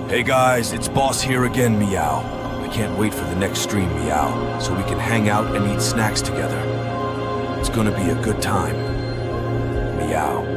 Hey guys, it's Boss here again, Meow. I can't wait for the next stream, Meow, so we can hang out and eat snacks together. It's gonna be a good time. Meow.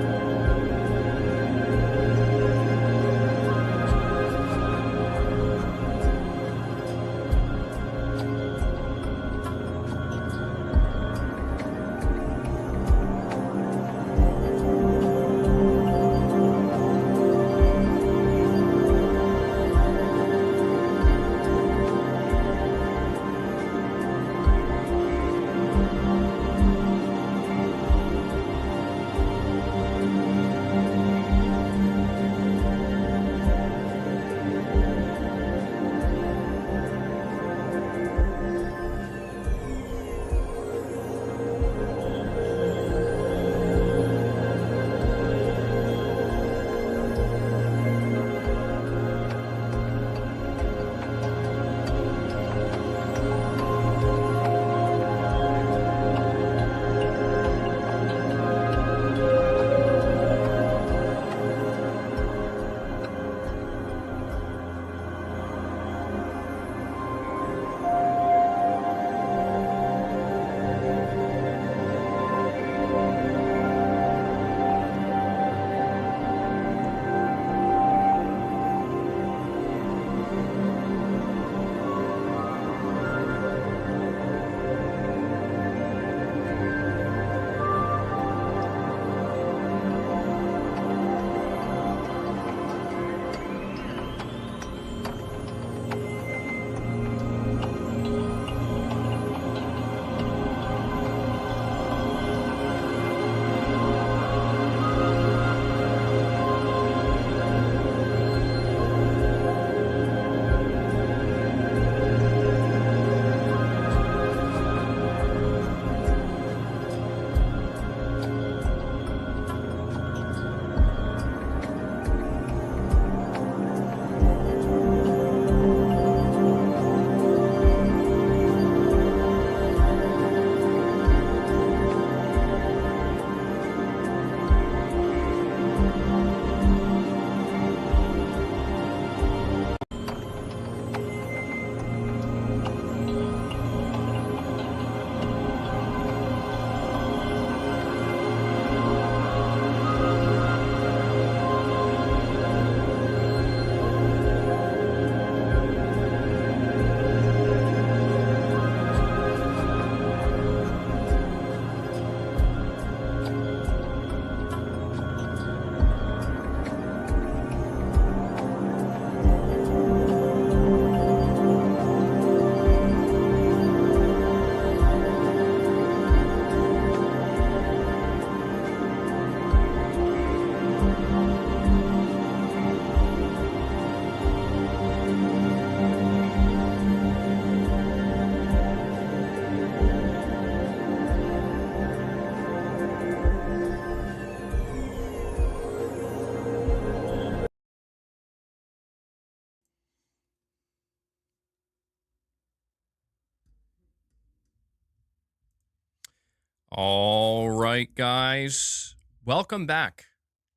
All right, guys. Welcome back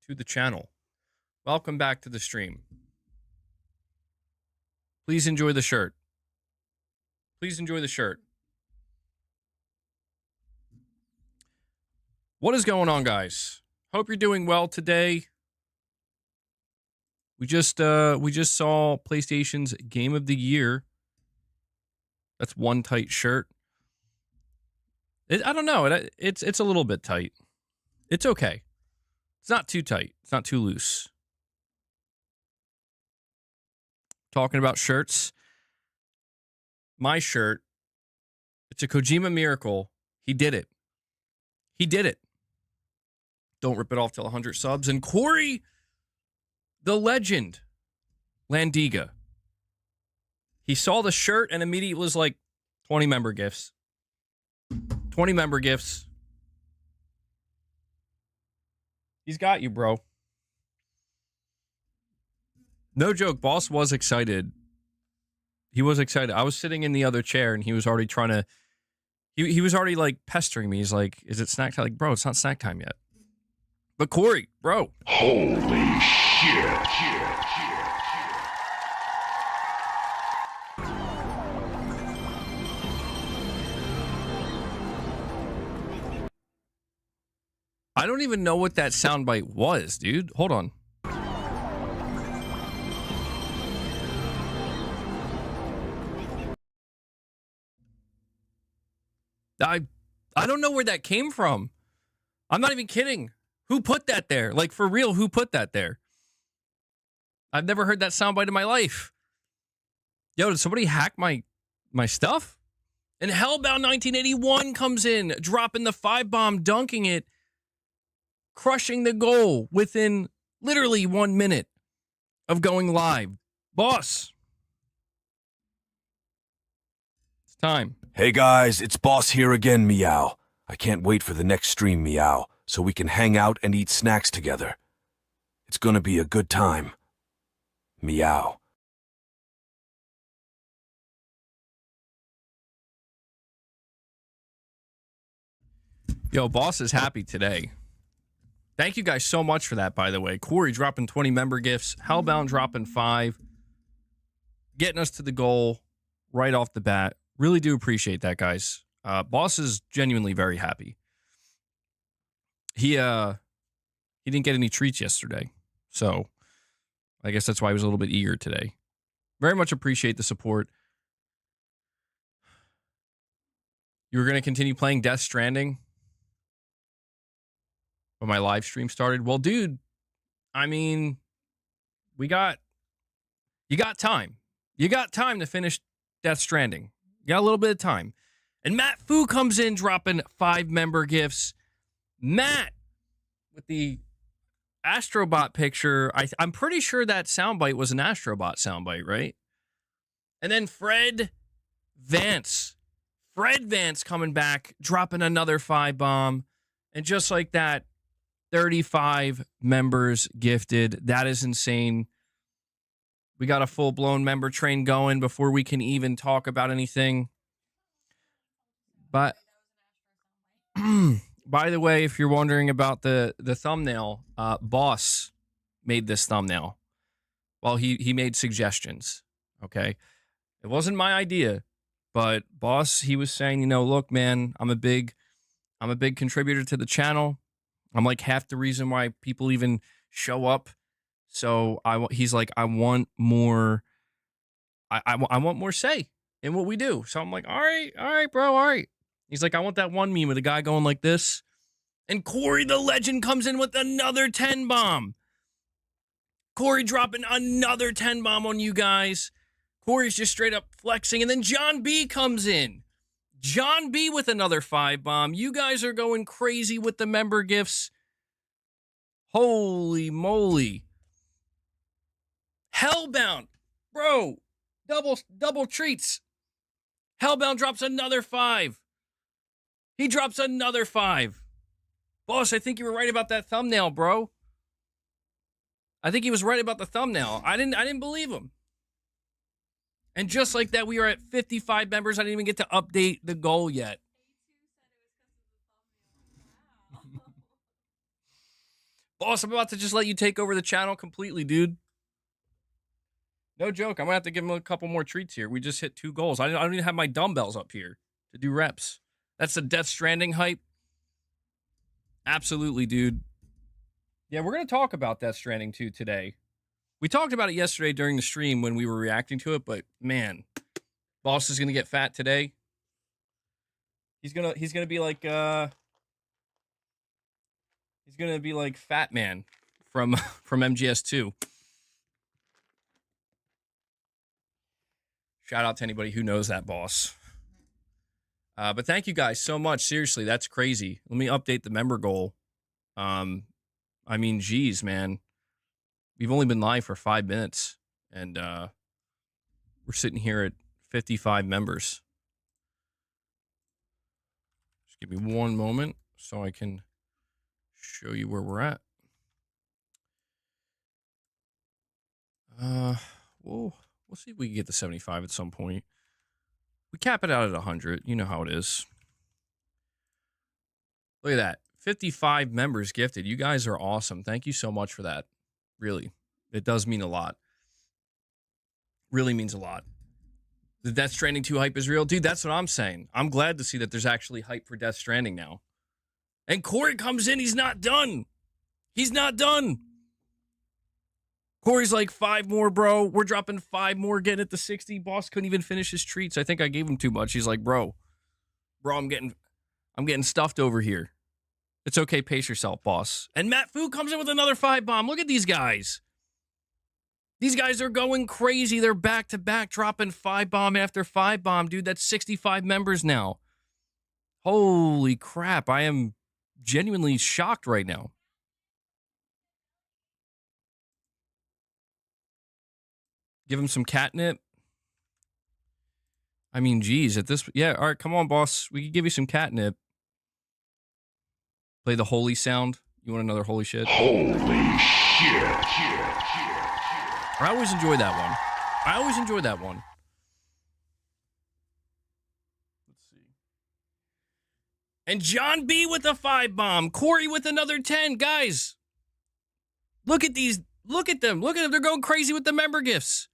to the channel. Welcome back to the stream. Please enjoy the shirt. Please enjoy the shirt. What is going on, guys? Hope you're doing well today. We just saw PlayStation's Game of the Year. That's one tight shirt. I don't know. It's a little bit tight. It's okay. It's not too tight. It's not too loose. Talking about shirts. My shirt. It's a Kojima miracle. He did it. He did it. Don't rip it off till 100 subs. And Corey, the legend, Landiga. He saw the shirt and immediately was like, 20 member gifts. 20 member gifts. He's got you, bro. No joke, boss was excited. He was excited. I was sitting in the other chair and he was already trying to... He was already like pestering me. He's like, is it snack time? Like, bro, it's not snack time yet. But Corey, bro. Holy shit. I don't even know what that soundbite was, dude. Hold on. I don't know where that came from. I'm not even kidding. Who put that there? Like, for real, who put that there? I've never heard that soundbite in my life. Yo, did somebody hack my stuff? And Hellbound 1981 comes in, dropping the 5-bomb, dunking it, crushing the goal within literally 1 minute of going live. Boss. It's time. Hey guys, it's Boss here again, Meow. I can't wait for the next stream, Meow, so we can hang out and eat snacks together. It's gonna be a good time. Meow. Yo, Boss is happy today. Thank you guys so much for that, by the way. Corey dropping 20 member gifts. Hellbound dropping 5. Getting us to the goal right off the bat. Really do appreciate that, guys. Boss is genuinely very happy. He didn't get any treats yesterday, so I guess that's why he was a little bit eager today. Very much appreciate the support. You were going to continue playing Death Stranding when my live stream started? Well, dude, I mean, you got time. You got time to finish Death Stranding. You got a little bit of time. And Matt Fu comes in dropping 5 member gifts. Matt, with the Astrobot picture, I'm pretty sure that soundbite was an Astrobot soundbite, right? And then Fred Vance coming back, dropping another 5-bomb. And just like that, 35 members gifted. That is insane. We got a full-blown member train going before we can even talk about anything. But by the way, if you're wondering about the thumbnail, Boss made this thumbnail. Well, he made suggestions, okay? It wasn't my idea, but Boss, he was saying, you know, look, man, I'm a big contributor to the channel. I'm like half the reason why people even show up. So he's like, I want more. I want more say in what we do. So I'm like, all right, bro, all right. He's like, I want that one meme with a guy going like this. And Corey the Legend comes in with another 10-bomb. Corey dropping another 10-bomb on you guys. Corey's just straight up flexing. And then John B comes in. John B with another 5-bomb. You guys are going crazy with the member gifts. Holy moly. Hellbound. Bro, double treats. Hellbound drops another 5. He drops another 5. Boss, I think you were right about that thumbnail, bro. I think he was right about the thumbnail. I didn't believe him. And just like that, we are at 55 members. I didn't even get to update the goal yet. Boss, I'm about to just let you take over the channel completely, dude. No joke. I'm going to have to give him a couple more treats here. We just hit 2 goals. I don't even have my dumbbells up here to do reps. That's the Death Stranding hype. Absolutely, dude. Yeah, we're going to talk about Death Stranding 2 today. We talked about it yesterday during the stream when we were reacting to it, but man, Boss is going to get fat today. He's going to be like Fat Man from MGS2. Shout out to anybody who knows that, Boss. But thank you guys so much. Seriously, that's crazy. Let me update the member goal. I mean, geez, man. We've only been live for 5 minutes, and we're sitting here at 55 members. Just give me one moment so I can show you where we're at. We'll see if we can get to 75 at some point. We cap it out at 100. You know how it is. Look at that. 55 members gifted. You guys are awesome. Thank you so much for that. Really. It does mean a lot. Really means a lot. The Death Stranding 2 hype is real. Dude, that's what I'm saying. I'm glad to see that there's actually hype for Death Stranding now. And Corey comes in, he's not done. He's not done. Corey's like, 5 more, bro. We're dropping 5 more, getting it to 60. Boss couldn't even finish his treats. I think I gave him too much. He's like, bro, I'm getting stuffed over here. It's okay, pace yourself, boss. And Matt Fu comes in with another 5 bomb. Look at these guys. These guys are going crazy. They're back to back, dropping 5 bomb after 5 bomb, dude. That's 65 members now. Holy crap. I am genuinely shocked right now. Give him some catnip. I mean, geez, at this, yeah, all right, come on, boss. We can give you some catnip. Play the holy sound. You want another holy shit? Holy shit. I always enjoy that one. Let's see. And John B with a 5 bomb. Corey with another 10. Guys, look at these. Look at them. Look at them. They're going crazy with the member gifts.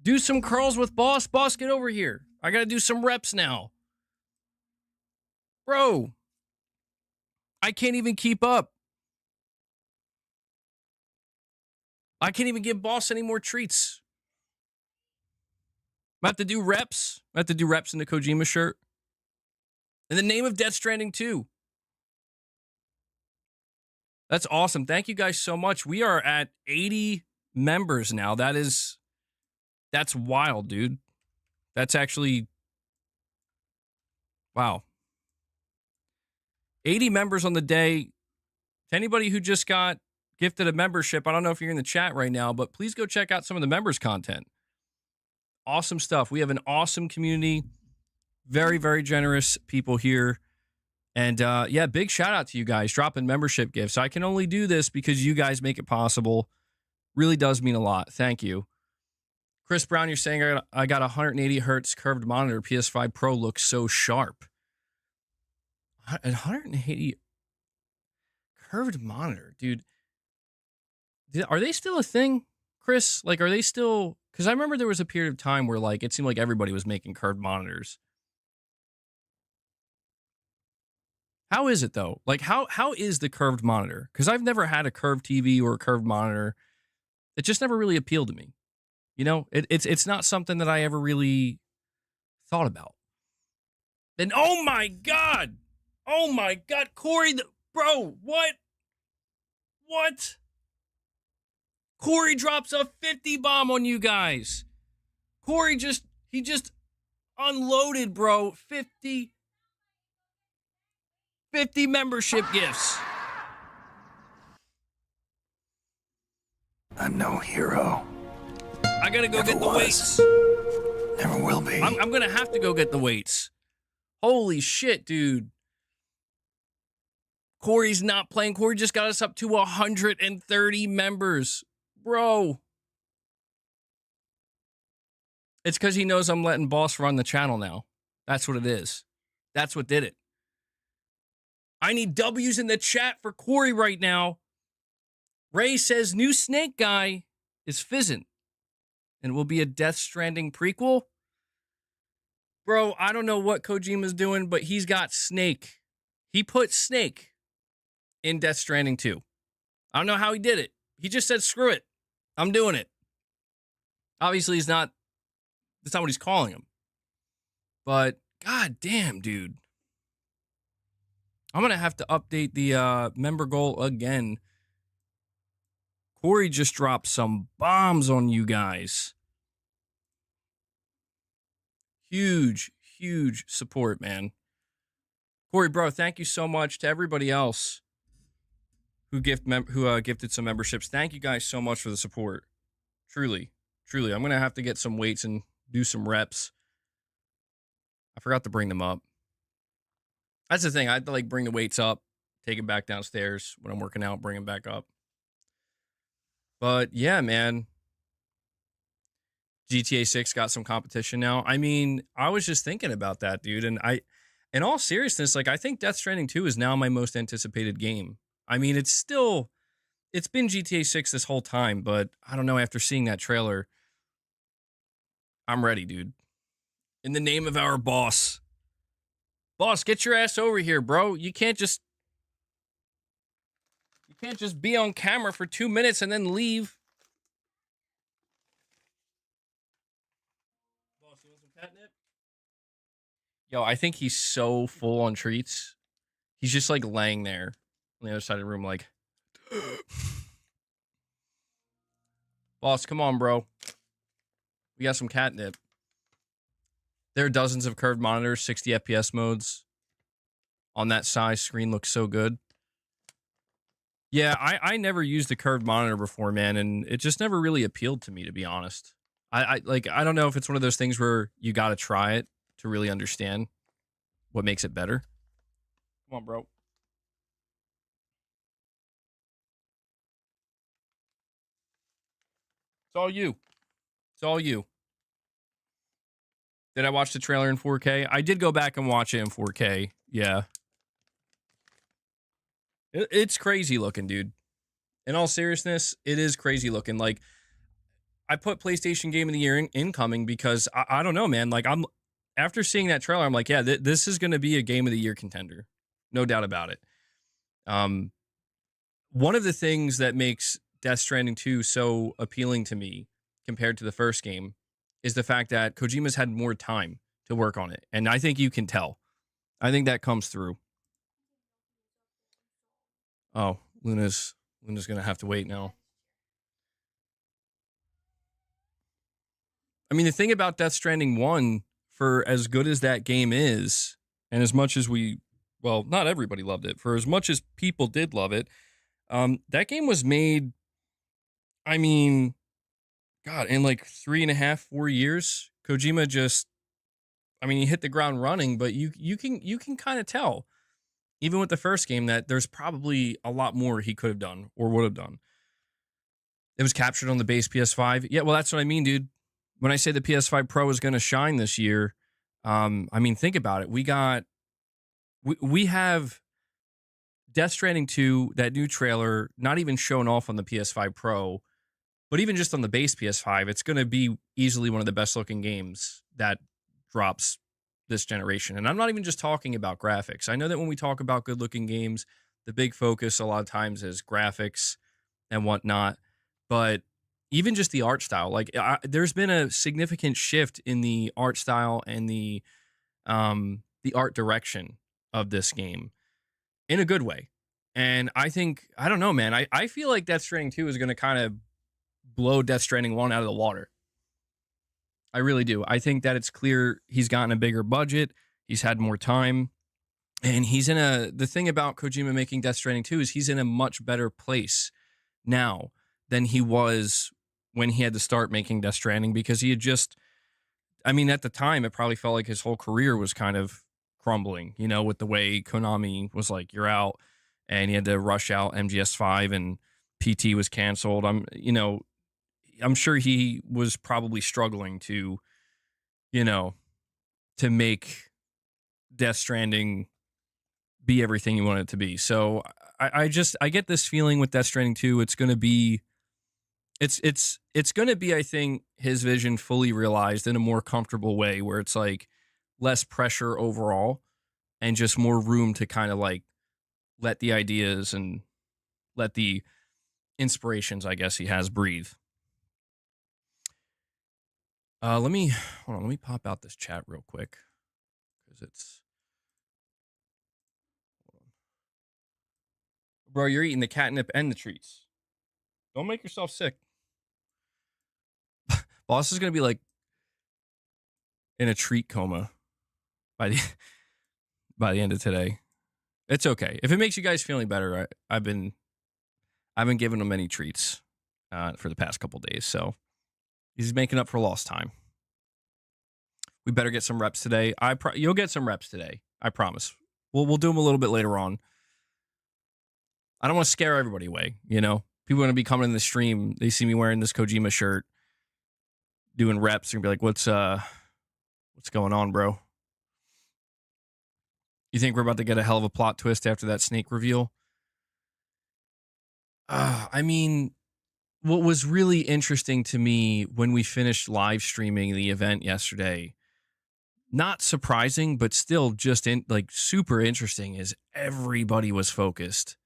Do some curls with boss. Boss, get over here. I got to do some reps now. Bro, I can't even keep up. I can't even give boss any more treats. I have to do reps. I have to do reps in the Kojima shirt. In the name of Death Stranding 2. That's awesome. Thank you guys so much. We are at 80 members now. That's wild, dude. That's actually, wow. 80 members on the day. To anybody who just got gifted a membership, I don't know if you're in the chat right now, but please go check out some of the members' content. Awesome stuff. We have an awesome community. Very, very generous people here. And yeah, big shout out to you guys dropping membership gifts. I can only do this because you guys make it possible. Really does mean a lot. Thank you. Chris Brown, you're saying I got a 180 hertz curved monitor. PS5 Pro looks so sharp. 180 curved monitor, dude. Are they still a thing, Chris? Like, are they still? Because I remember there was a period of time where, like, it seemed like everybody was making curved monitors. How is it though? Like, how is the curved monitor? Because I've never had a curved TV or a curved monitor. It just never really appealed to me. You know, it's not something that I ever really thought about. And oh my god, Corey, bro, what? Corey drops a 50 bomb on you guys. Corey just unloaded, bro. 50 membership gifts. I'm no hero. I gotta go get the weights. Never will be. I'm gonna have to go get the weights. Holy shit, dude. Corey's not playing. Corey just got us up to 130 members. Bro. It's because he knows I'm letting boss run the channel now. That's what it is. That's what did it. I need W's in the chat for Corey right now. Ray says new Snake guy is fizzing and will be a Death Stranding prequel. Bro, I don't know what Kojima's doing, but he's got Snake. He put Snake in Death Stranding 2. I don't know how he did it. He just said, screw it. I'm doing it. Obviously, that's not what he's calling him. But, god damn, dude. I'm going to have to update the member goal again. Corey just dropped some bombs on you guys. Huge, huge support, man. Corey, bro, thank you so much to everybody else who gifted some memberships. Thank you guys so much for the support. Truly, truly. I'm going to have to get some weights and do some reps. I forgot to bring them up. That's the thing. I have to like bring the weights up, take them back downstairs when I'm working out, bring them back up. But yeah, man. GTA 6 got some competition now. I mean, I was just thinking about that, dude. And in all seriousness, like I think Death Stranding 2 is now my most anticipated game. I mean, it's been GTA 6 this whole time, but I don't know, after seeing that trailer, I'm ready, dude. In the name of our boss. Boss, get your ass over here, bro. You can't just can't just be on camera for 2 minutes and then leave. Boss, you want some catnip? Yo, I think he's so full on treats. He's just like laying there on the other side of the room, like, boss, come on, bro. We got some catnip. There are dozens of curved monitors, 60 FPS modes. On that size, screen looks so good. Yeah, I never used a curved monitor before, man, and it just never really appealed to me, to be honest. I don't know if it's one of those things where you got to try it to really understand what makes it better. Come on, bro. It's all you. It's all you. Did I watch the trailer in 4K? I did go back and watch it in 4K. Yeah. It's crazy looking, dude. In all seriousness, it is crazy looking. Like, I put PlayStation Game of the Year incoming because I don't know, man. Like, after seeing that trailer, I'm like, yeah, this is going to be a Game of the Year contender. No doubt about it. One of the things that makes Death Stranding 2 so appealing to me compared to the first game is the fact that Kojima's had more time to work on it. And I think you can tell. I think that comes through. Oh, Luna's going to have to wait now. I mean, the thing about Death Stranding 1, for as good as that game is, and as much as not everybody loved it, for as much as people did love it, that game was made, I mean, God, in like 3.5, 4 years. Kojima just, I mean, he hit the ground running, but you can kind of tell, even with the first game, that there's probably a lot more he could have done or would have done. It was captured on the base PS5. Yeah, well, that's what I mean, dude. When I say the PS5 Pro is going to shine this year, I mean, think about it. We have Death Stranding 2, that new trailer, not even shown off on the PS5 Pro, but even just on the base PS5, it's going to be easily one of the best looking games that drops this generation. And I'm not even just talking about graphics. I know that when we talk about good looking games, the big focus a lot of times is graphics and whatnot. But even just the art style, like there's been a significant shift in the art style and the art direction of this game in a good way. And I think, I don't know, man, I feel like Death Stranding 2 is going to kind of blow Death Stranding 1 out of the water. I really do. I think that it's clear he's gotten a bigger budget. He's had more time. And the thing about Kojima making Death Stranding 2 is he's in a much better place now than he was when he had to start making Death Stranding, because he had just, I mean, at the time, it probably felt like his whole career was kind of crumbling, you know, with the way Konami was like, you're out, and he had to rush out MGS5 and PT was canceled. I'm sure he was probably struggling to make Death Stranding be everything he wanted it to be. So I get this feeling with Death Stranding 2, it's going to be, it's going to be, I think, his vision fully realized in a more comfortable way, where it's like less pressure overall and just more room to kind of like let the ideas and let the inspirations, I guess, he has breathe. Let me pop out this chat real quick, because it's, hold on. Bro, you're eating the catnip and the treats. Don't make yourself sick. Boss is gonna be like in a treat coma by the end of today. It's okay. If it makes you guys feeling better, I've been giving him many treats for the past couple days, so he's making up for lost time. We better get some reps today. You'll get some reps today. I promise. We'll do them a little bit later on. I don't want to scare everybody away. You know, people are going to be coming in the stream. They see me wearing this Kojima shirt, doing reps, and be like, "What's going on, bro?" You think we're about to get a hell of a plot twist after that snake reveal? I mean, what was really interesting to me when we finished live streaming the event yesterday, not surprising, but still just super interesting, is everybody was focused.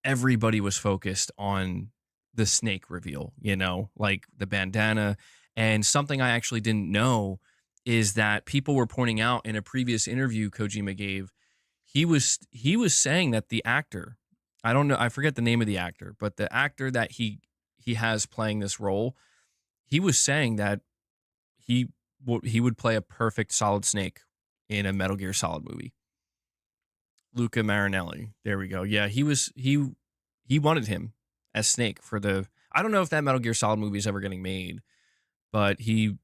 everybody was focused on the Snake reveal, like the bandana. And something I actually didn't know is that people were pointing out in a previous interview Kojima gave, he was saying that the actor, I don't know, I forget the name of the actor, but the actor that he has playing this role, he was saying that he he would play a perfect Solid Snake in a Metal Gear Solid movie. Luca Marinelli. There we go. Yeah, he wanted him as Snake for the, I don't know if that Metal Gear Solid movie is ever getting made, but he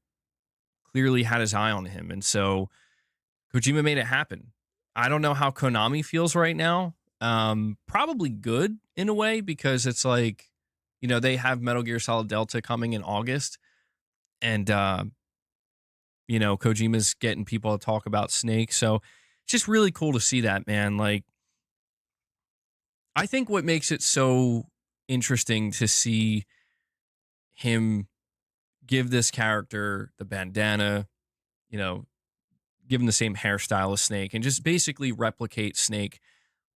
clearly had his eye on him. And so Kojima made it happen. I don't know how Konami feels right now. Probably good in a way, because it's like, they have Metal Gear Solid Delta coming in August, and Kojima's getting people to talk about Snake. So it's just really cool to see that, man. Like, I think what makes it so interesting to see him give this character the bandana, give him the same hairstyle as Snake, and just basically replicate Snake.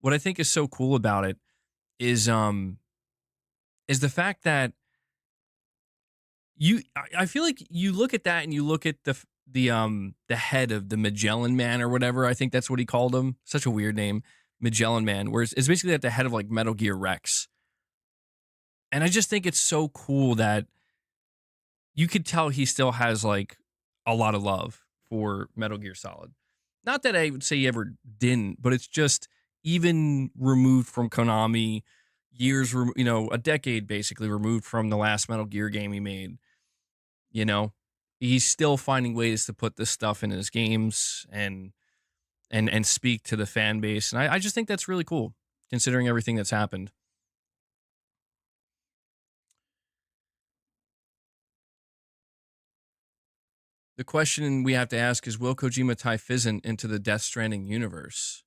What I think is so cool about it is the fact that I feel like you look at that and you look at the head of the Magellan Man or whatever. I think that's what he called him. Such a weird name, Magellan Man. Whereas it's basically at the head of like Metal Gear Rex. And I just think it's so cool that you could tell he still has like a lot of love for Metal Gear Solid. Not that I would say he ever didn't, but it's just, even removed from Konami, a decade basically removed from the last Metal Gear game he made, he's still finding ways to put this stuff in his games and speak to the fan base. And I just think that's really cool, considering everything that's happened. The question we have to ask is, will Kojima tie Fizzant into the Death Stranding universe?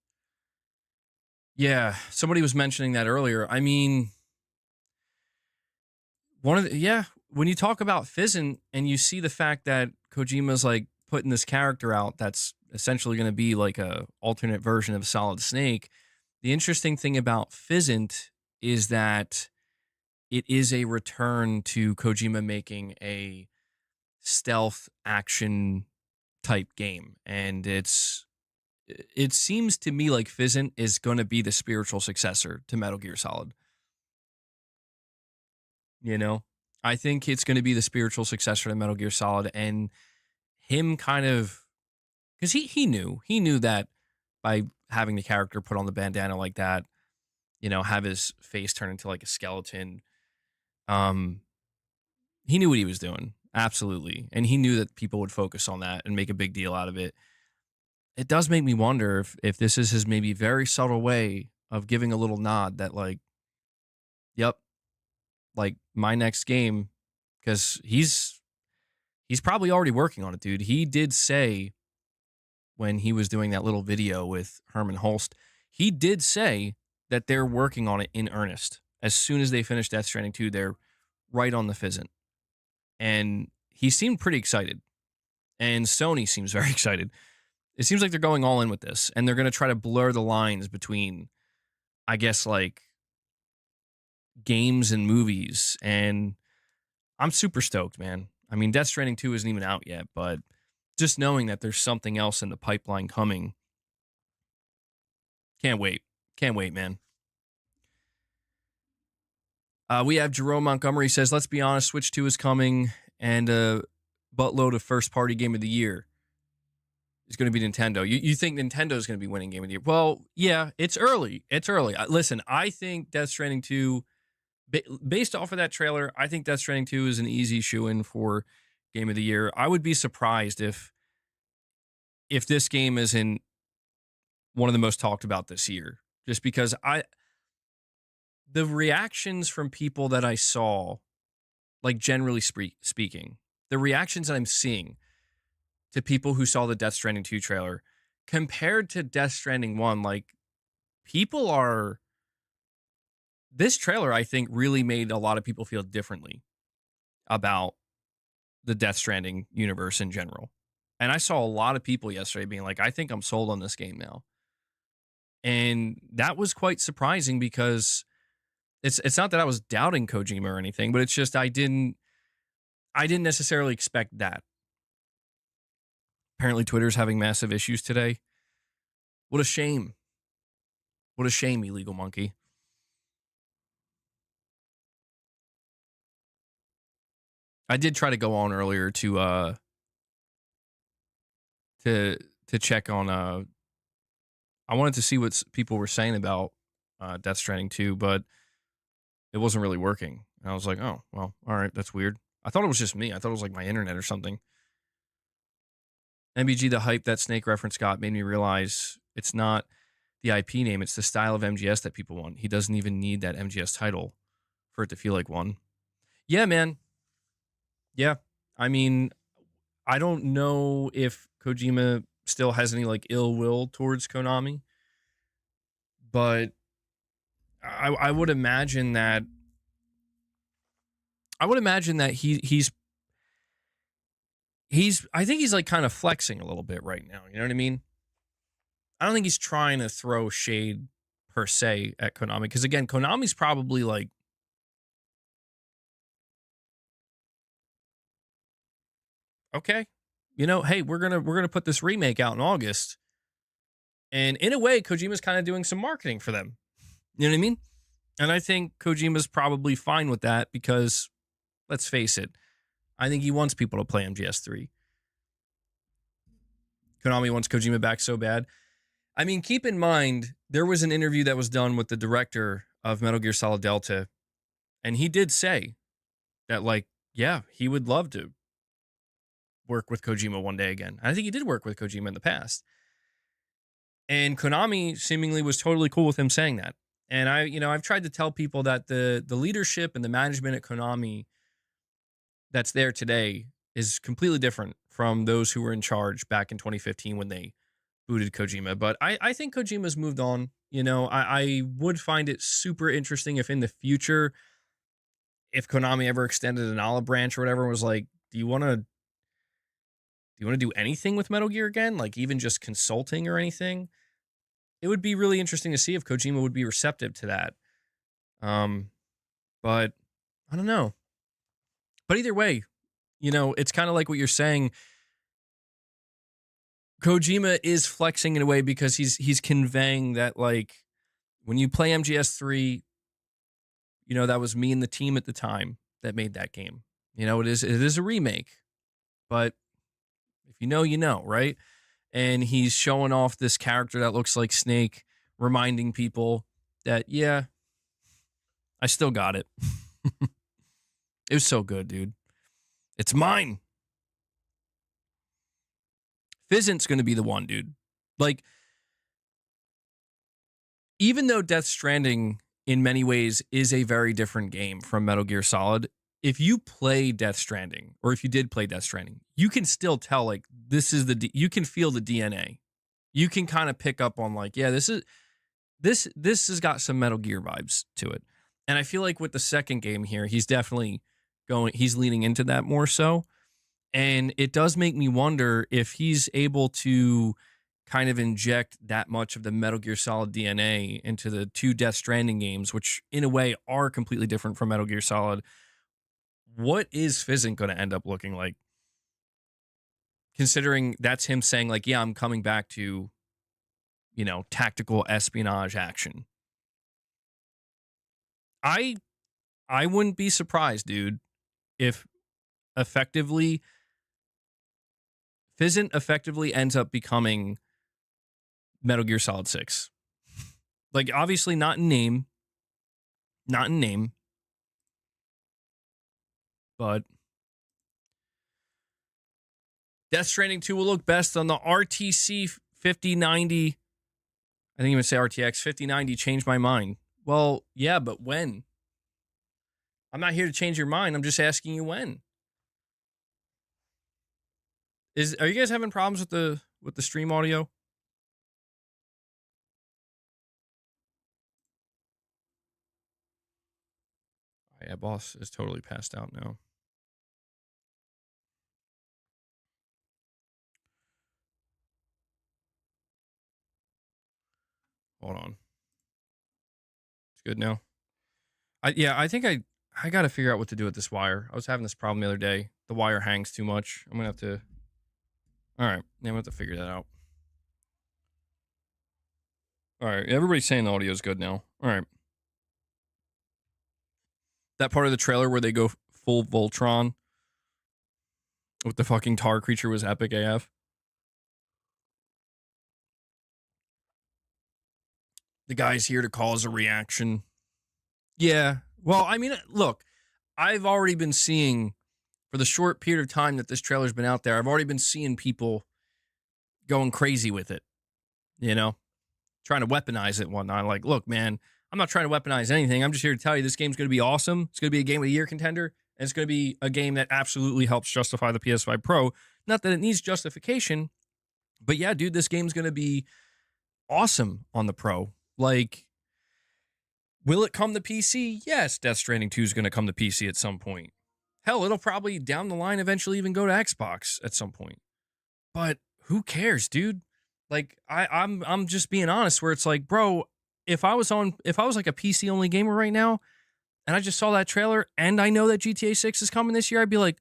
Yeah, somebody was mentioning that earlier. I mean, when you talk about Fizzant and you see the fact that Kojima's like putting this character out that's essentially going to be like a alternate version of Solid Snake, the interesting thing about Fizzant is that it is a return to Kojima making a stealth action type game, and it seems to me like Fizzant is going to be the spiritual successor to Metal Gear Solid. I think it's going to be the spiritual successor to Metal Gear Solid, and him kind of, because he knew that by having the character put on the bandana like that, have his face turn into like a skeleton. He knew what he was doing. Absolutely. And he knew that people would focus on that and make a big deal out of it. It does make me wonder if this is his maybe very subtle way of giving a little nod that like, yep, like my next game, because he's probably already working on it, dude. He did say when he was doing that little video with Herman Holst, he did say that they're working on it in earnest. As soon as they finish Death Stranding 2, they're right on the Fizzant. And he seemed pretty excited. And Sony seems very excited. It seems like they're going all in with this, and they're going to try to blur the lines between, I guess, like games and movies. And I'm super stoked, man. I mean, Death Stranding 2 isn't even out yet, but just knowing that there's something else in the pipeline coming, can't wait. Can't wait, man. We have Jerome Montgomery says, let's be honest, Switch 2 is coming, and a buttload of first-party game of the year is going to be Nintendo. You think Nintendo is going to be winning game of the year? Well, yeah, it's early. It's early. Listen, I think Death Stranding 2, based off of that trailer, I think Death Stranding 2 is an easy shoo-in for game of the year. I would be surprised if this game isn't one of the most talked about this year, just because the reactions from people that I saw, like generally speaking, the reactions that I'm seeing to people who saw the Death Stranding 2 trailer compared to Death Stranding 1, like this trailer, I think, really made a lot of people feel differently about the Death Stranding universe in general. And I saw a lot of people yesterday being like, I think I'm sold on this game now. And that was quite surprising, because It's not that I was doubting Kojima or anything, but it's just I didn't necessarily expect that. Apparently Twitter's having massive issues today. What a shame. What a shame, illegal monkey. I did try to go on earlier to check on I wanted to see what people were saying about Death Stranding 2, but it wasn't really working. And I was like, oh, well, all right, that's weird. I thought it was just me. I thought it was like my internet or something. MBG, the hype that Snake reference got made me realize it's not the IP name, it's the style of MGS that people want. He doesn't even need that MGS title for it to feel like one. Yeah, man. Yeah. I mean, I don't know if Kojima still has any like ill will towards Konami, but I would imagine that he's I think he's like kind of flexing a little bit right now. You know what I mean? I don't think he's trying to throw shade per se at Konami, because again, Konami's probably like, okay, you know, hey, we're gonna put this remake out in August, and in a way, Kojima's kind of doing some marketing for them. You know what I mean? And I think Kojima's probably fine with that because, let's face it, I think he wants people to play MGS3. Konami wants Kojima back so bad. I mean, keep in mind, there was an interview that was done with the director of Metal Gear Solid Delta, and he did say that, like, yeah, he would love to work with Kojima one day again. I think he did work with Kojima in the past. And Konami seemingly was totally cool with him saying that. And I've tried to tell people that the leadership and the management at Konami that's there today is completely different from those who were in charge back in 2015 when they booted Kojima. But I think Kojima's moved on. You know, I would find it super interesting if in the future, if Konami ever extended an olive branch or whatever, was like, do you want to do anything with Metal Gear again? Like even just consulting or anything? It would be really interesting to see if Kojima would be receptive to that. But I don't know. But either way, you know, it's kind of like what you're saying. Kojima is flexing in a way because he's conveying that, like, when you play MGS3, you know, that was me and the team at the time that made that game. You know, it is a remake, but if you know, you know, right? And he's showing off this character that looks like Snake, reminding people that, yeah, I still got it. It was so good, dude. It's mine. Fizzant's going to be the one, dude. Like, even though Death Stranding in many ways is a very different game from Metal Gear Solid, if you play Death Stranding, or if you did play Death Stranding, you can still tell, like, this is you can feel the DNA. You can kind of pick up on, like, yeah, this has got some Metal Gear vibes to it. And I feel like with the second game here, he's definitely he's leaning into that more so. And it does make me wonder if he's able to kind of inject that much of the Metal Gear Solid DNA into the two Death Stranding games, which in a way are completely different from Metal Gear Solid. What is Fizzant going to end up looking like? Considering that's him saying, like, yeah, I'm coming back to, you know, tactical espionage action. I wouldn't be surprised, dude, if Fizzant effectively ends up becoming Metal Gear Solid 6. Like, obviously not in name, but Death Stranding 2 will look best on the RTC 5090. I think you would say RTX 5090. Changed my mind. Well, yeah, but when? I'm not here to change your mind. I'm just asking you when. Are you guys having problems with the stream audio? Yeah, boss is totally passed out now. Hold on. It's good now. I think I got to figure out what to do with this wire. I was having this problem the other day. The wire hangs too much. I'm going to have to. All right. I'm going to have to figure that out. All right. Everybody's saying the audio is good now. All right. That part of the trailer where they go full Voltron with the fucking tar creature was epic AF. The guy's here to cause a reaction. Yeah. Well, I mean, look, I've already been seeing, for the short period of time that this trailer's been out there, I've already been seeing people going crazy with it, you know, trying to weaponize it and whatnot. Like, look, man, I'm not trying to weaponize anything. I'm just here to tell you this game's going to be awesome. It's going to be a game of the year contender, and it's going to be a game that absolutely helps justify the PS5 Pro. Not that it needs justification, but yeah, dude, this game's going to be awesome on the Pro. Like, will it come to PC? Yes, Death Stranding 2 is going to come to PC at some point. Hell, it'll probably down the line eventually even go to Xbox at some point. But who cares, dude? Like, I'm just being honest, where it's like, bro, if I was like a PC only gamer right now, and I just saw that trailer and I know that GTA 6 is coming this year, I'd be like,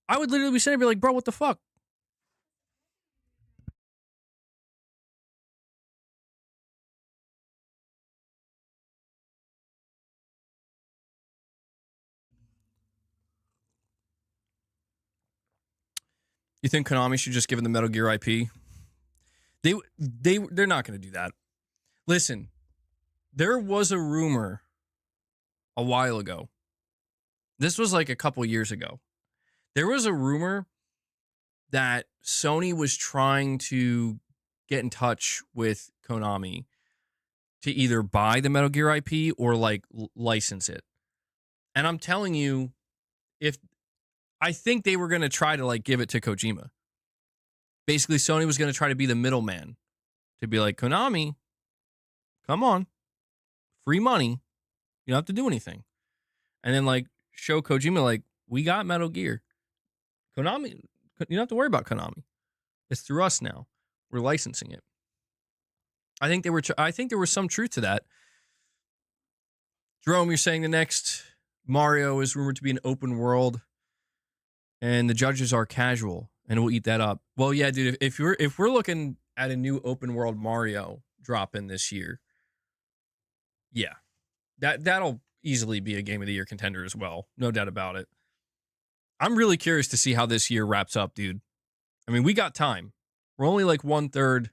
I would literally be sitting there and be like, bro, what the fuck? You think Konami should just give them the Metal Gear IP? They're not going to do that. Listen, there was a rumor a while ago. This was like a couple years ago. There was a rumor that Sony was trying to get in touch with Konami to either buy the Metal Gear IP or like license it. And I'm telling you, if I think they were going to try to like give it to Kojima. Basically, Sony was going to try to be the middleman to be like, Konami, come on, free money. You don't have to do anything. And then like show Kojima, like, we got Metal Gear. Konami, you don't have to worry about Konami. It's through us now. We're licensing it. I think there was some truth to that. Jerome, you're saying the next Mario is rumored to be an open world, and the judges are casual, and we'll eat that up. Well, yeah, dude. If we're looking at a new open world Mario drop in this year, yeah, that'll easily be a game of the year contender as well, no doubt about it. I'm really curious to see how this year wraps up, dude. I mean, we got time. We're only like 1/3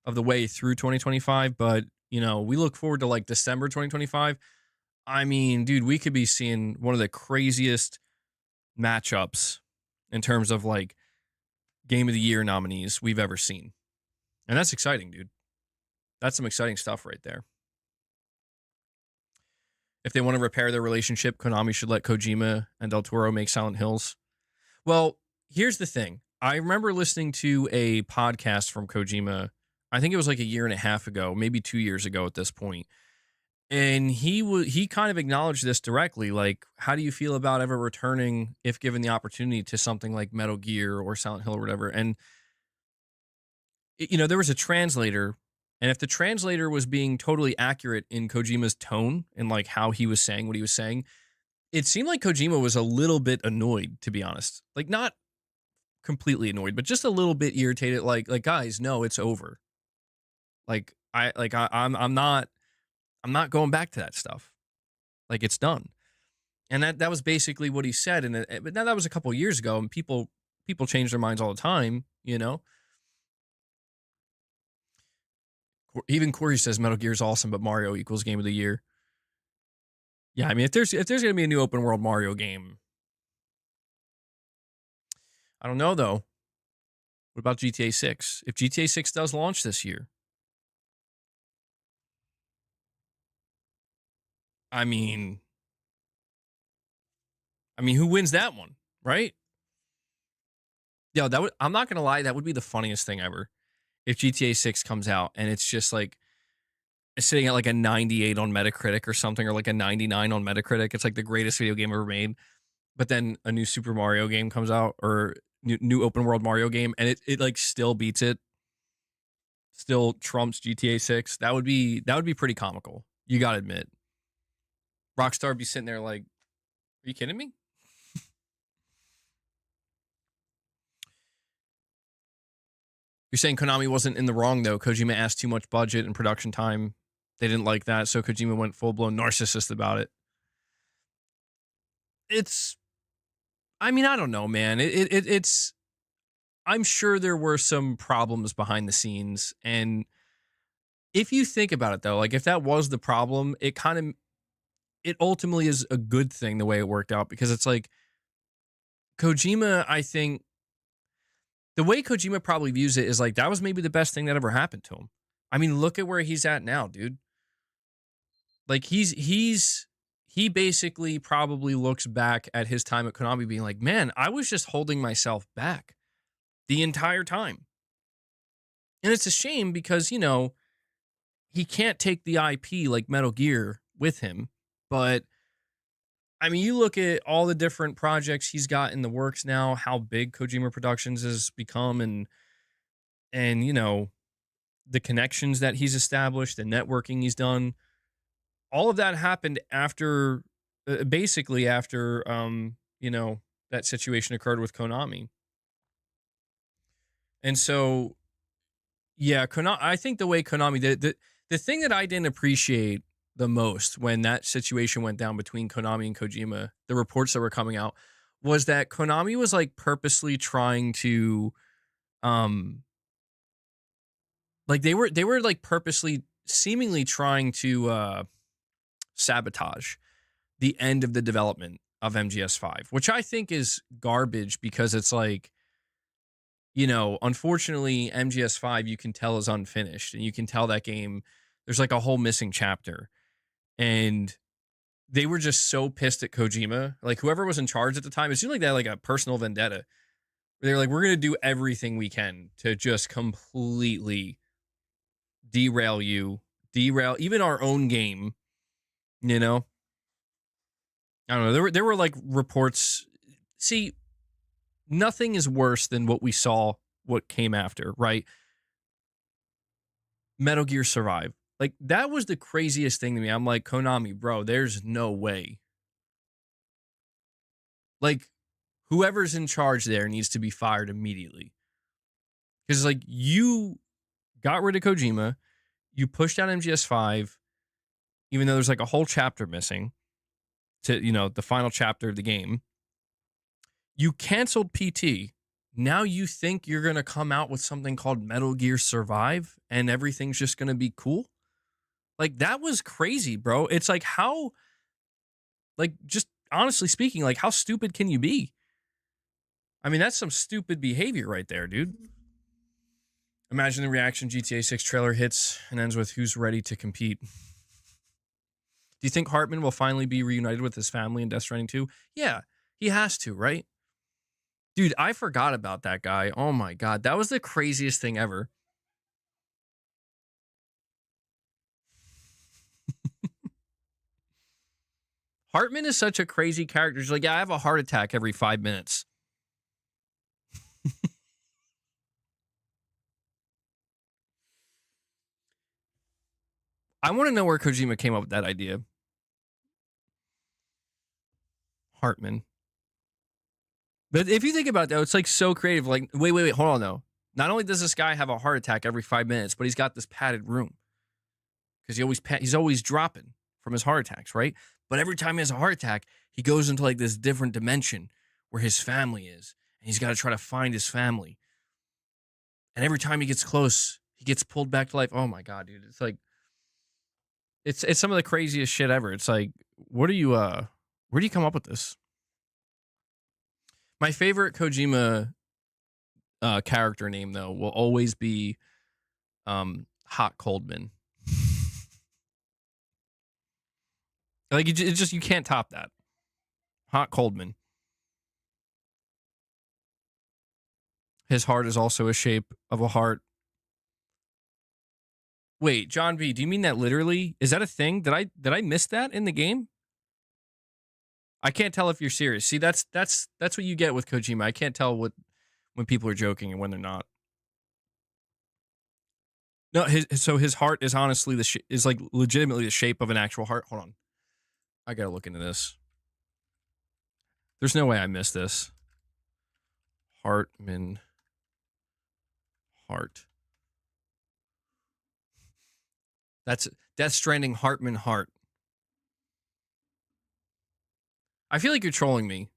of the way through 2025, but you know, we look forward to like December 2025. I mean, dude, we could be seeing one of the craziest matchups in terms of like game of the year nominees we've ever seen. And that's exciting, dude. That's some exciting stuff right there. If they want to repair their relationship, Konami should let Kojima and Del Toro make Silent Hills. Well, here's the thing. I remember listening to a podcast from Kojima. I think it was like a year and a half ago, maybe 2 years ago at this point. And he kind of acknowledged this directly. Like, how do you feel about ever returning, if given the opportunity, to something like Metal Gear or Silent Hill or whatever? And, you know, there was a translator. And if the translator was being totally accurate in Kojima's tone and like how he was saying what he was saying, it seemed like Kojima was a little bit annoyed, to be honest. Like, not completely annoyed, but just a little bit irritated. Like guys, no, it's over. I'm not going back to that stuff. Like, it's done. And that was basically what he said. And but now that was a couple of years ago, and people change their minds all the time, you know. Even Corey says Metal Gear is awesome, but Mario equals game of the year. Yeah, I mean, if there's gonna be a new open world Mario game, I don't know though. What about GTA 6? If GTA 6 does launch this year, I mean, who wins that one, right? Yo, I'm not gonna lie, that would be the funniest thing ever. If GTA 6 comes out and it's just like it's sitting at like a 98 on Metacritic or something, or like a 99 on Metacritic. It's like the greatest video game ever made. But then a new Super Mario game comes out, or new open world Mario game, and it like still beats it. Still trumps GTA 6. That would be pretty comical. You gotta admit. Rockstar would be sitting there like, are you kidding me? You're saying Konami wasn't in the wrong, though. Kojima asked too much budget and production time. They didn't like that, so Kojima went full-blown narcissist about it. I mean, I don't know, man. It's... I'm sure there were some problems behind the scenes, and if you think about it, though, like, if that was the problem, it ultimately is a good thing the way it worked out, because it's like, Kojima, I think, the way Kojima probably views it is like, that was maybe the best thing that ever happened to him. I mean, look at where he's at now, dude. Like, he basically probably looks back at his time at Konami being like, man, I was just holding myself back the entire time. And it's a shame because, you know, he can't take the IP like Metal Gear with him. But, I mean, you look at all the different projects he's got in the works now, how big Kojima Productions has become, and you know, the connections that he's established, the networking he's done. All of that happened after, basically after, you know, that situation occurred with Konami. And so, yeah, I think the way Konami did it, the thing that I didn't appreciate the most when that situation went down between Konami and Kojima, the reports that were coming out, was that Konami was like purposely trying to, like they were like purposely, seemingly trying to sabotage the end of the development of MGS5, which I think is garbage because it's like, you know, unfortunately, MGS5 you can tell is unfinished, and you can tell that game, there's like a whole missing chapter. And they were just so pissed at Kojima. Like, whoever was in charge at the time, it seemed like they had like a personal vendetta. They're like, we're going to do everything we can to just completely derail even our own game, you know? I don't know. There were like reports. See, nothing is worse than what we saw, what came after, right? Metal Gear Survive. Like, that was the craziest thing to me. I'm like, Konami, bro, there's no way. Like, whoever's in charge there needs to be fired immediately. Because, like, you got rid of Kojima, you pushed out MGS5, even though there's like a whole chapter missing to, you know, the final chapter of the game. You canceled PT. Now you think you're going to come out with something called Metal Gear Survive and everything's just going to be cool? Like, that was crazy, bro. It's like, how, like, just honestly speaking, like, how stupid can you be? I mean, that's some stupid behavior right there, dude. Imagine the reaction GTA 6 trailer hits and ends with who's ready to compete. Do you think Hartman will finally be reunited with his family in Death Stranding 2? Yeah, he has to, right? Dude, I forgot about that guy. Oh my God, that was the craziest thing ever. Hartman is such a crazy character. He's like, yeah, I have a heart attack every 5 minutes. I want to know where Kojima came up with that idea. Hartman. But if you think about that, it's like so creative. Like, wait, hold on though. Not only does this guy have a heart attack every 5 minutes, but he's got this padded room. Because he's always dropping from his heart attacks, right? But every time he has a heart attack, he goes into like this different dimension where his family is. And he's got to try to find his family. And every time he gets close, he gets pulled back to life. Oh my God, dude. It's like, it's some of the craziest shit ever. It's like, where do you come up with this? My favorite Kojima character name, though, will always be Hot Coldman. Like, you can't top that. Hot Coldman. His heart is also a shape of a heart. Wait, John B, do you mean that literally? Is that a thing? Did I miss that in the game? I can't tell if you're serious. See, that's what you get with Kojima. I can't tell when people are joking and when they're not. No, his heart is honestly is like legitimately the shape of an actual heart. Hold on. I gotta look into this. There's no way I missed this. Hartman Hart. That's Death Stranding Hartman Hart. I feel like you're trolling me.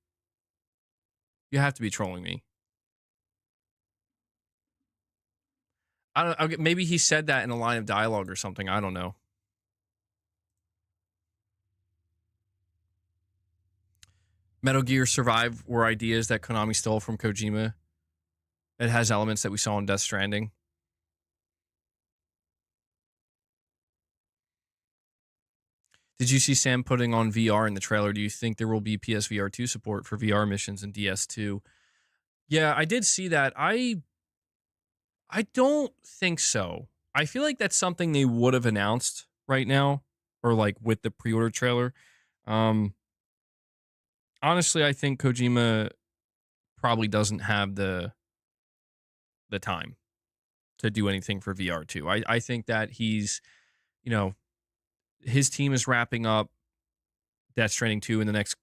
You have to be trolling me. I don't. Maybe he said that in a line of dialogue or something. I don't know. Metal Gear Survive were ideas that Konami stole from Kojima. It has elements that we saw in Death Stranding. Did you see Sam putting on VR in the trailer? Do you think there will be PSVR 2 support for VR missions in DS2? Yeah, I did see that. I don't think so. I feel like that's something they would have announced right now, or like with the pre-order trailer. Honestly, I think Kojima probably doesn't have the time to do anything for VR2. I think that he's, his team is wrapping up Death Stranding 2 in the next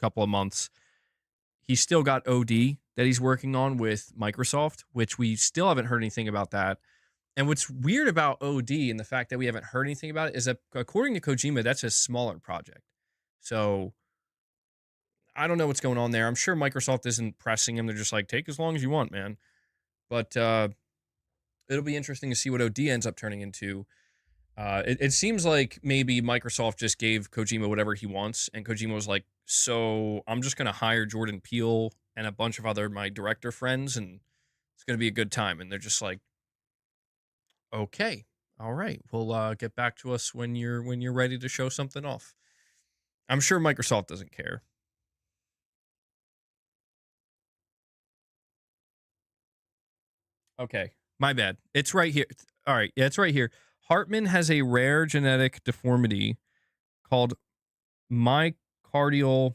couple of months. He's still got OD that he's working on with Microsoft, which we still haven't heard anything about that. And what's weird about OD and the fact that we haven't heard anything about it is that, according to Kojima, that's a smaller project. So I don't know what's going on there. I'm sure Microsoft isn't pressing him. They're just like, take as long as you want, man. But it'll be interesting to see what OD ends up turning into. It seems like maybe Microsoft just gave Kojima whatever he wants, and Kojima was like, so I'm just going to hire Jordan Peele and a bunch of my director friends, and it's going to be a good time. And they're just like, okay, all right, we'll get back to us when you're ready to show something off. I'm sure Microsoft doesn't care. Okay, my bad. It's right here. All right, yeah, it's right here. Hartman has a rare genetic deformity called myocardial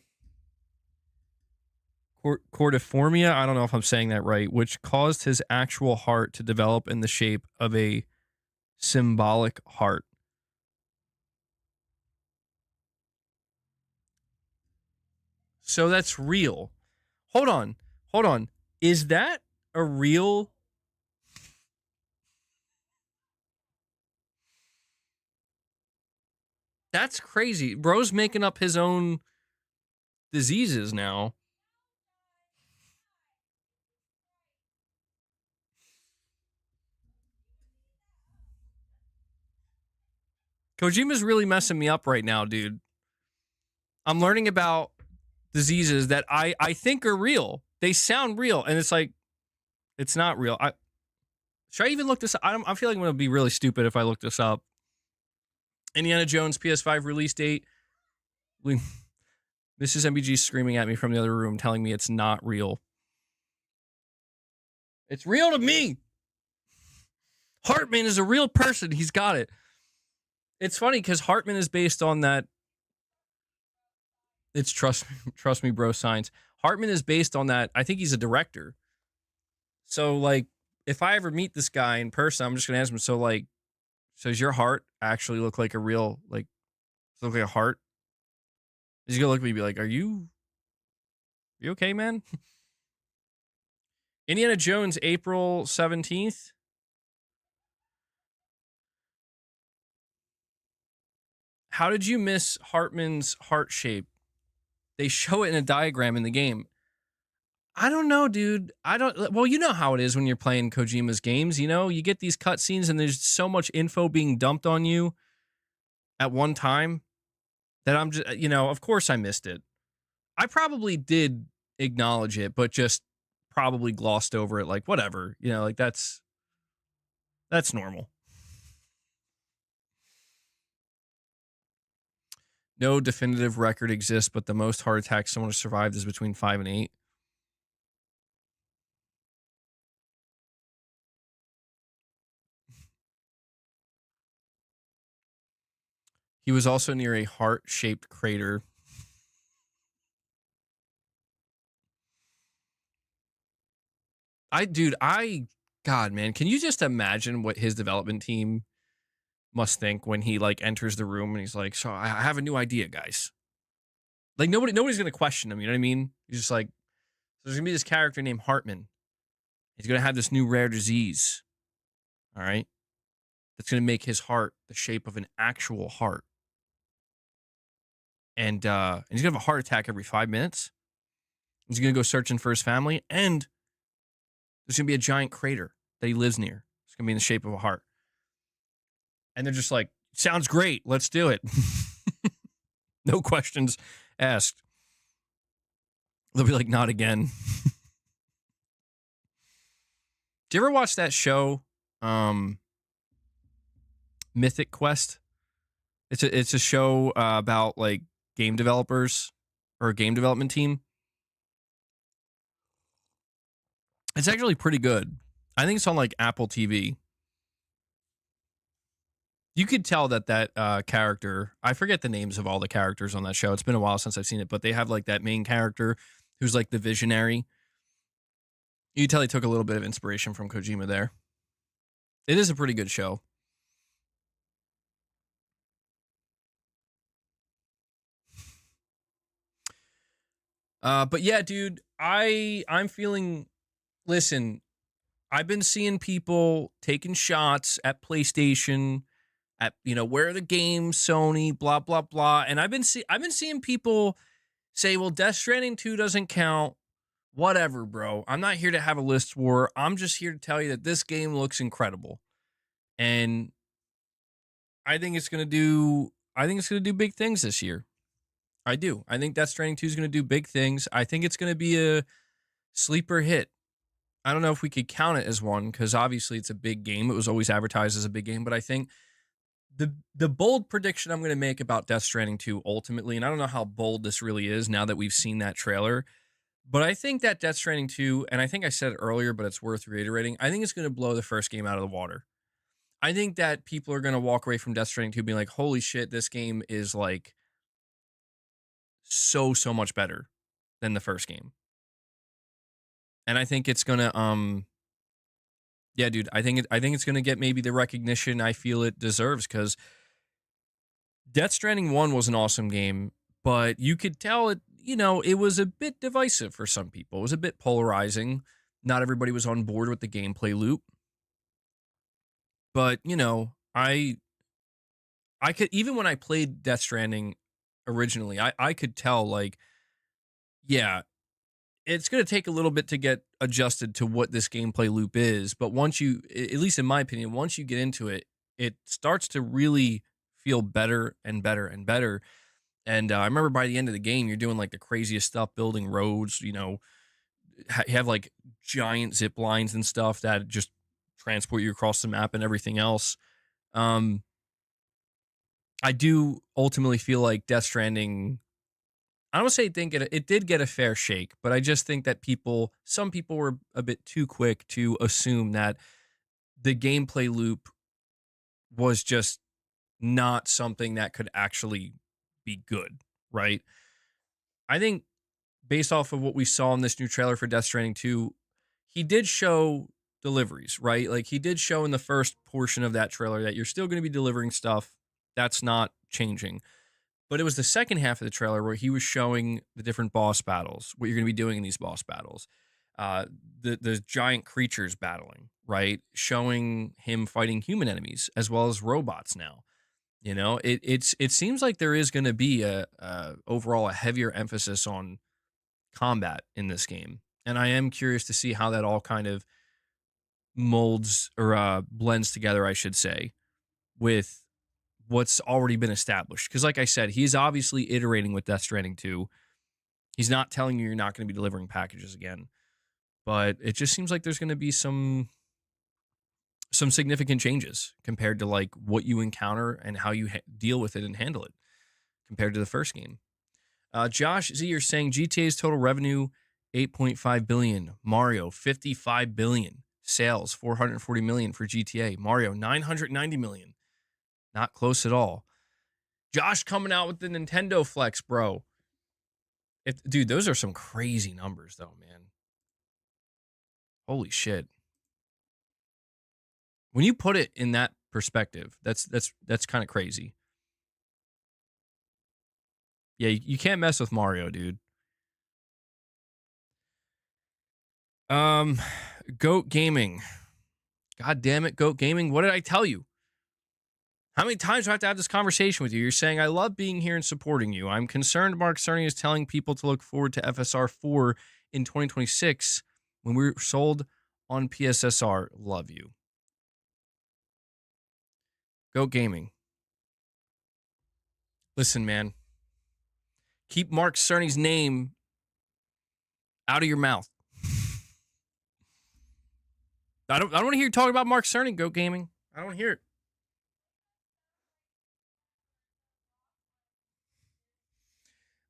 cordiformia. I don't know if I'm saying that right, which caused his actual heart to develop in the shape of a symbolic heart. So that's real. Hold on. Is that a real? That's crazy. Bro's making up his own diseases now. Kojima's really messing me up right now, dude. I'm learning about diseases that I think are real. They sound real, and it's like, it's not real. Should I even look this up? I feel like I'm going to be really stupid if I look this up. Indiana Jones PS5 release date. Mrs. MBG screaming at me from the other room, telling me it's not real. It's real to me. Hartman is a real person. He's got it. It's funny because Hartman is based on that. It's trust me, bro. Science. Hartman is based on that. I think he's a director. So like, if I ever meet this guy in person, I'm just gonna ask him. So like, does your heart actually look like a real, like, look like a heart? He's gonna look at me and be like, are you okay, man? Indiana Jones, April 17th. How did you miss Hartman's heart shape? They show it in a diagram in the game. I don't know, dude. Well, you know how it is when you're playing Kojima's games. You get these cutscenes and there's so much info being dumped on you at one time that I'm just, of course I missed it. I probably did acknowledge it, but just probably glossed over it. Like, whatever, like that's normal. No definitive record exists, but the most heart attacks someone has survived is between 5 and 8. He was also near a heart-shaped crater. God, man, can you just imagine what his development team must think when he like enters the room and he's like, "So I have a new idea, guys." Like nobody's gonna question him. You know what I mean? He's just like, there's gonna be this character named Hartman. He's gonna have this new rare disease. All right, that's gonna make his heart the shape of an actual heart, and he's gonna have a heart attack every 5 minutes. He's gonna go searching for his family, and there's gonna be a giant crater that he lives near. It's gonna be in the shape of a heart. And they're just like, sounds great. Let's do it. No questions asked. They'll be like, not again. Do you ever watch that show, Mythic Quest? It's a show about like game developers or a game development team. It's actually pretty good. I think it's on like Apple TV. You could tell that character, I forget the names of all the characters on that show. It's been a while since I've seen it, but they have like that main character who's like the visionary. You can tell he took a little bit of inspiration from Kojima there. It is a pretty good show. But yeah, dude, I'm feeling, listen, I've been seeing people taking shots at PlayStation, at, you know, where are the games, Sony, blah blah blah, and I've been seeing people say, well, Death Stranding 2 doesn't count. Whatever, bro. I'm not here to have a list war. I'm just here to tell you that this game looks incredible, and I think it's gonna do big things this year. I do. I think Death Stranding 2 is gonna do big things. I think it's gonna be a sleeper hit. I don't know if we could count it as one because obviously it's a big game. It was always advertised as a big game, but I think the bold prediction I'm going to make about Death Stranding 2 ultimately, and I don't know how bold this really is now that we've seen that trailer, but I think that Death Stranding 2, and I think I said it earlier, but it's worth reiterating, I think it's going to blow the first game out of the water. I think that people are going to walk away from Death Stranding 2 being like, holy shit, this game is like so much better than the first game. And I think it's going to, yeah, dude, I think it's going to get maybe the recognition I feel it deserves because Death Stranding 1 was an awesome game, but you could tell it, you know, it was a bit divisive for some people. It was a bit polarizing. Not everybody was on board with the gameplay loop. But, you know, I could, even when I played Death Stranding originally, I could tell, like, yeah, it's going to take a little bit to get adjusted to what this gameplay loop is. But once you, at least in my opinion, once you get into it, it starts to really feel better and better and better. And I remember by the end of the game, you're doing like the craziest stuff, building roads, you know, you have like giant zip lines and stuff that just transport you across the map and everything else. I do ultimately feel like Death Stranding, I don't say it did get a fair shake, but I just think that some people were a bit too quick to assume that the gameplay loop was just not something that could actually be good, right? I think based off of what we saw in this new trailer for Death Stranding 2, he did show deliveries, right? Like he did show in the first portion of that trailer that you're still going to be delivering stuff. That's not changing. But it was the second half of the trailer where he was showing the different boss battles, what you're going to be doing in these boss battles, the giant creatures battling, right? Showing him fighting human enemies as well as robots now. You know, it seems like there is going to be overall a heavier emphasis on combat in this game, and I am curious to see how that all kind of molds or blends together, I should say, with what's already been established. Because like I said, he's obviously iterating with Death Stranding 2. He's not telling you you're not going to be delivering packages again. But it just seems like there's going to be some significant changes compared to like what you encounter and how you deal with it and handle it compared to the first game. Josh Z, you're saying GTA's total revenue, 8.5 billion. Mario, 55 billion. Sales, 440 million for GTA. Mario, 990 million. Not close at all. Josh coming out with the Nintendo Flex, bro. Dude, those are some crazy numbers, though, man. Holy shit. When you put it in that perspective. That's kind of crazy. Yeah, you can't mess with Mario, dude. Goat Gaming. God damn it, Goat Gaming. What did I tell you? How many times do I have to have this conversation with you? You're saying, I love being here and supporting you. I'm concerned Mark Cerny is telling people to look forward to FSR 4 in 2026 when we're sold on PSSR. Love you. Goat Gaming. Listen, man. Keep Mark Cerny's name out of your mouth. I don't want to hear you talk about Mark Cerny, Goat Gaming. I don't want to hear it.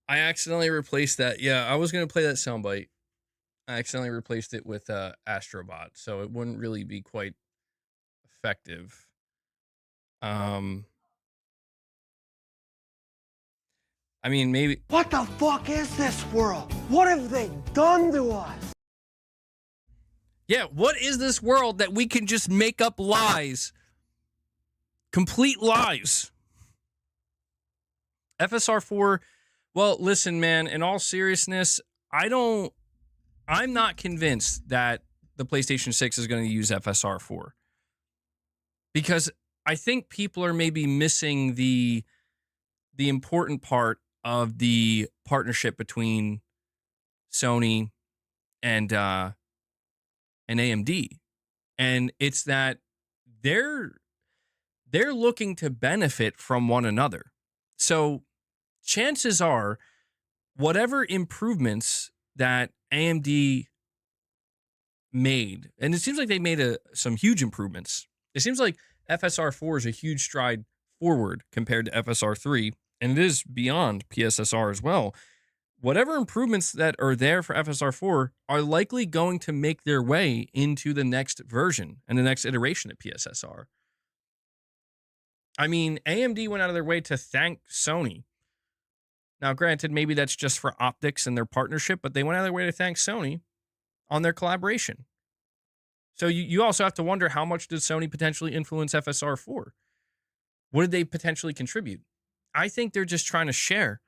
I accidentally replaced that. Yeah, I was going to play that soundbite. I accidentally replaced it with Astrobot, so it wouldn't really be quite effective. I mean, maybe. What the fuck is this world? What have they done to us? Yeah, what is this world that we can just make up lies? Complete lies. FSR 4, well, listen, man, in all seriousness, I'm not convinced that the PlayStation 6 is going to use FSR 4. Because I think people are maybe missing the important part of the partnership between Sony and AMD. And it's that they're looking to benefit from one another. So chances are whatever improvements that AMD made, and it seems like they made some huge improvements. It seems like FSR 4 is a huge stride forward compared to FSR 3, and it is beyond PSSR as well. Whatever improvements that are there for FSR 4 are likely going to make their way into the next version and the next iteration of PSSR. I mean, AMD went out of their way to thank Sony. Now, granted, maybe that's just for optics and their partnership, but they went out of their way to thank Sony on their collaboration. So you also have to wonder, how much did Sony potentially influence FSR 4? What did they potentially contribute? I think they're just trying to share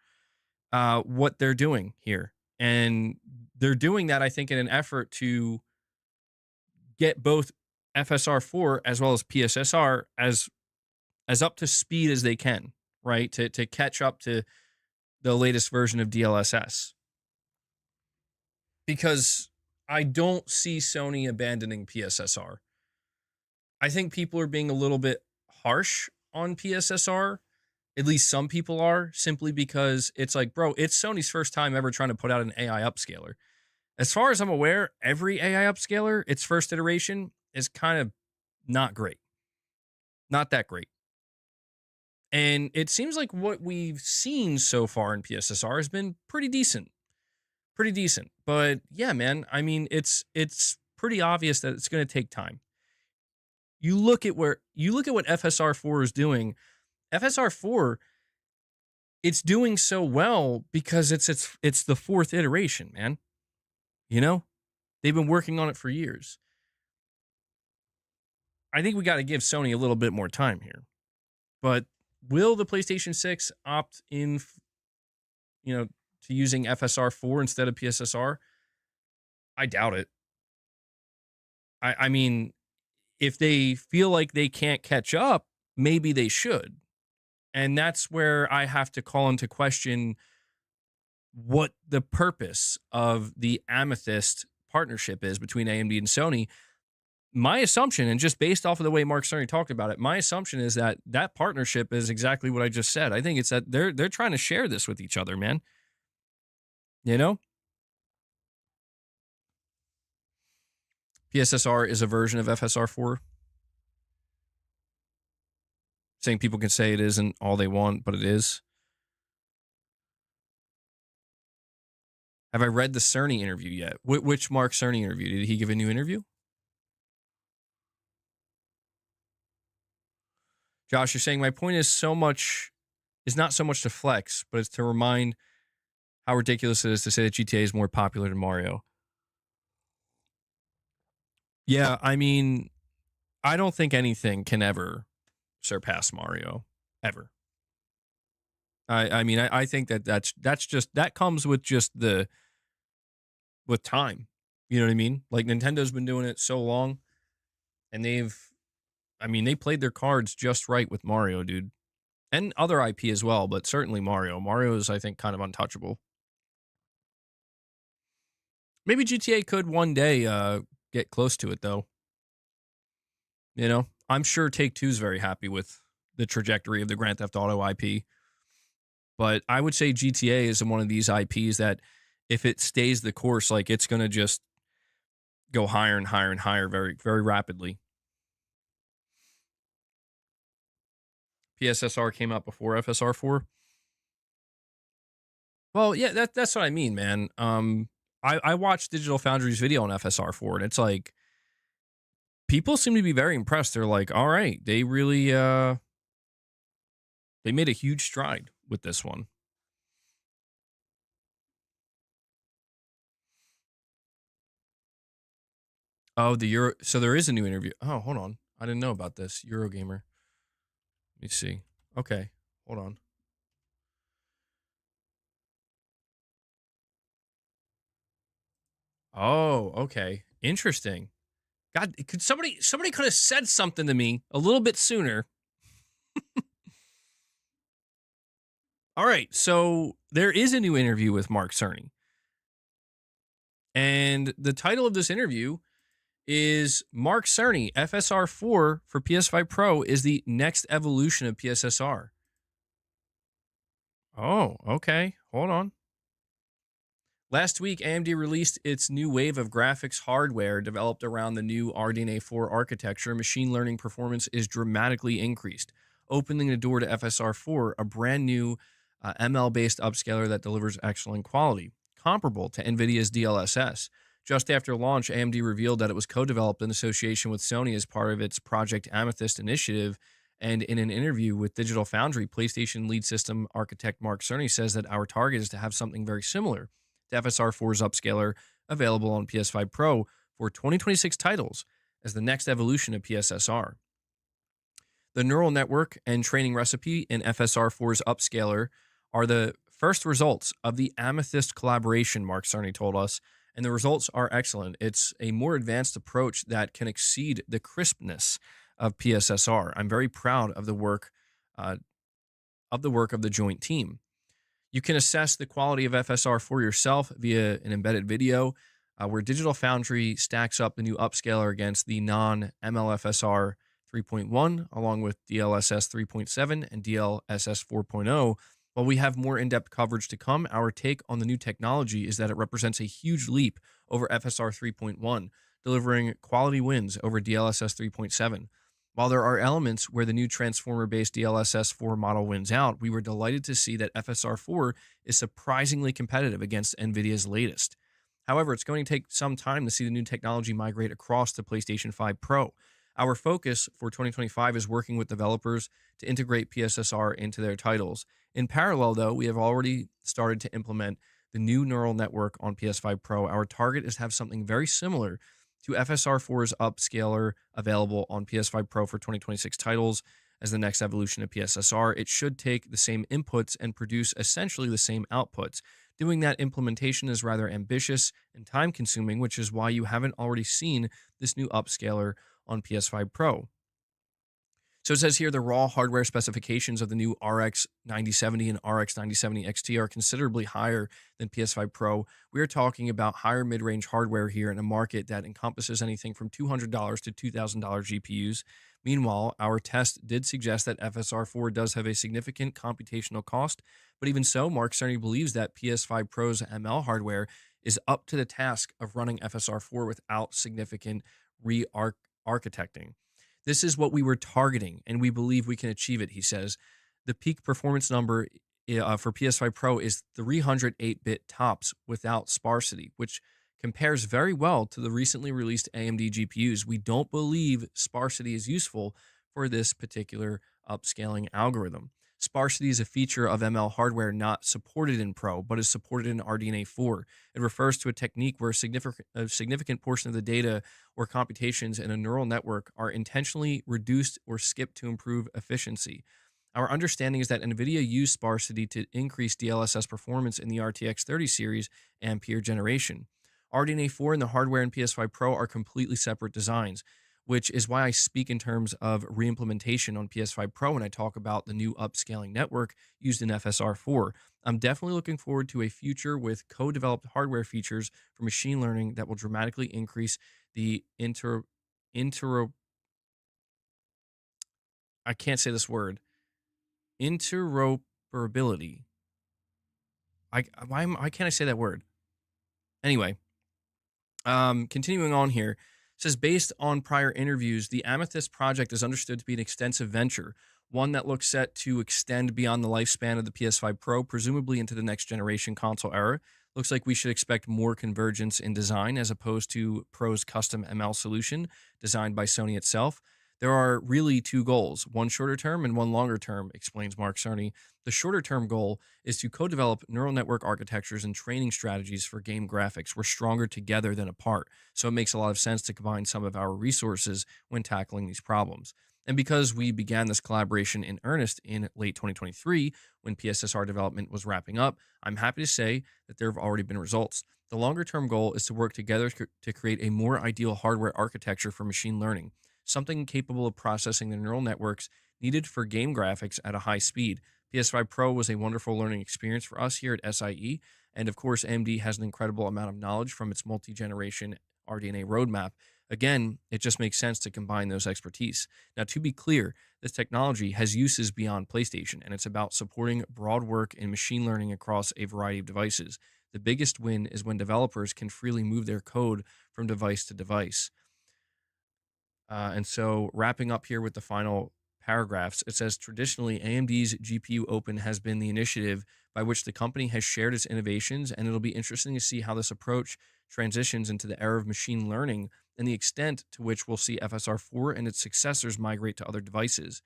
what they're doing here. And they're doing that, I think, in an effort to get both FSR 4 as well as PSSR as up to speed as they can, right? To catch up to the latest version of DLSS. Because I don't see Sony abandoning PSSR. I think people are being a little bit harsh on PSSR. At least some people are, simply because it's like, bro, it's Sony's first time ever trying to put out an AI upscaler. As far as I'm aware, every AI upscaler, its first iteration, is kind of not great. Not that great. And it seems like what we've seen so far in PSSR has been pretty decent. Pretty decent. But yeah, man, I mean, it's pretty obvious that it's going to take time. You look at what FSR 4 is doing. FSR 4, it's doing so well because it's the fourth iteration, man. You know? They've been working on it for years. I think we got to give Sony a little bit more time here. But will the PlayStation 6 opt in, to using FSR 4 instead of PSSR? I doubt it. I mean, if they feel like they can't catch up, maybe they should. And that's where I have to call into question what the purpose of the Amethyst partnership is between AMD and Sony. My assumption, and just based off of the way Mark Cerny talked about it, my assumption is that that partnership is exactly what I just said. I think it's that they're trying to share this with each other, man. You know? PSSR is a version of FSR 4. Saying people can say it isn't all they want, but it is. Have I read the Cerny interview yet? Which Mark Cerny interview? Did he give a new interview? Josh, you're saying my point is not so much to flex, but it's to remind how ridiculous it is to say that GTA is more popular than Mario. Yeah, I mean, I don't think anything can ever surpass Mario ever. I mean, I think that's just that comes with just with time. You know what I mean? Like Nintendo's been doing it so long, and they played their cards just right with Mario, dude, and other IP as well, but certainly Mario. Mario is, I think, kind of untouchable. Maybe GTA could one day get close to it, though. You know, I'm sure Take Two's very happy with the trajectory of the Grand Theft Auto IP. But I would say GTA is one of these IPs that if it stays the course, like it's going to just go higher and higher and higher very, very rapidly. PSSR came out before FSR 4. Well, yeah, that's what I mean, man. I watched Digital Foundry's video on FSR 4, and it's like people seem to be very impressed. They're like, all right, they really they made a huge stride with this one. Oh, the Euro. So there is a new interview. Oh, hold on. I didn't know about this. Eurogamer. Let me see. Okay, hold on. Oh, okay. Interesting. God, could somebody could have said something to me a little bit sooner. All right, so there is a new interview with Mark Cerny. And the title of this interview is Mark Cerny, FSR 4 for PS5 Pro is the next evolution of PSSR. Oh, okay. Hold on. Last week, AMD released its new wave of graphics hardware developed around the new RDNA 4 architecture. Machine learning performance is dramatically increased, opening the door to FSR 4, a brand new ML-based upscaler that delivers excellent quality, comparable to NVIDIA's DLSS. Just after launch, AMD revealed that it was co-developed in association with Sony as part of its Project Amethyst initiative. And in an interview with Digital Foundry, PlayStation lead system architect Mark Cerny says that our target is to have something very similar to FSR 4's upscaler available on PS5 Pro for 2026 titles as the next evolution of PSSR. The neural network and training recipe in FSR 4's upscaler are the first results of the Amethyst collaboration, Mark Cerny told us, and the results are excellent. It's a more advanced approach that can exceed the crispness of PSSR. I'm very proud of the work of the joint team. You can assess the quality of FSR for yourself via an embedded video where Digital Foundry stacks up the new upscaler against the non-MLFSR 3.1 along with DLSS 3.7 and DLSS 4.0. While we have more in-depth coverage to come, our take on the new technology is that it represents a huge leap over FSR 3.1, delivering quality wins over DLSS 3.7. While there are elements where the new transformer-based DLSS 4 model wins out, we were delighted to see that FSR 4 is surprisingly competitive against NVIDIA's latest. However, it's going to take some time to see the new technology migrate across to PlayStation 5 Pro. Our focus for 2025 is working with developers to integrate PSSR into their titles. In parallel, though, we have already started to implement the new neural network on PS5 Pro. Our target is to have something very similar to FSR 4's upscaler available on PS5 Pro for 2026 titles as the next evolution of PSSR. It should take the same inputs and produce essentially the same outputs. Doing that implementation is rather ambitious and time-consuming, which is why you haven't already seen this new upscaler on PS5 Pro. So it says here the raw hardware specifications of the new RX 9070 and RX 9070 XT are considerably higher than PS5 Pro. We are talking about higher mid-range hardware here in a market that encompasses anything from $200 to $2,000 GPUs. Meanwhile, our test did suggest that FSR 4 does have a significant computational cost, but even so, Mark Cerny believes that PS5 Pro's ML hardware is up to the task of running FSR 4 without significant re-architecting. This is what we were targeting, and we believe we can achieve it, he says. The peak performance number for PS5 Pro is 308-bit tops without sparsity, which compares very well to the recently released AMD GPUs. We don't believe sparsity is useful for this particular upscaling algorithm. Sparsity is a feature of ML hardware not supported in Pro, but is supported in RDNA 4. It refers to a technique where a significant portion of the data or computations in a neural network are intentionally reduced or skipped to improve efficiency. Our understanding is that NVIDIA used sparsity to increase DLSS performance in the RTX 30 series Ampere generation. RDNA 4 and the hardware in PS5 Pro are completely separate designs, which is why I speak in terms of reimplementation on PS5 Pro when I talk about the new upscaling network used in FSR 4. I'm definitely looking forward to a future with co-developed hardware features for machine learning that will dramatically increase the I can't say this word, interoperability. Why can't I say that word? Anyway, continuing on here, it says based on prior interviews, the Amethyst project is understood to be an extensive venture, one that looks set to extend beyond the lifespan of the PS5 Pro, presumably into the next generation console era. Looks like we should expect more convergence in design as opposed to Pro's custom ML solution designed by Sony itself. There are really two goals, one shorter term and one longer term, explains Mark Cerny. The shorter term goal is to co-develop neural network architectures and training strategies for game graphics. We're stronger together than apart, so it makes a lot of sense to combine some of our resources when tackling these problems. And because we began this collaboration in earnest in late 2023, when PSSR development was wrapping up, I'm happy to say that there have already been results. The longer term goal is to work together to create a more ideal hardware architecture for machine learning, something capable of processing the neural networks needed for game graphics at a high speed. PS5 Pro was a wonderful learning experience for us here at SIE, and of course, AMD has an incredible amount of knowledge from its multi-generation RDNA roadmap. Again, it just makes sense to combine those expertise. Now, to be clear, this technology has uses beyond PlayStation, and it's about supporting broad work in machine learning across a variety of devices. The biggest win is when developers can freely move their code from device to device. And so, wrapping up here with the final paragraphs, it says traditionally AMD's GPU Open has been the initiative by which the company has shared its innovations, and it'll be interesting to see how this approach transitions into the era of machine learning and the extent to which we'll see FSR 4 and its successors migrate to other devices.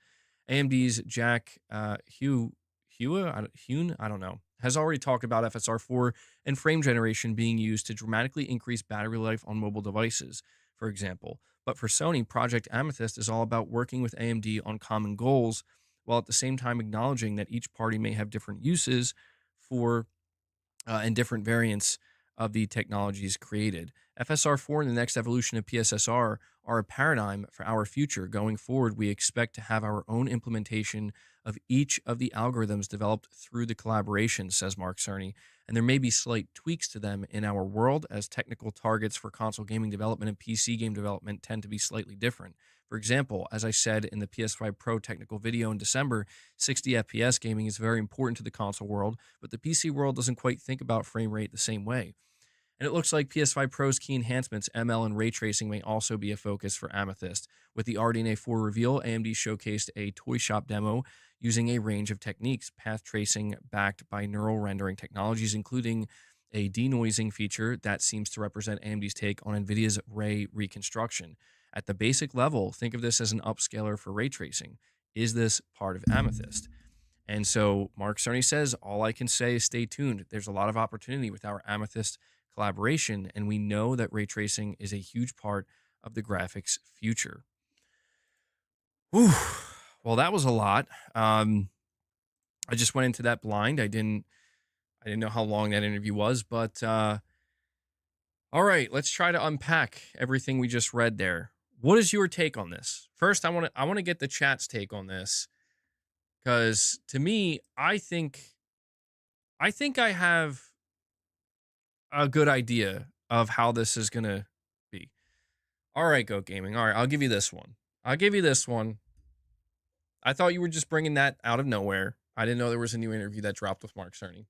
AMD's Jack Hune, I don't know, has already talked about FSR 4 and frame generation being used to dramatically increase battery life on mobile devices, for example. But for Sony, Project Amethyst is all about working with AMD on common goals, while at the same time acknowledging that each party may have different uses for and different variants of the technologies created. FSR 4 and the next evolution of PSSR are a paradigm for our future. Going forward, we expect to have our own implementation of each of the algorithms developed through the collaboration, says Mark Cerny, and there may be slight tweaks to them in our world as technical targets for console gaming development and PC game development tend to be slightly different. For example, as I said in the PS5 Pro technical video in December, 60 FPS gaming is very important to the console world, but the PC world doesn't quite think about frame rate the same way. And it looks like PS5 Pro's key enhancements, ML and ray tracing, may also be a focus for Amethyst. With the RDNA 4 reveal, AMD showcased a toy shop demo using a range of techniques, path tracing backed by neural rendering technologies, including a denoising feature that seems to represent AMD's take on NVIDIA's ray reconstruction. At the basic level, think of this as an upscaler for ray tracing. Is this part of Amethyst? And so Mark Cerny says, all I can say is stay tuned. There's a lot of opportunity with our Amethyst collaboration, and we know that ray tracing is a huge part of the graphics future. Whew. Well, that was a lot. I just went into that blind. I didn't know how long that interview was, but all right, let's try to unpack everything we just read there. What is your take on this? First, I want to get the chat's take on this, because to me, I think I have a good idea of how this is going to be. All right, Goat Gaming. All right, I'll give you this one. I thought you were just bringing that out of nowhere. I didn't know there was a new interview that dropped with Mark Cerny.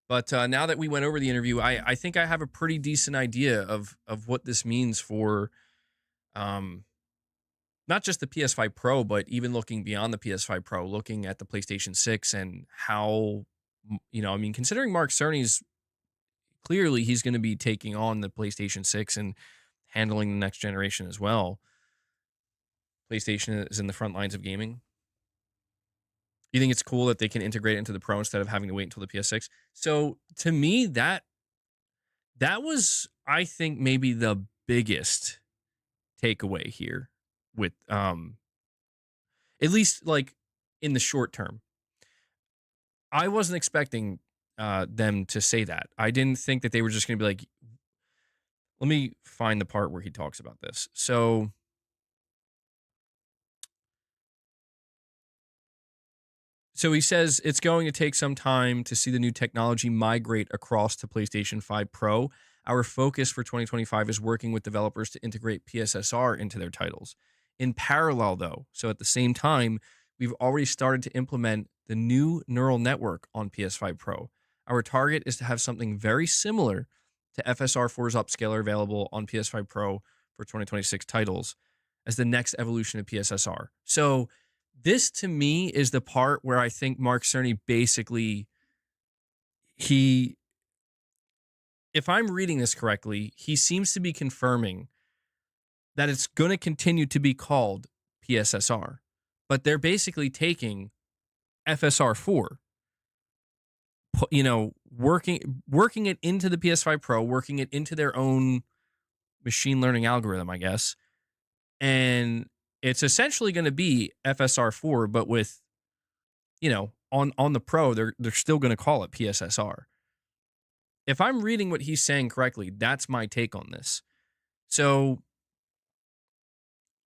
But now that we went over the interview, I think I have a pretty decent idea of what this means for not just the PS5 Pro, but even looking beyond the PS5 Pro, looking at the PlayStation 6 and how, considering Mark Cerny's clearly he's going to be taking on the PlayStation 6 and handling the next generation as well. PlayStation is in the front lines of gaming. You think it's cool that they can integrate it into the Pro instead of having to wait until the PS6? So to me, that was, I think, maybe the biggest takeaway here with at least like in the short term. I wasn't expecting them to say that. I didn't think that they were just going to be like, let me find the part where he talks about this. So he says it's going to take some time to see the new technology migrate across to PlayStation 5 Pro. Our focus for 2025 is working with developers to integrate PSSR into their titles. In parallel, though, so at the same time, we've already started to implement the new neural network on PS5 Pro. Our target is to have something very similar to FSR4's upscaler available on PS5 Pro for 2026 titles as the next evolution of PSSR. So this, to me, is the part where I think Mark Cerny basically, if I'm reading this correctly, he seems to be confirming that it's going to continue to be called PSSR, but they're basically taking FSR4, working it into the PS5 Pro, working it into their own machine learning algorithm, I guess, and it's essentially going to be FSR4, but with, on the Pro, they're still going to call it PSSR. If I'm reading what he's saying correctly, that's my take on this. So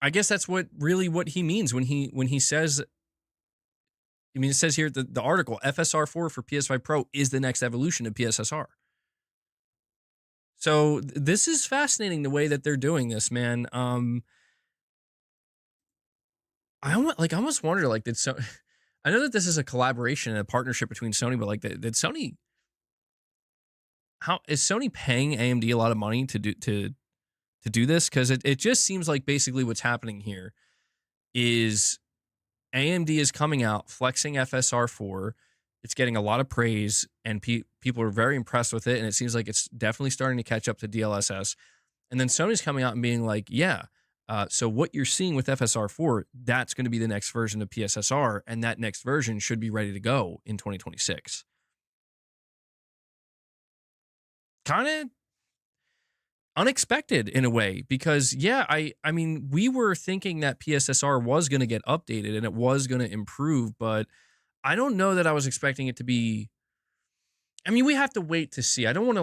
I guess that's what he means when he says, I mean, it says here the article, FSR4 for PS5 Pro is the next evolution of PSSR. So this is fascinating the way that they're doing this, man. I almost wonder, like, I know that this is a collaboration and a partnership between Sony, but like, did Sony, how is Sony paying AMD a lot of money to do this? Because it just seems like basically what's happening here is AMD is coming out flexing FSR4. It's getting a lot of praise, and people are very impressed with it, and it seems like it's definitely starting to catch up to DLSS. And then Sony's coming out and being like, yeah, so what you're seeing with FSR4, that's going to be the next version of PSSR, and that next version should be ready to go in 2026. Kind of unexpected in a way, because yeah, I mean, we were thinking that PSSR was going to get updated and it was going to improve, but I don't know that I was expecting it to be. I mean, we have to wait to see. I don't want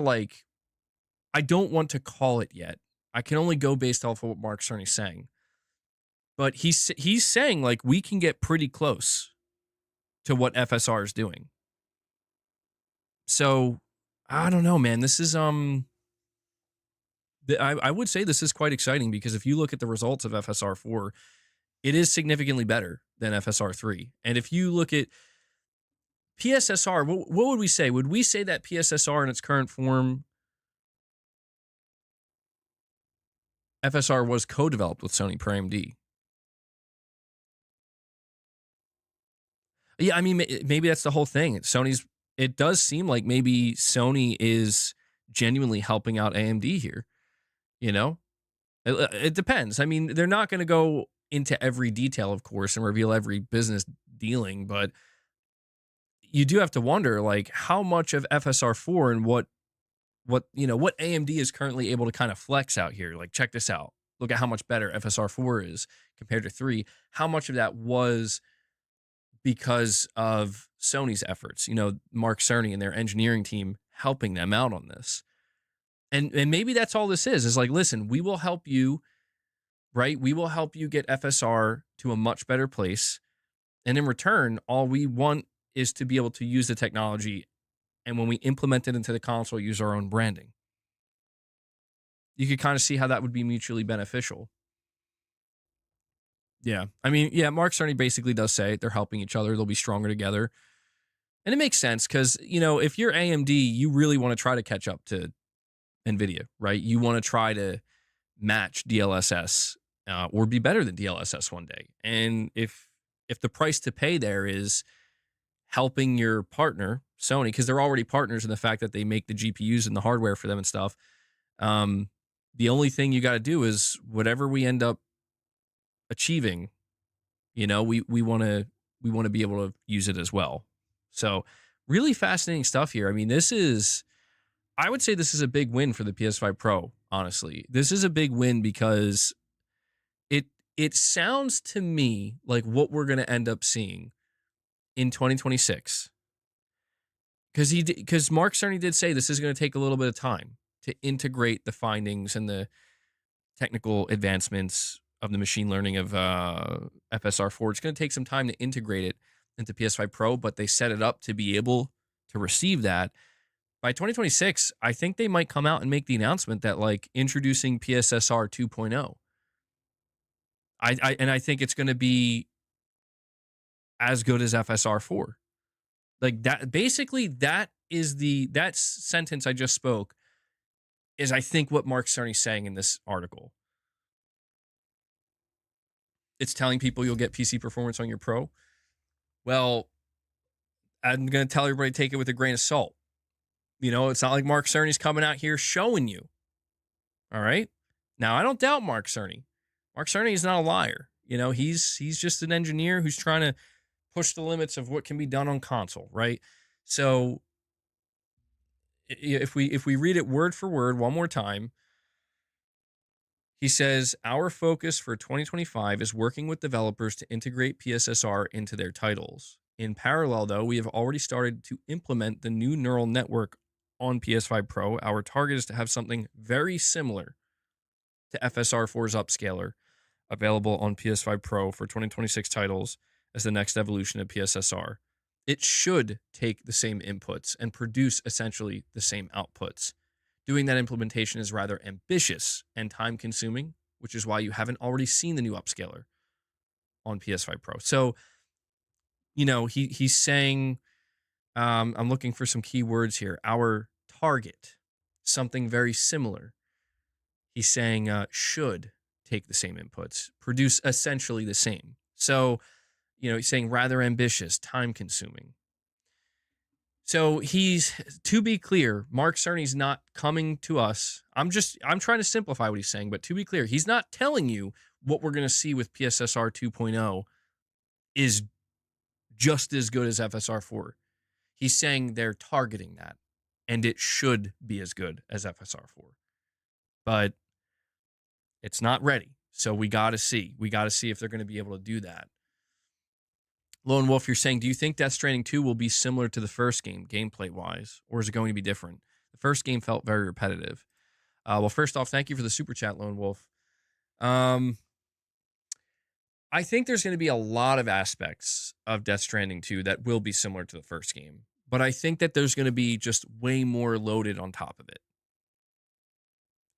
to call it yet. I can only go based off of what Mark Cerny's saying. But he's saying, like, we can get pretty close to what FSR is doing. So, I don't know, man. This is I would say this is quite exciting, because if you look at the results of FSR4, it is significantly better than FSR3. And if you look at PSSR, what would we say? Would we say that PSSR in its current form, FSR was co-developed with Sony per AMD? Yeah, I mean, maybe that's the whole thing. It does seem like maybe Sony is genuinely helping out AMD here. It depends. I mean, they're not going to go into every detail, of course, and reveal every business dealing, but you do have to wonder, like, how much of FSR4 and what AMD is currently able to kind of flex out here. Like, check this out. Look at how much better FSR4 is compared to 3. How much of that was because of Sony's efforts, Mark Cerny and their engineering team helping them out on this. And maybe that's all this is like, listen, we will help you, right? We will help you get FSR to a much better place. And in return, all we want is to be able to use the technology. And when we implement it into the console, use our own branding. You could kind of see how that would be mutually beneficial. Yeah. I mean, yeah, Mark Cerny basically does say they're helping each other. They'll be stronger together. And it makes sense because, if you're AMD, you really want to try to catch up to NVIDIA, right? You want to try to match DLSS or be better than DLSS one day. And if the price to pay there is helping your partner, Sony, because they're already partners in the fact that they make the GPUs and the hardware for them and stuff, the only thing you got to do is whatever we end up achieving, we want we want to be able to use it as well. So really fascinating stuff here. I mean, I would say this is a big win for the PS5 Pro, honestly. This is a big win because it sounds to me like what we're going to end up seeing in 2026. Because Mark Cerny did say this is going to take a little bit of time to integrate the findings and the technical advancements of the machine learning of FSR4. It's going to take some time to integrate it into PS5 Pro, but they set it up to be able to receive that. By 2026, I think they might come out and make the announcement that like introducing PSSR 2.0. I think it's going to be as good as FSR 4. Like that, basically, that sentence I just spoke is, I think, what Mark Cerny's saying in this article. It's telling people you'll get PC performance on your Pro. Well, I'm going to tell everybody to take it with a grain of salt. You know, it's not like Mark Cerny's coming out here showing you. All right? Now, I don't doubt Mark Cerny. Mark Cerny is not a liar. You know, he's just an engineer who's trying to push the limits of what can be done on console, right? So if we read it word for word one more time, he says, our focus for 2025 is working with developers to integrate PSSR into their titles. In parallel, though, we have already started to implement the new neural network on PS5 Pro. Our target is to have something very similar to FSR4's upscaler available on PS5 Pro for 2026 titles as the next evolution of PSSR. It should take the same inputs and produce essentially the same outputs. Doing that implementation is rather ambitious and time-consuming, which is why you haven't already seen the new upscaler on PS5 Pro. So, you know, he's saying, I'm looking for some key words here. Our target, something very similar. He's saying should take the same inputs, produce essentially the same. So, you know, he's saying rather ambitious, time-consuming. So to be clear, Mark Cerny's not coming to us. I'm trying to simplify what he's saying, but to be clear, he's not telling you what we're going to see with PSSR 2.0 is just as good as FSR 4. He's saying they're targeting that, and it should be as good as FSR 4. But it's not ready, so we got to see. We got to see if they're going to be able to do that. Lone Wolf, you're saying, do you think Death Stranding 2 will be similar to the first game, gameplay-wise, or is it going to be different? The first game felt very repetitive. Well, first off, thank you for the super chat, Lone Wolf. I think there's going to be a lot of aspects of Death Stranding 2 that will be similar to the first game, but I think that there's going to be just way more loaded on top of it.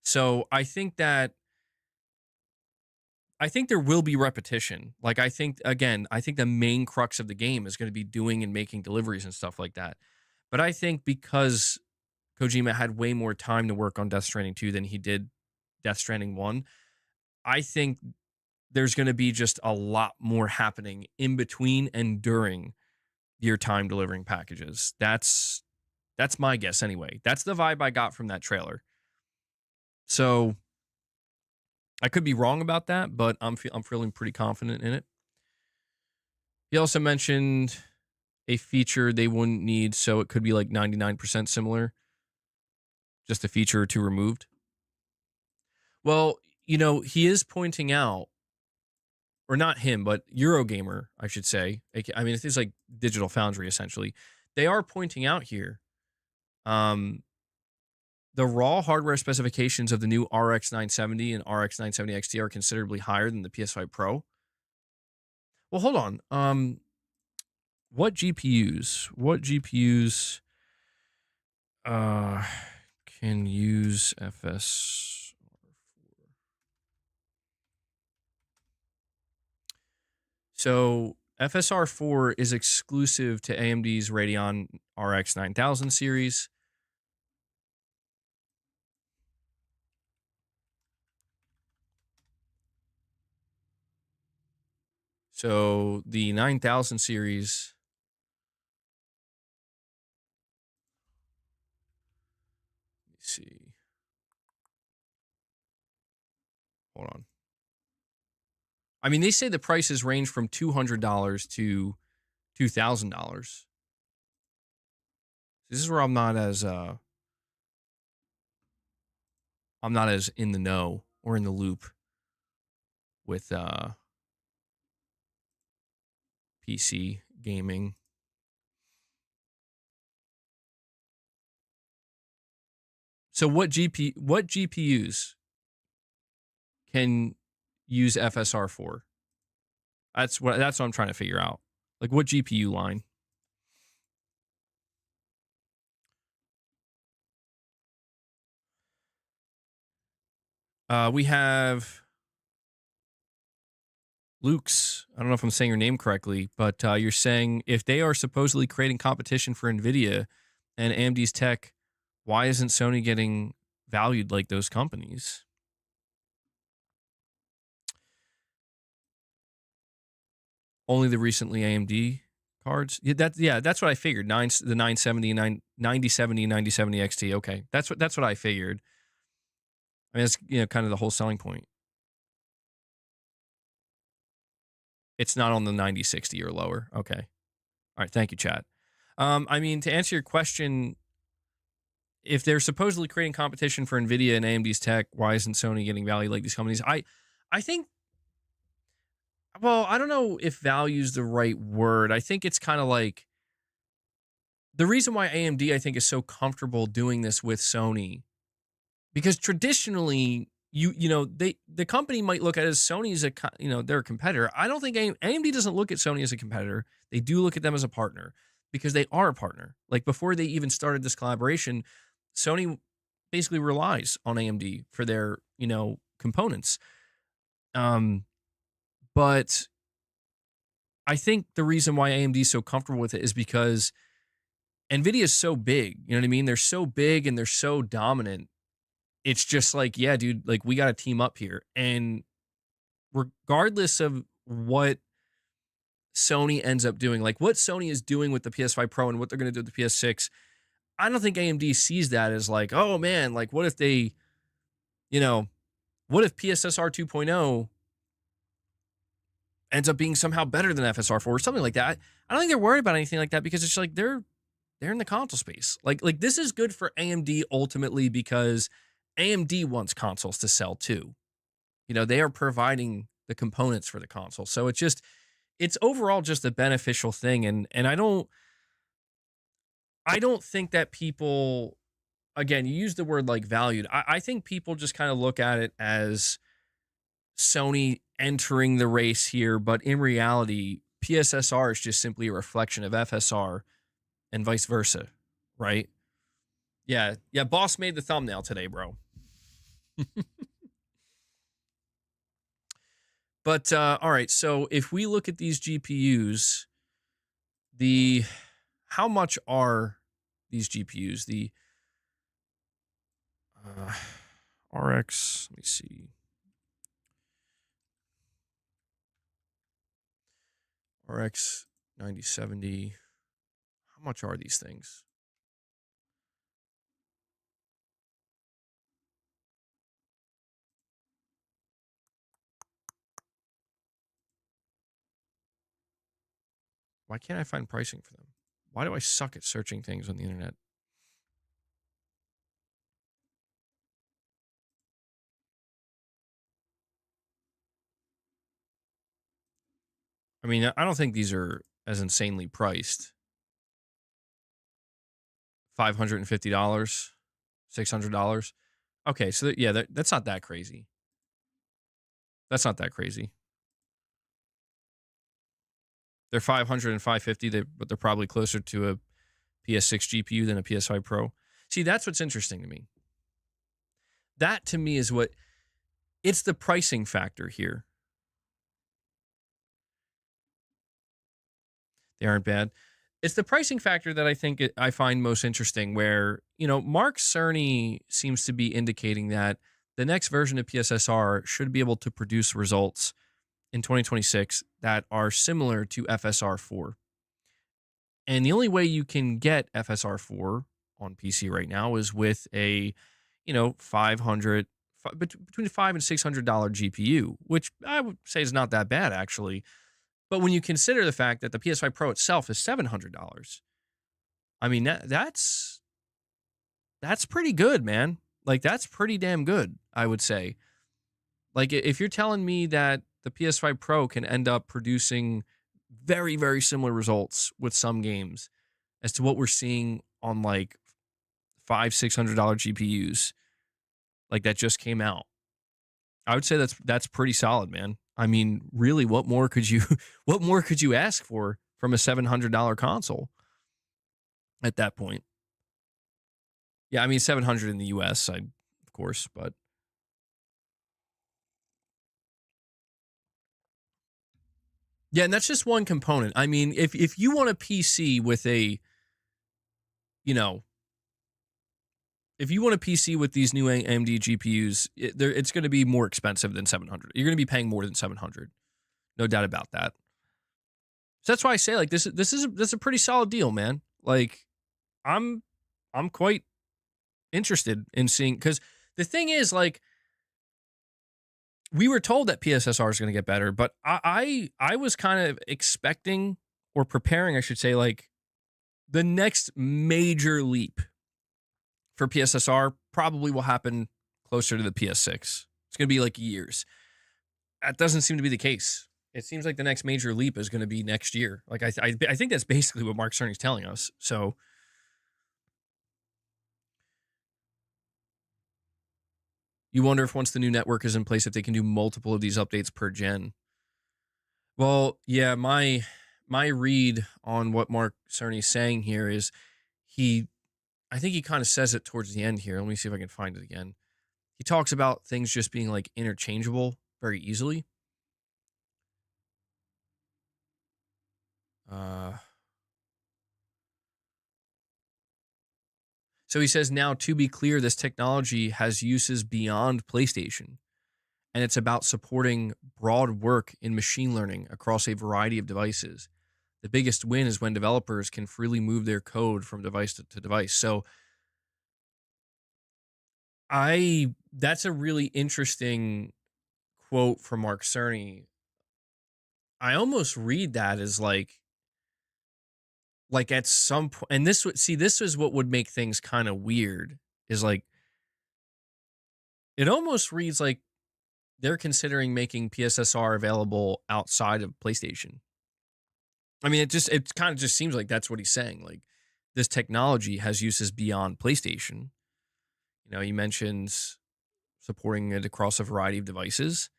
So I think there will be repetition. Like, I think the main crux of the game is going to be doing and making deliveries and stuff like that. But I think because Kojima had way more time to work on Death Stranding 2 than he did Death Stranding 1, I think there's going to be just a lot more happening in between and during your time delivering packages. That's my guess anyway. That's the vibe I got from that trailer. So I could be wrong about that, but I'm feeling pretty confident in it. He also mentioned a feature they wouldn't need, so it could be like 99% similar. Just a feature or two removed. Well, you know, he is pointing out, or not him, but Eurogamer, I should say. I mean, it's like Digital Foundry, essentially. They are pointing out here the raw hardware specifications of the new RX 970 and RX 970 XT are considerably higher than the PS5 Pro. Well, hold on. What GPUs can use FSR4? So FSR4 is exclusive to AMD's Radeon RX 9000 series. So the 9000 series, let me see. Hold on. I mean, they say the prices range from $200 to $2,000. This is where I'm not as in the know or in the loop with PC gaming. So what GPUs can use FSR for? That's what I'm trying to figure out. Like what GPU line? We have Luke's. I don't know if I'm saying your name correctly, but you're saying if they are supposedly creating competition for NVIDIA and AMD's tech, why isn't Sony getting valued like those companies? Only the recently AMD cards. Yeah, that's what I figured. The 970, 9070, 9070 XT. Okay, that's what I figured. I mean, that's kind of the whole selling point. It's not on the 9060 or lower. Okay, all right. Thank you, chat. I mean, to answer your question, if they're supposedly creating competition for NVIDIA and AMD's tech, why isn't Sony getting value like these companies? I think. Well, I don't know if value is the right word. I think it's kind of like the reason why AMD, I think, is so comfortable doing this with Sony, because traditionally, the company might look at it as Sony as they're a competitor. I don't think AMD doesn't look at Sony as a competitor. They do look at them as a partner because they are a partner. Like before they even started this collaboration, Sony basically relies on AMD for their components. But I think the reason why AMD is so comfortable with it is because NVIDIA is so big. You know what I mean? They're so big and they're so dominant. It's just like, yeah, dude, like we got to team up here. And regardless of what Sony ends up doing, like what Sony is doing with the PS5 Pro and what they're going to do with the PS6, I don't think AMD sees that as like, oh man, like what if they, what if PSSR 2.0 ends up being somehow better than FSR 4 or something like that? I don't think they're worried about anything like that because it's like they're in the console space. Like this is good for AMD ultimately because AMD wants consoles to sell too. They are providing the components for the console. So it's overall just a beneficial thing. And I don't think that people, again, you use the word like valued. I think people just kind of look at it as Sony entering the race here, but in reality, PSSR is just simply a reflection of FSR and vice versa, right? Yeah, boss made the thumbnail today, bro. But all right, so if we look at these GPUs, how much are these GPUs? The RX, let me see. RX 9070. How much are these things? Why can't I find pricing for them? Why do I suck at searching things on the internet? I mean, I don't think these are as insanely priced. $550, $600. Okay, so yeah, that's not that crazy. That's not that crazy. They're 500 and 550, but they're probably closer to a PS6 GPU than a PS5 Pro. See, that's what's interesting to me. That to me is it's the pricing factor here. They aren't bad. It's the pricing factor that I think I find most interesting, where, Mark Cerny seems to be indicating that the next version of PSSR should be able to produce results in 2026 that are similar to FSR 4. And the only way you can get FSR 4 on PC right now is with a, between $500 and $600 GPU, which I would say is not that bad, actually. But when you consider the fact that the PS5 Pro itself is $700, I mean, that's pretty good, man. Like, that's pretty damn good, I would say. Like, if you're telling me that the PS5 Pro can end up producing very, very similar results with some games as to what we're seeing on like $500-$600 GPUs, like that just came out, I would say that's pretty solid, man. I mean, really, what more could you ask for from a $700 console at that point? Yeah, I mean, $700 in the US, of course, but yeah, and that's just one component. I mean, if you want a PC with a, you know, if you want a PC with these new AMD GPUs, it's going to be more expensive than $700. You're going to be paying more than $700, no doubt about that. So that's why I say, like, this is a pretty solid deal, man. Like, I'm quite interested in seeing, because the thing is, like, we were told that PSSR is going to get better, but I was kind of expecting, or preparing, I should say, like, the next major leap for PSSR probably will happen closer to the PS6. It's going to be like years. That doesn't seem to be the case. It seems like the next major leap is going to be next year. Like, I think that's basically what Mark Cerny's telling us. So you wonder if once the new network is in place, if they can do multiple of these updates per gen. Well, yeah, my read on what Mark Cerny's saying here is I think he kind of says it towards the end here. Let me see if I can find it again. He talks about things just being like interchangeable very easily. So he says, now, to be clear, this technology has uses beyond PlayStation, and it's about supporting broad work in machine learning across a variety of devices. The biggest win is when developers can freely move their code from device to device. So that's a really interesting quote from Mark Cerny. I almost read that as like at some point, and this is what would make things kind of weird, is like, it almost reads like they're considering making PSSR available outside of PlayStation. I mean, it kind of just seems like that's what he's saying. Like, this technology has uses beyond PlayStation. You know, he mentions supporting it across a variety of devices,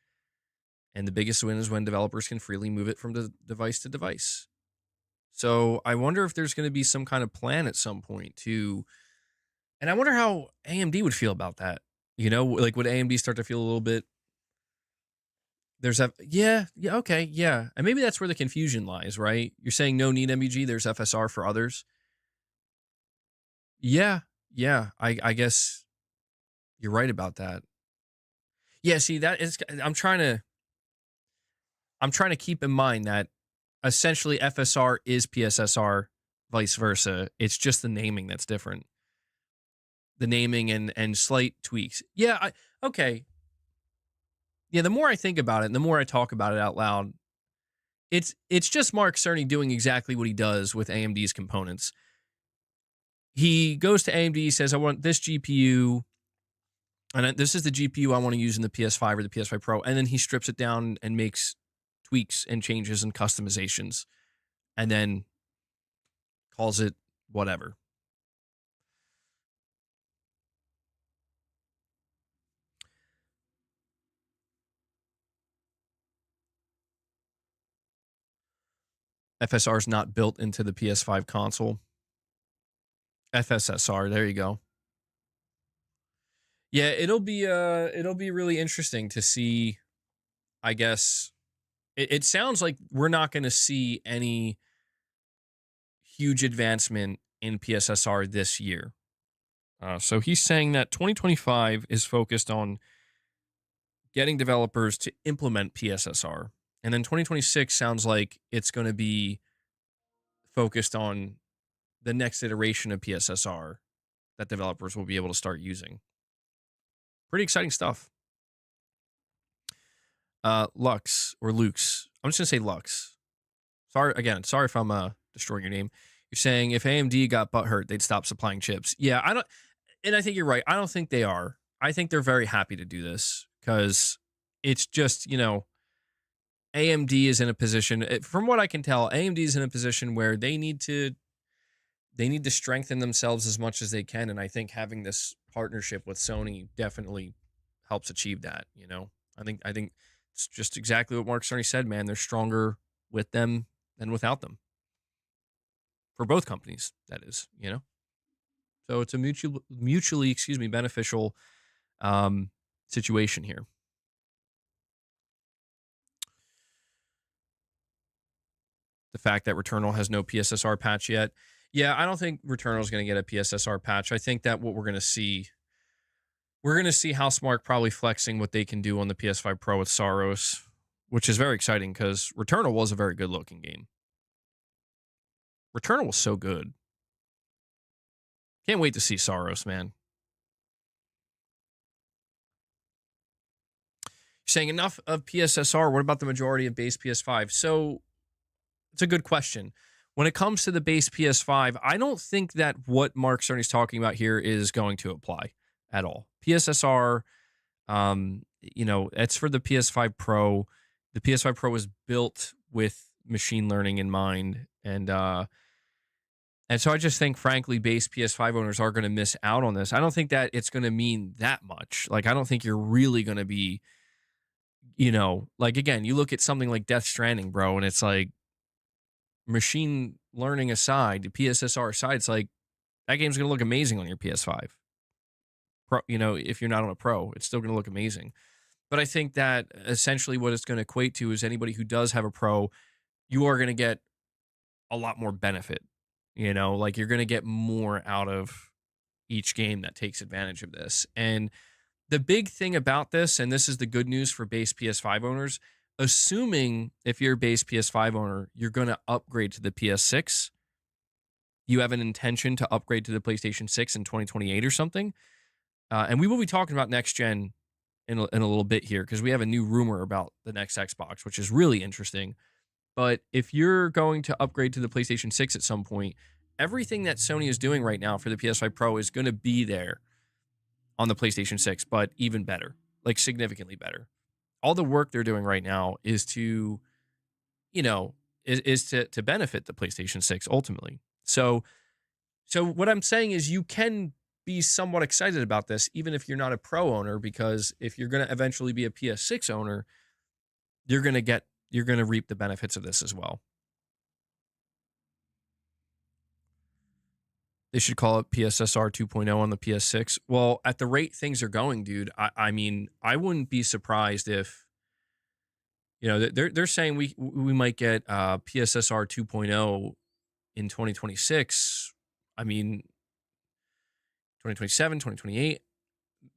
and the biggest win is when developers can freely move it from the device to device. So I wonder if there's going to be some kind of plan at some point to, and I wonder how AMD would feel about that. You know, like, would AMD start to feel a little bit, yeah, okay, yeah. And maybe that's where the confusion lies, right? You're saying no need MBG, there's FSR for others. Yeah, I guess you're right about that. Yeah, see, that is, I'm trying to keep in mind that essentially FSR is PSSR, vice versa. It's just the naming that's different. The naming and slight tweaks. Yeah, okay. Yeah, the more I think about it, and the more I talk about it out loud, it's just Mark Cerny doing exactly what he does with AMD's components. He goes to AMD, says, I want this GPU, and this is the GPU I want to use in the PS5 or the PS5 Pro, and then he strips it down and makes tweaks and changes and customizations, and then calls it whatever. FSR is not built into the PS5 console. FSSR, there you go. Yeah, it'll be really interesting to see. I guess it sounds like we're not going to see any huge advancement in PSSR this year. So he's saying that 2025 is focused on getting developers to implement PSSR. And then 2026 sounds like it's going to be focused on the next iteration of PSSR that developers will be able to start using. Pretty exciting stuff. Lux, or Lux. I'm just going to say Lux. Sorry if I'm destroying your name. You're saying if AMD got butthurt, they'd stop supplying chips. Yeah, I think you're right. I don't think they are. I think they're very happy to do this because it's just, AMD is in a position, from what I can tell, AMD is in a position where they need to strengthen themselves as much as they can, and I think having this partnership with Sony definitely helps achieve that. I think it's just exactly what Mark Cerny said, man. They're stronger with them than without them. For both companies, that is. So it's a mutually, beneficial situation here. The fact that Returnal has no PSSR patch yet. Yeah, I don't think Returnal is going to get a PSSR patch. I think that what we're going to see Housemarque probably flexing what they can do on the PS5 Pro with Saros, which is very exciting because Returnal was a very good looking game. Returnal was so good. Can't wait to see Saros, man. You're saying enough of PSSR. What about the majority of base PS5? So it's a good question. When it comes to the base PS5, I don't think that what Mark Cerny is talking about here is going to apply at all. PSSR, it's for the PS5 Pro. The PS5 Pro was built with machine learning in mind, and so I just think, frankly, base PS5 owners are going to miss out on this. I don't think that it's going to mean that much. Like, I don't think you're really going to be, again, you look at something like Death Stranding, bro, and it's like, machine learning aside, the PSSR aside, it's like that game's going to look amazing on your PS5. Pro, if you're not on a Pro, it's still going to look amazing. But I think that essentially what it's going to equate to is anybody who does have a Pro, you are going to get a lot more benefit. You're going to get more out of each game that takes advantage of this. And the big thing about this, and this is the good news for base PS5 owners, assuming if you're a base PS5 owner, you're going to upgrade to the PS6, you have an intention to upgrade to the PlayStation 6 in 2028 or something. And we will be talking about next gen in a little bit here because we have a new rumor about the next Xbox, which is really interesting. But if you're going to upgrade to the PlayStation 6 at some point, everything that Sony is doing right now for the PS5 Pro is going to be there on the PlayStation 6, but even better, like significantly better. All the work they're doing right now is to, to benefit the PlayStation 6 ultimately. So what I'm saying is you can be somewhat excited about this, even if you're not a Pro owner, because if you're going to eventually be a PS6 owner, you're going to reap the benefits of this as well. They should call it PSSR 2.0 on the PS6. Well, at the rate things are going, dude, I mean, I wouldn't be surprised if, they're saying we might get PSSR 2.0 in 2026. I mean, 2027, 2028.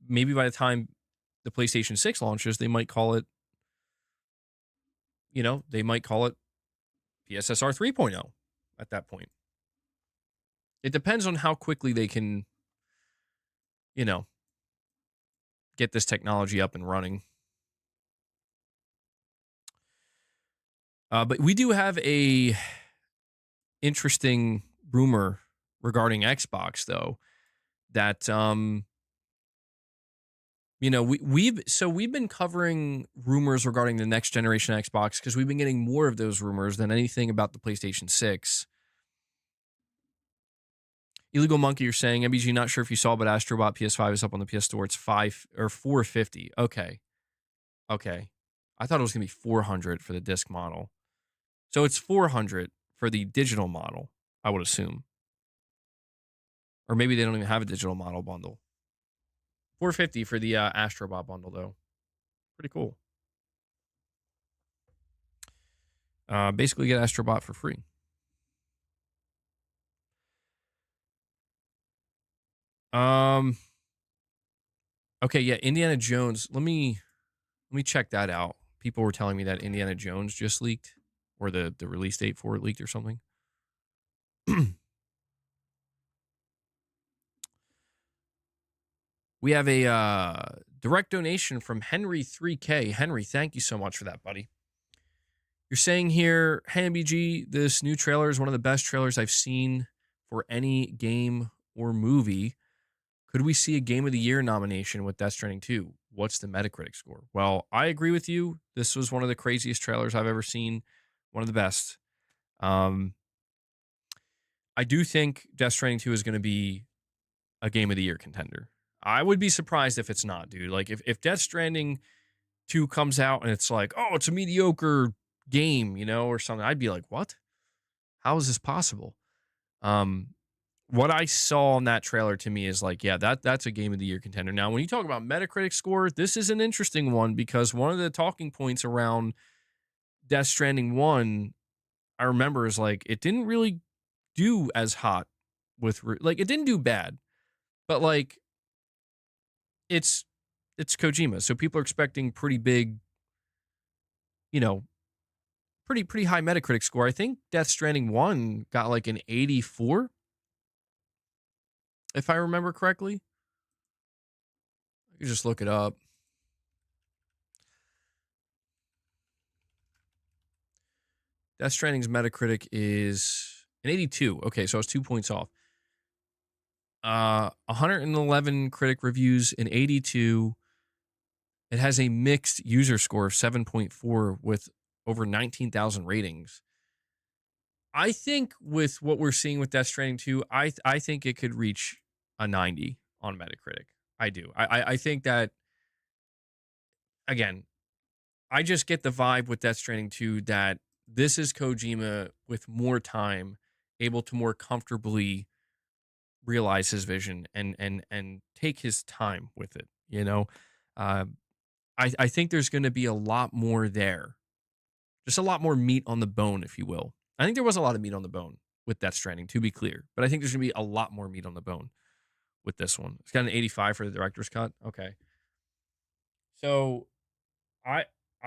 Maybe by the time the PlayStation 6 launches, they might call it, PSSR 3.0 at that point. It depends on how quickly they can, get this technology up and running. But we do have a interesting rumor regarding Xbox, though, that we've been covering rumors regarding the next generation Xbox because we've been getting more of those rumors than anything about the PlayStation 6. Illegal Monkey, you're saying, MBG, not sure if you saw, but Astrobot PS5 is up on the PS Store. It's $450. Okay. I thought it was going to be $400 for the disc model. So it's $400 for the digital model, I would assume. Or maybe they don't even have a digital model bundle. $450 for the Astrobot bundle, though. Pretty cool. Basically get Astrobot for free. Okay, yeah, Indiana Jones. Let me check that out. People were telling me that Indiana Jones just leaked, or the release date for it leaked or something. We have a direct donation from Henry 3K. Henry, thank you so much for that, buddy. You're saying here, hey, MBG, this new trailer is one of the best trailers I've seen for any game or movie. Could we see a Game of the Year nomination with Death Stranding 2? What's the Metacritic score? Well, I agree with you. This was one of the craziest trailers I've ever seen. One of the best. I do think Death Stranding 2 is going to be a Game of the Year contender. I would be surprised if it's not, dude. Like, if Death Stranding 2 comes out and it's like, oh, it's a mediocre game, you know, or something, I'd be like, what? How is this possible? What I saw in that trailer to me is like, yeah, that's a Game of the Year contender. Now, when you talk about Metacritic score, this is an interesting one because one of the talking points around Death Stranding 1, I remember, is like, it didn't really do as hot with, like, it didn't do bad, but like, it's Kojima, so people are expecting pretty big, you know, pretty high Metacritic score. I think Death Stranding 1 got like an 84, if I remember correctly. You just look it up. Death Stranding's Metacritic is an 82. Okay, so I was 2 points off. 111 critic reviews, an 82. It has a mixed user score of 7.4 with over 19,000 ratings. I think with what we're seeing with Death Stranding 2, I think it could reach a 90 on Metacritic. I do. I think that, again, I just get the vibe with Death Stranding 2 that this is Kojima with more time, able to more comfortably realize his vision and take his time with it, you know? I think there's going to be a lot more there. Just a lot more meat on the bone, if you will. I think there was a lot of meat on the bone with Death Stranding, to be clear. But I think there's going to be a lot more meat on the bone with this one. It's got an 85 for the director's cut. Okay. So, I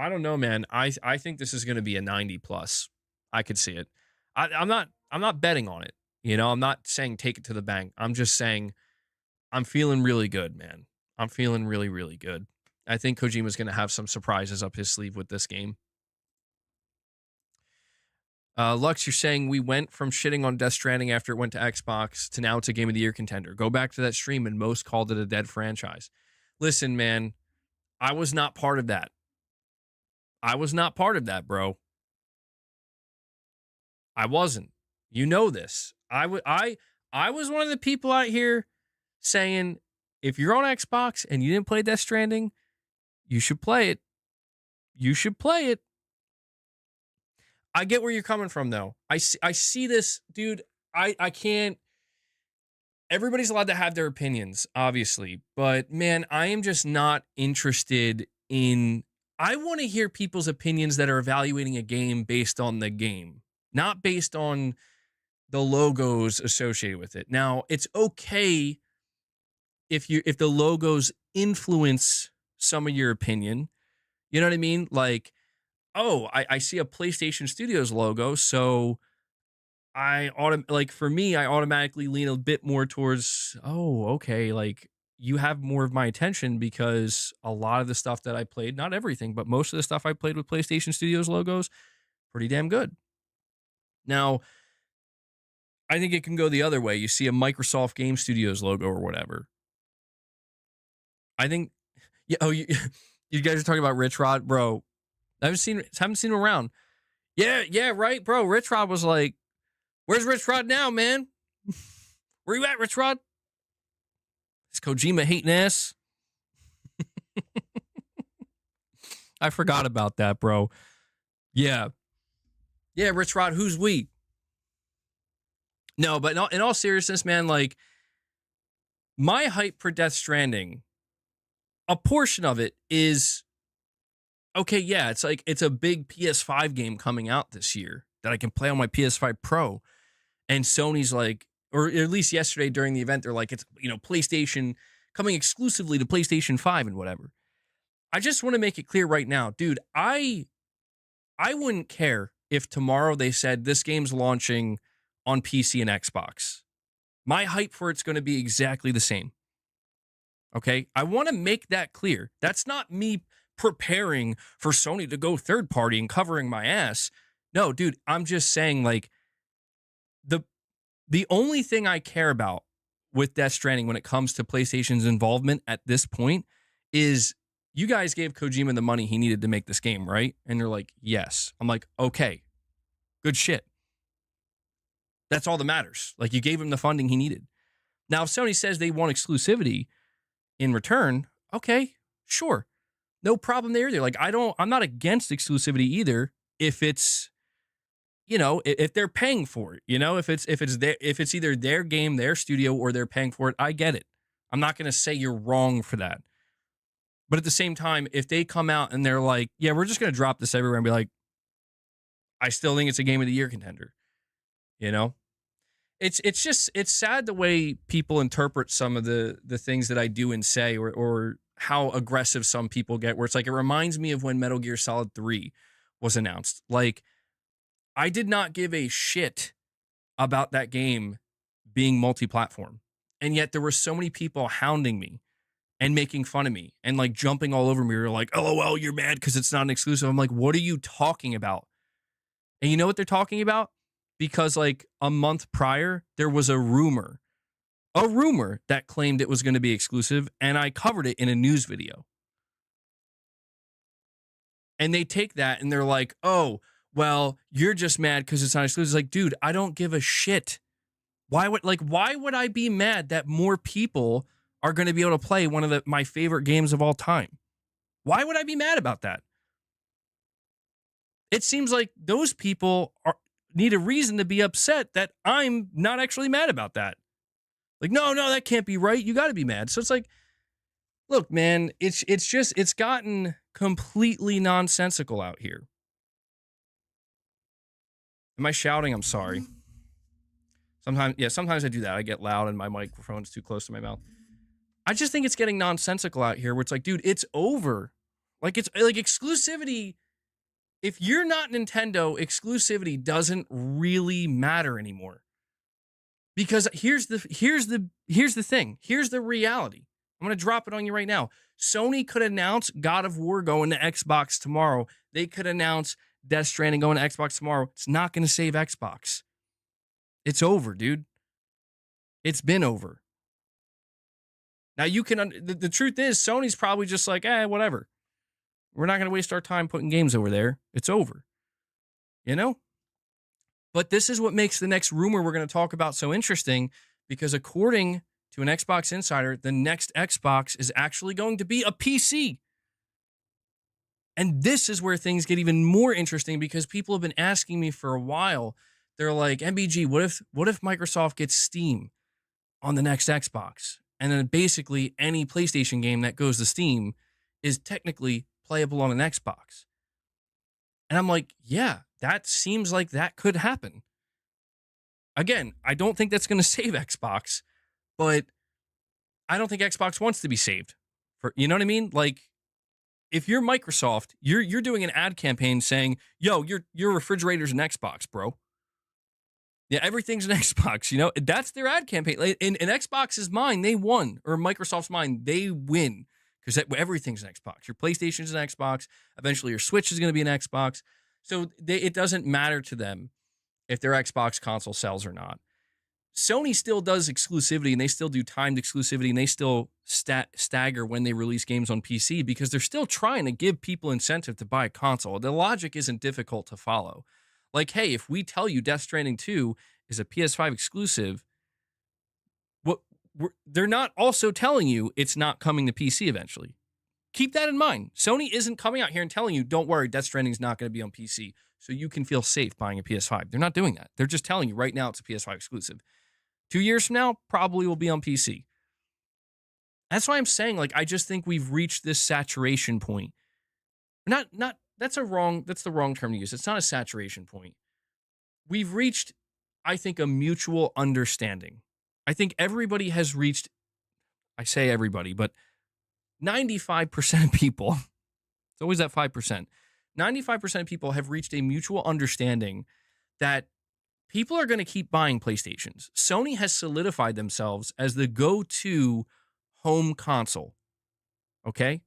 don't know, man. I think this is going to be a 90 plus. I could see it. I'm not betting on it. You know, I'm not saying take it to the bank. I'm just saying I'm feeling really good, man. I'm feeling really, really good. I think Kojima's going to have some surprises up his sleeve with this game. Lux, you're saying we went from shitting on Death Stranding after it went to Xbox to now it's a Game of the Year contender. Go back to that stream and most called it a dead franchise. Listen, man, I was not part of that. I was not part of that, bro. I wasn't. You know this. I was one of the people out here saying, if you're on Xbox and you didn't play Death Stranding, you should play it. You should play it. I get where you're coming from, though. I see this, dude. I can't. Everybody's allowed to have their opinions, obviously. But, man, I am just not interested in. I want to hear people's opinions that are evaluating a game based on the game, not based on the logos associated with it. Now, it's okay if the logos influence some of your opinion. You know what I mean? Like, oh, I see a PlayStation Studios logo, so for me, I automatically lean a bit more towards, oh, okay, like you have more of my attention because a lot of the stuff that I played, not everything, but most of the stuff I played with PlayStation Studios logos, pretty damn good. Now, I think it can go the other way. You see a Microsoft Game Studios logo or whatever. I think, yeah. Oh, you guys are talking about Rich Rod, bro. I haven't seen him around. Yeah, right, bro. Rich Rod was like, "Where's Rich Rod now, man? Where you at, Rich Rod? This Kojima hating ass." I forgot about that, bro. Yeah, Rich Rod. Who's we? No, but in all seriousness, man, like my hype for Death Stranding, a portion of it is, okay, yeah, it's like it's a big PS5 game coming out this year that I can play on my PS5 Pro. And Sony's like, or at least yesterday during the event, they're like, it's, you know, PlayStation coming exclusively to PlayStation 5 and whatever. I just want to make it clear right now, dude, I wouldn't care if tomorrow they said this game's launching on PC and Xbox. My hype for it's going to be exactly the same. Okay? I want to make that clear. That's not me preparing for Sony to go third party and covering my ass. No, dude, I'm just saying, like, the only thing I care about with Death Stranding when it comes to PlayStation's involvement at this point is you guys gave Kojima the money he needed to make this game, right? And they're like, yes. I'm like, okay, good shit. That's all that matters. Like, you gave him the funding he needed. Now, if Sony says they want exclusivity in return, okay, sure. No problem there either. Like, I'm not against exclusivity either if it's, you know, if they're paying for it, you know, if it's either their game, their studio, or they're paying for it, I get it. I'm not going to say you're wrong for that. But at the same time, if they come out and they're like, yeah, we're just going to drop this everywhere and be like, I still think it's a game of the year contender. You know, it's sad the way people interpret some of the things that I do and say, or how aggressive some people get, where it's like, it reminds me of when Metal Gear Solid 3 was announced. Like, I did not give a shit about that game being multi-platform. And yet there were so many people hounding me and making fun of me and like jumping all over me. You're like, LOL, you're mad because it's not an exclusive. I'm like, what are you talking about? And you know what they're talking about? Because like a month prior, there was a rumor that claimed it was going to be exclusive. And I covered it in a news video. And they take that and they're like, oh, well, you're just mad because it's not exclusive. It's like, dude, I don't give a shit. Why would I be mad that more people are going to be able to play one of my favorite games of all time? Why would I be mad about that? It seems like those people need a reason to be upset that I'm not actually mad about that. Like, no, that can't be right. You got to be mad. So it's like, look, man, it's gotten completely nonsensical out here. Am I shouting? I'm sorry. Sometimes I do that. I get loud and my microphone's too close to my mouth. I just think it's getting nonsensical out here where it's like, dude, it's over. Like, it's like exclusivity. If you're not Nintendo, exclusivity doesn't really matter anymore. Because here's the thing. Here's the reality. I'm going to drop it on you right now. Sony could announce God of War going to Xbox tomorrow. They could announce Death Stranding going to Xbox tomorrow. It's not going to save Xbox. It's over, dude. It's been over. Now you can, the truth is Sony's probably just like, whatever. We're not going to waste our time putting games over there. It's over. You know? But this is what makes the next rumor we're going to talk about so interesting, because according to an Xbox insider, the next Xbox is actually going to be a PC. And this is where things get even more interesting, because people have been asking me for a while. They're like, MBG, what if Microsoft gets Steam on the next Xbox? And then basically any PlayStation game that goes to Steam is technically playable on an Xbox. And I'm like, yeah, that seems like that could happen. Again, I don't think that's going to save Xbox, but I don't think Xbox wants to be saved. You know what I mean? Like, if you're Microsoft, you're doing an ad campaign saying, yo, your refrigerator's an Xbox, bro. Yeah, everything's an Xbox, you know? That's their ad campaign. In Xbox's mind, they won. Or Microsoft's mind, they win. Because everything's an Xbox. Your PlayStation's an Xbox. Eventually, your Switch is going to be an Xbox. So it doesn't matter to them if their Xbox console sells or not. Sony still does exclusivity, and they still do timed exclusivity, and they still stagger when they release games on PC, because they're still trying to give people incentive to buy a console. The logic isn't difficult to follow. Like, hey, if we tell you Death Stranding 2 is a PS5 exclusive, they're not also telling you it's not coming to PC eventually. Keep that in mind. Sony isn't coming out here and telling you, don't worry, Death Stranding is not going to be on PC, so you can feel safe buying a PS5. They're not doing that. They're just telling you right now it's a PS5 exclusive. 2 years from now, probably will be on PC. That's why I'm saying, like, I just think we've reached this saturation point. That's the wrong term to use. It's not a saturation point. We've reached, I think, a mutual understanding. I think everybody has reached, I say everybody, but 95% of people, it's always that 5%, 95% of people have reached a mutual understanding that people are going to keep buying PlayStations. Sony has solidified themselves as the go-to home console. Okay?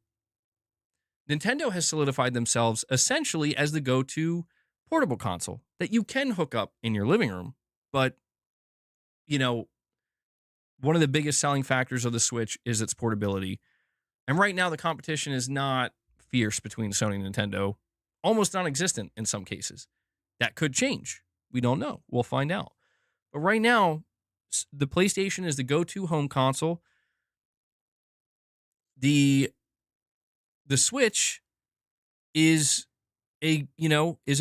Nintendo has solidified themselves essentially as the go-to portable console that you can hook up in your living room. But, you know, one of the biggest selling factors of the Switch is its portability. And right now, the competition is not fierce between Sony and Nintendo, almost non-existent in some cases. That could change. We don't know. We'll find out. But right now, the PlayStation is the go-to home console. The Switch is a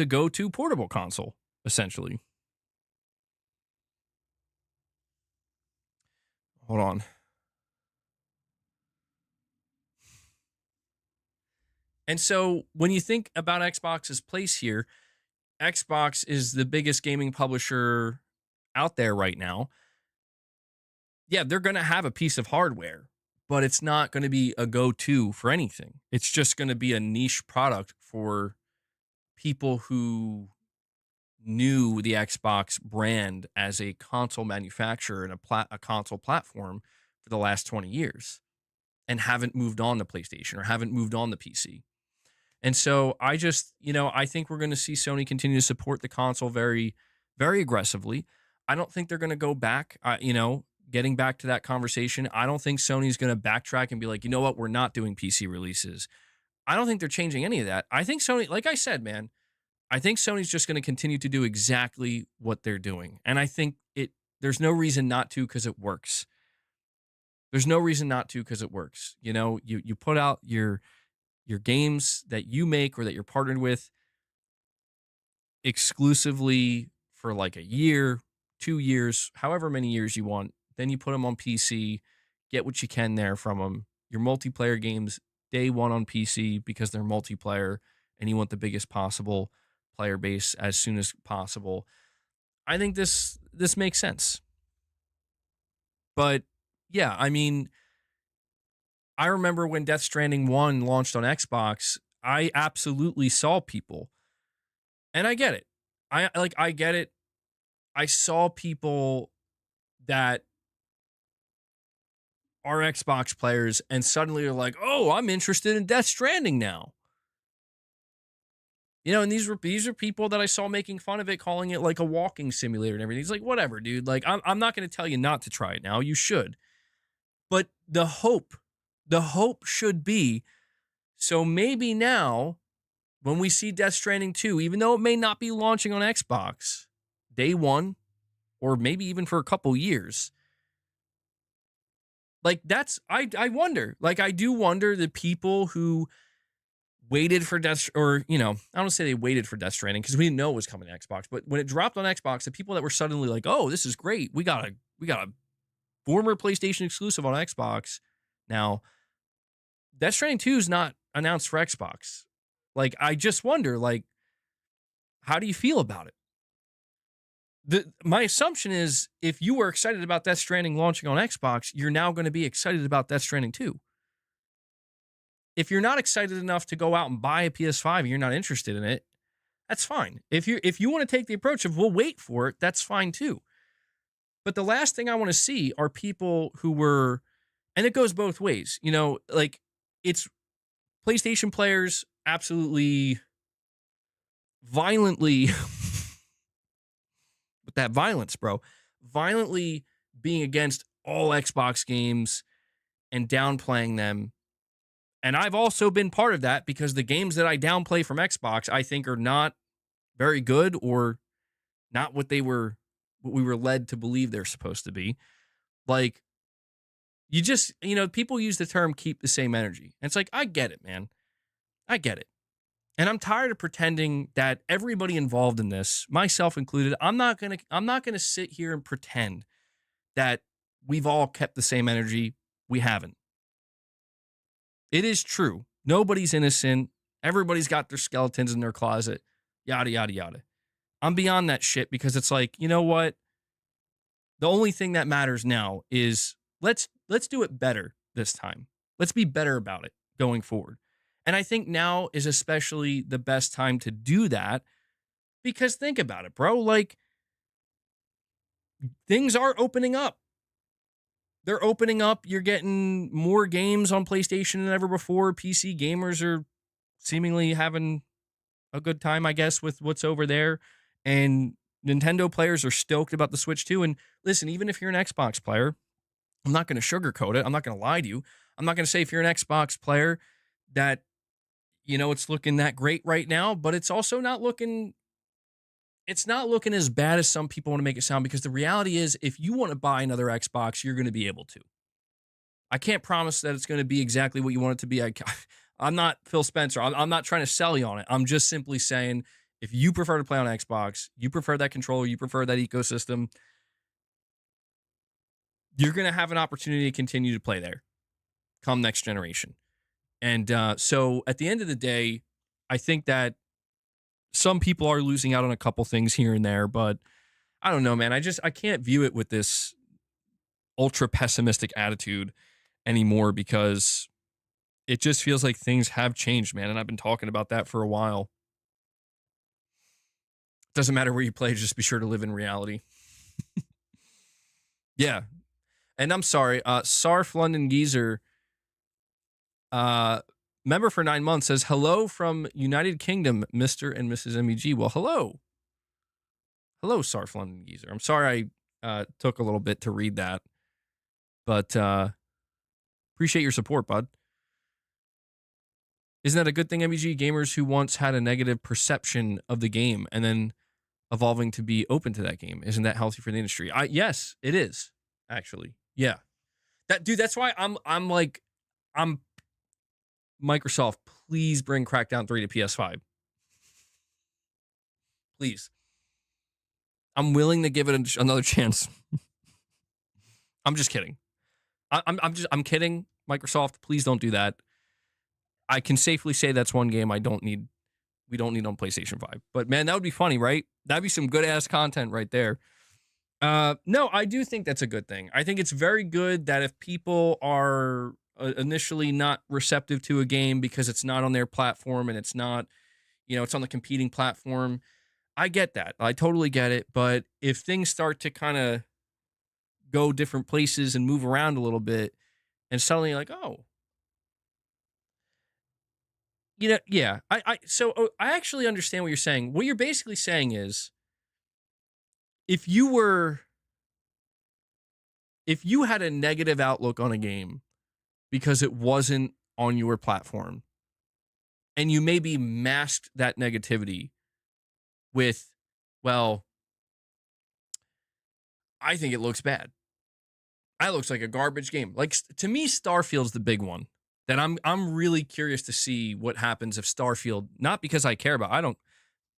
go-to portable console, essentially. Hold on. And so when you think about Xbox's place here, Xbox is the biggest gaming publisher out there right now. Yeah, they're going to have a piece of hardware, but it's not going to be a go-to for anything. It's just going to be a niche product for people who knew the Xbox brand as a console manufacturer and a console platform for the last 20 years and haven't moved on to PlayStation or haven't moved on to PC. And so I just, I think we're going to see Sony continue to support the console very, very aggressively. I don't think they're going to go back, getting back to that conversation. I don't think Sony's going to backtrack and be like, you know what, we're not doing PC releases. I don't think they're changing any of that. I think Sony, like I said, man, I think Sony's just going to continue to do exactly what they're doing. And I think there's no reason not to because it works. There's no reason not to because it works. You put out your games that you make or that you're partnered with exclusively for like a year, 2 years, however many years you want. Then you put them on PC, get what you can there from them. Your multiplayer games, day one on PC because they're multiplayer and you want the biggest possible player base as soon as possible. I think this makes sense. But yeah, I mean, I remember when Death Stranding 1 launched on Xbox, I absolutely saw people. And I get it. I get it. I saw people that are Xbox players and suddenly are like, "Oh, I'm interested in Death Stranding now." And these are people that I saw making fun of it, calling it like a walking simulator and everything. It's like, whatever, dude. Like, I'm not going to tell you not to try it now. You should. But the hope should be, so maybe now when we see Death Stranding 2, even though it may not be launching on Xbox day one, or maybe even for a couple years, like I wonder, like I do wonder the people who waited for I don't say they waited for Death Stranding because we didn't know it was coming to Xbox, but when it dropped on Xbox, the people that were suddenly like, oh, this is great. We got a former PlayStation exclusive on Xbox now. Death Stranding 2 is not announced for Xbox. Like, I just wonder, like, how do you feel about it? My assumption is if you were excited about Death Stranding launching on Xbox, you're now going to be excited about Death Stranding 2. If you're not excited enough to go out and buy a PS5 and you're not interested in it, that's fine. If you want to take the approach of we'll wait for it, that's fine too. But the last thing I want to see are people who were, and it goes both ways, like it's PlayStation players absolutely violently with that violence, bro, violently being against all Xbox games and downplaying them. And I've also been part of that because the games that I downplay from Xbox, I think are not very good or not what we were led to believe they're supposed to be. Like, you just, people use the term keep the same energy. And it's like, I get it, man. I get it. And I'm tired of pretending that everybody involved in this, myself included, I'm not going to sit here and pretend that we've all kept the same energy. We haven't. It is true. Nobody's innocent. Everybody's got their skeletons in their closet. Yada, yada, yada. I'm beyond that shit because it's like, you know what? The only thing that matters now is let's do it better this time. Let's be better about it going forward. And I think now is especially the best time to do that because think about it, bro. Like, things are opening up. They're opening up. You're getting more games on PlayStation than ever before. PC gamers are seemingly having a good time, I guess, with what's over there. And Nintendo players are stoked about the Switch too. And listen, even if you're an Xbox player, I'm not going to sugarcoat it. I'm not going to lie to you. I'm not going to say if you're an Xbox player that, it's looking that great right now, but it's also not looking as bad as some people want to make it sound, because the reality is if you want to buy another Xbox, you're going to be able to. I can't promise that it's going to be exactly what you want it to be. I'm not Phil Spencer. I'm not trying to sell you on it. I'm just simply saying, if you prefer to play on Xbox, you prefer that controller, you prefer that ecosystem, you're going to have an opportunity to continue to play there come next generation. And so at the end of the day, I think that some people are losing out on a couple things here and there, but I don't know, man. I can't view it with this ultra pessimistic attitude anymore, because it just feels like things have changed, man. And I've been talking about that for a while. Doesn't matter where you play, just be sure to live in reality. Yeah. And I'm sorry, Sarf London Geezer, member for 9 months, says, hello from United Kingdom, Mr. and Mrs. MEG. Well, hello. Hello, Sarf London Geezer. I'm sorry I took a little bit to read that, but appreciate your support, bud. Isn't that a good thing, MEG? Gamers who once had a negative perception of the game and then evolving to be open to that game. Isn't that healthy for the industry? Yes, it is, actually. Yeah. That's why I'm Microsoft, please bring Crackdown 3 to PS5. Please. I'm willing to give it another chance. I'm just kidding. I'm kidding. Microsoft, please don't do that. I can safely say that's one game we don't need on PlayStation 5. But man, that would be funny, right? That'd be some good ass content right there. No, I do think that's a good thing. I think it's very good that if people are initially not receptive to a game because it's not on their platform and it's not, it's on the competing platform, I get that. I totally get it. But if things start to kind of go different places and move around a little bit, and suddenly you're like, oh, yeah. So I actually understand what you're saying. What you're basically saying is, if you had a negative outlook on a game because it wasn't on your platform, and you maybe masked that negativity with, well, I think it looks bad. It looks like a garbage game. Like, to me, Starfield's the big one that I'm really curious to see what happens if Starfield, not because I care about,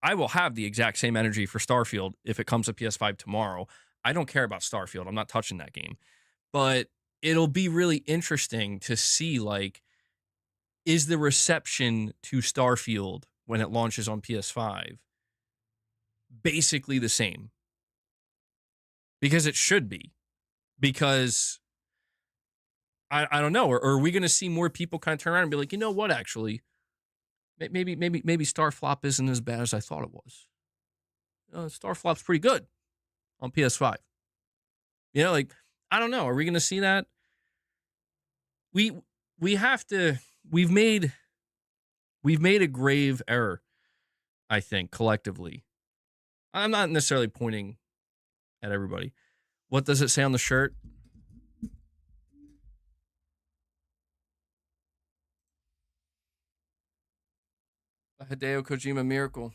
I will have the exact same energy for Starfield if it comes to PS5 tomorrow. I don't care about Starfield. I'm not touching that game. But it'll be really interesting to see, like, is the reception to Starfield when it launches on PS5 basically the same? Because it should be. Because I don't know. Or are we going to see more people kind of turn around and be like, you know what, actually, maybe Starflop isn't as bad as I thought it was. Starflop's pretty good on PS5. Like, I don't know. Are we going to see that? We've made a grave error, I think, collectively. I'm not necessarily pointing at everybody. What does it say on the shirt? A Hideo Kojima miracle.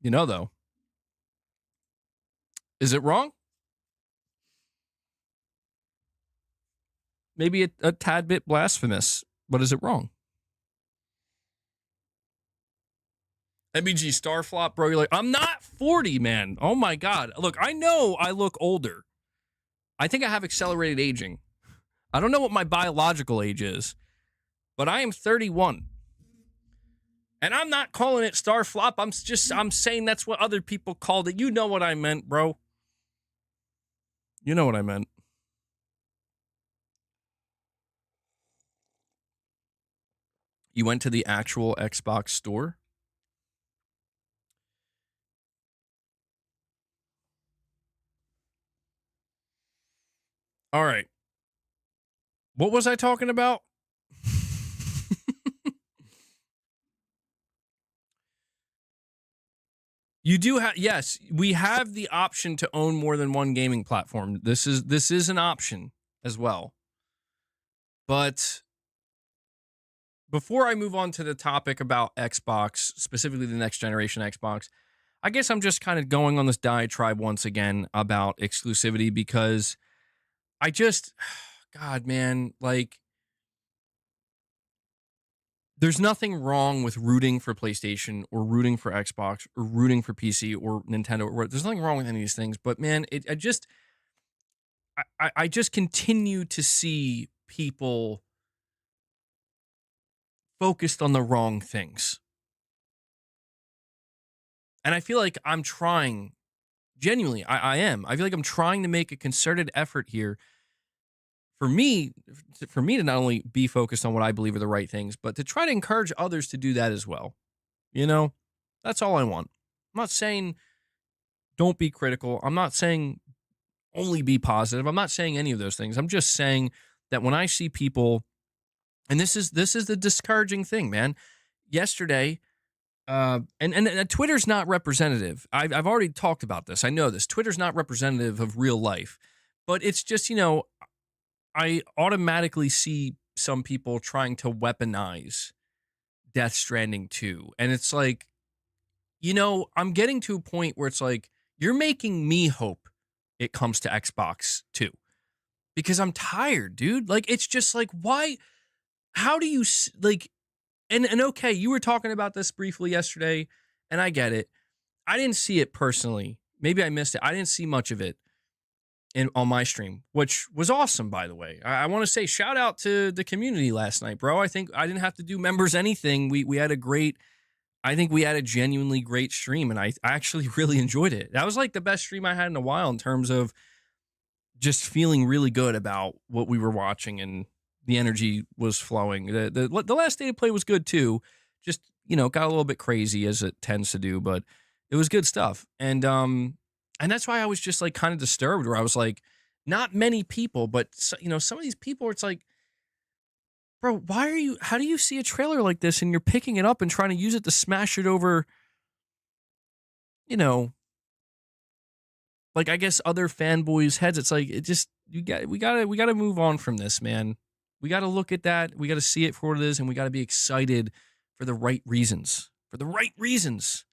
Though, is it wrong? Maybe a tad bit blasphemous, but is it wrong? MBG Starflop, bro, you're like, I'm not 40, man. Oh my God. Look, I know I look older. I think I have accelerated aging. I don't know what my biological age is, but I am 31. And I'm not calling it Starflop. I'm saying that's what other people called it. You know what I meant, bro. You know what I meant. You went to the actual Xbox store? All right. What was I talking about? You do have, yes, we have the option to own more than one gaming platform. This is an option as well. But before I move on to the topic about Xbox, specifically the next generation Xbox, I guess I'm just kind of going on this diatribe once again about exclusivity because I just, God, man, like, there's nothing wrong with rooting for PlayStation or rooting for Xbox or rooting for PC or Nintendo. Or there's nothing wrong with any of these things. But man, I just continue to see people focused on the wrong things. And I feel like I'm trying, genuinely, I am. I feel like I'm trying to make a concerted effort here for me to not only be focused on what I believe are the right things, but to try to encourage others to do that as well. You know, that's all I want. I'm not saying don't be critical. I'm not saying only be positive. I'm not saying any of those things. I'm just saying that when I see people, and this is the discouraging thing, man. Yesterday, and Twitter's not representative. I've already talked about this. I know this. Twitter's not representative of real life, but it's just, I automatically see some people trying to weaponize Death Stranding 2. And it's like, I'm getting to a point where it's like, you're making me hope it comes to Xbox 2. Because I'm tired, dude. Like, it's just like, why? How do you, like, and okay, you were talking about this briefly yesterday, and I get it. I didn't see it personally. Maybe I missed it. I didn't see much of it on my stream, which was awesome, by the way. I want to say shout out to the community last night, bro. I think I didn't have to do members anything. We had I think we had a genuinely great stream, and I actually really enjoyed it. That was like the best stream I had in a while in terms of just feeling really good about what we were watching, and the energy was flowing. The last State of Play was good too. Just, got a little bit crazy as it tends to do, but it was good stuff. And that's why I was just like kind of disturbed, where I was like, not many people, but some of these people, it's like, bro, how do you see a trailer like this and you're picking it up and trying to use it to smash it over, like, I guess other fanboys' heads. It's like, we gotta move on from this, man. We gotta look at that. We gotta see it for what it is, and we gotta be excited for the right reasons. For the right reasons.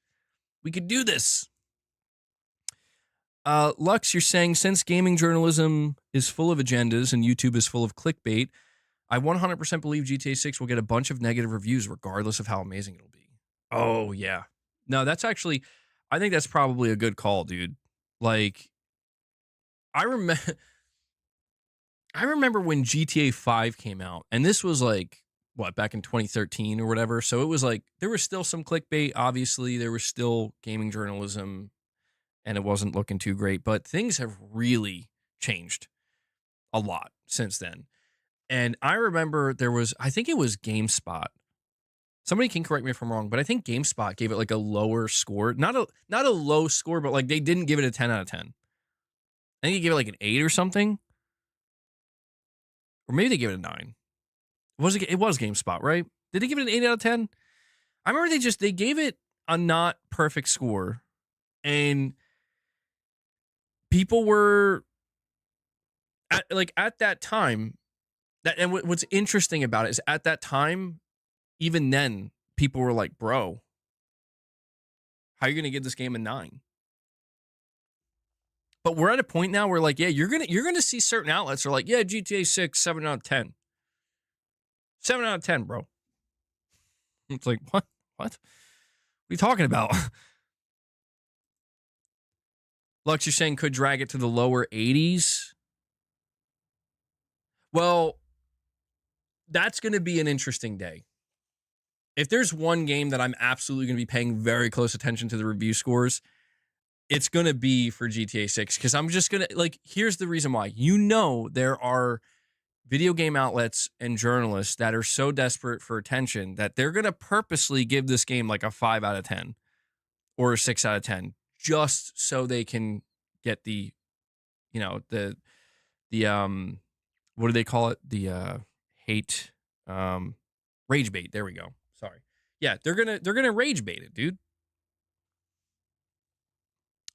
We could do this. Lux, you're saying, since gaming journalism is full of agendas and YouTube is full of clickbait, I 100% believe GTA 6 will get a bunch of negative reviews regardless of how amazing it'll be. Oh, yeah. No, that's actually, I think that's probably a good call, dude. Like, I remember when GTA 5 came out, and this was like, back in 2013 or whatever. So it was like, there was still some clickbait. Obviously, there was still gaming journalism, and it wasn't looking too great. But things have really changed a lot since then. And I remember I think it was GameSpot. Somebody can correct me if I'm wrong, but I think GameSpot gave it like a lower score. Not a low score, but like they didn't give it a 10 out of 10. I think they gave it like an 8 or something. Or maybe they gave it a 9. It was GameSpot, right? Did they give it an 8 out of 10? I remember they gave it a not perfect score. And people were at that time, and what's interesting about it is at that time, even then, people were like, bro, how are you going to give this game a 9? But we're at a point now where, like, yeah, you're gonna see certain outlets are like, yeah, GTA 6, 7 out of 10. 7 out of 10, bro. It's like, what? What are you talking about? Lux, you're saying could drag it to the lower 80s? Well, that's going to be an interesting day. If there's one game that I'm absolutely going to be paying very close attention to the review scores, it's going to be for GTA 6. Because I'm just going to, like, here's the reason why. There are video game outlets and journalists that are so desperate for attention that they're going to purposely give this game like a 5 out of 10 or a 6 out of 10 just so they can get the what do they call it? The hate rage bait. There we go. Sorry. Yeah, they're gonna rage bait it, dude.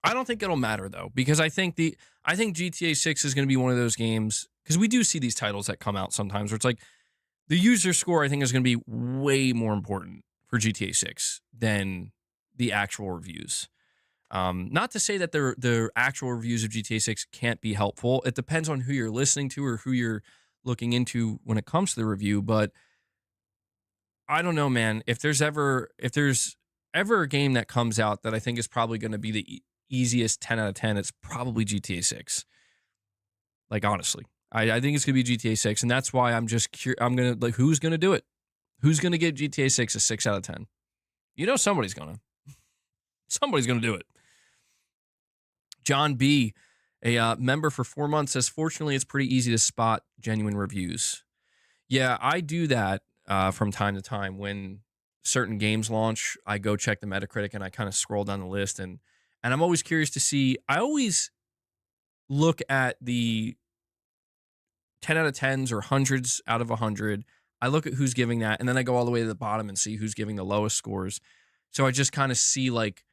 I don't think it'll matter though, because I think GTA 6 is gonna be one of those games, because we do see these titles that come out sometimes where it's like the user score I think is gonna be way more important for GTA 6 than the actual reviews. Not to say that the actual reviews of GTA 6 can't be helpful. It depends on who you're listening to or who you're looking into when it comes to the review, but I don't know, man. If there's ever a game that comes out that I think is probably going to be the easiest 10 out of 10, it's probably GTA 6. Like, honestly, I think it's going to be GTA 6, and that's why I'm just I'm going to, like, who's going to do it? Who's going to give GTA 6 a 6 out of 10? You know somebody's going to. Somebody's going to do it. John B., a member for 4 months, says, fortunately, it's pretty easy to spot genuine reviews. Yeah, I do that from time to time. When certain games launch, I go check the Metacritic and I kind of scroll down the list, and I'm always curious to see. I always look at the 10 out of 10s or hundreds out of 100. I look at who's giving that, and then I go all the way to the bottom and see who's giving the lowest scores. So I just kind of see, like,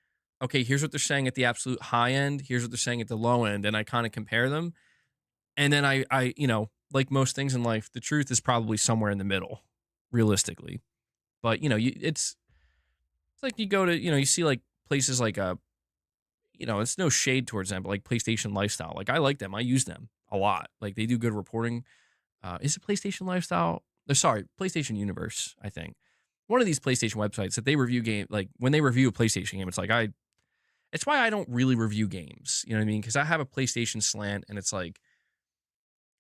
okay, here's what they're saying at the absolute high end. Here's what they're saying at the low end. And I kind of compare them. And then I, you know, like most things in life, the truth is probably somewhere in the middle, realistically. But, you know, it's like you go to, you know, you see like places like, you know, it's no shade towards them, but like PlayStation Lifestyle. Like, I like them. I use them a lot. Like, they do good reporting. Is it PlayStation Lifestyle? Sorry, PlayStation Universe, I think. One of these PlayStation websites that they review game, like when they review a PlayStation game, it's like it's why I don't really review games. You know what I mean? Because I have a PlayStation slant, and it's like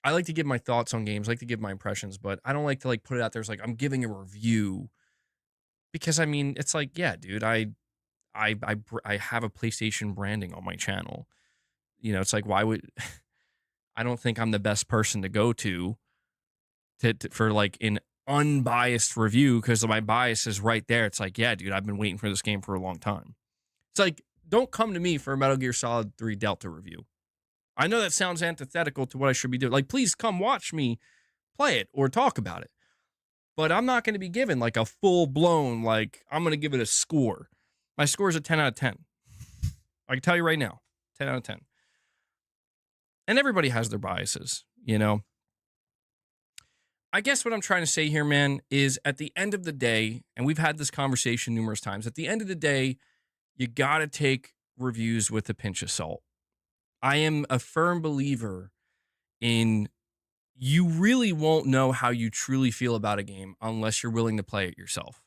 I like to give my thoughts on games, like to give my impressions, but I don't like to like put it out there as like I'm giving a review. Because I mean, it's like, yeah, dude, I have a PlayStation branding on my channel. You know, it's like, why would I don't think I'm the best person to go to for like an unbiased review, because my bias is right there. It's like, yeah, dude, I've been waiting for this game for a long time. It's like, don't come to me for a Metal Gear Solid 3 Delta review. I know that sounds antithetical to what I should be doing. Like, please come watch me play it or talk about it. But I'm not going to be given like a full-blown, like, I'm going to give it a score. My score is a 10 out of 10. I can tell you right now, 10 out of 10. And everybody has their biases, you know? I guess what I'm trying to say here, man, is at the end of the day, and we've had this conversation numerous times, at the end of the day, you got to take reviews with a pinch of salt. I am a firm believer in you really won't know how you truly feel about a game unless you're willing to play it yourself.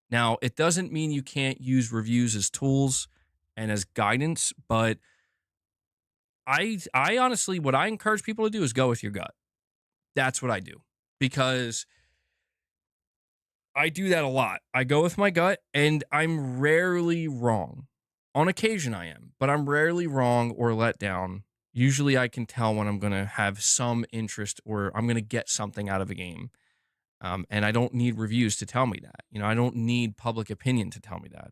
Now, it doesn't mean you can't use reviews as tools and as guidance, but I honestly, what I encourage people to do is go with your gut. That's what I do. Because I do that a lot. I go with my gut, and I'm rarely wrong. On occasion I am, but I'm rarely wrong or let down. Usually I can tell when I'm going to have some interest or I'm going to get something out of a game. And I don't need reviews to tell me that. You know, I don't need public opinion to tell me that.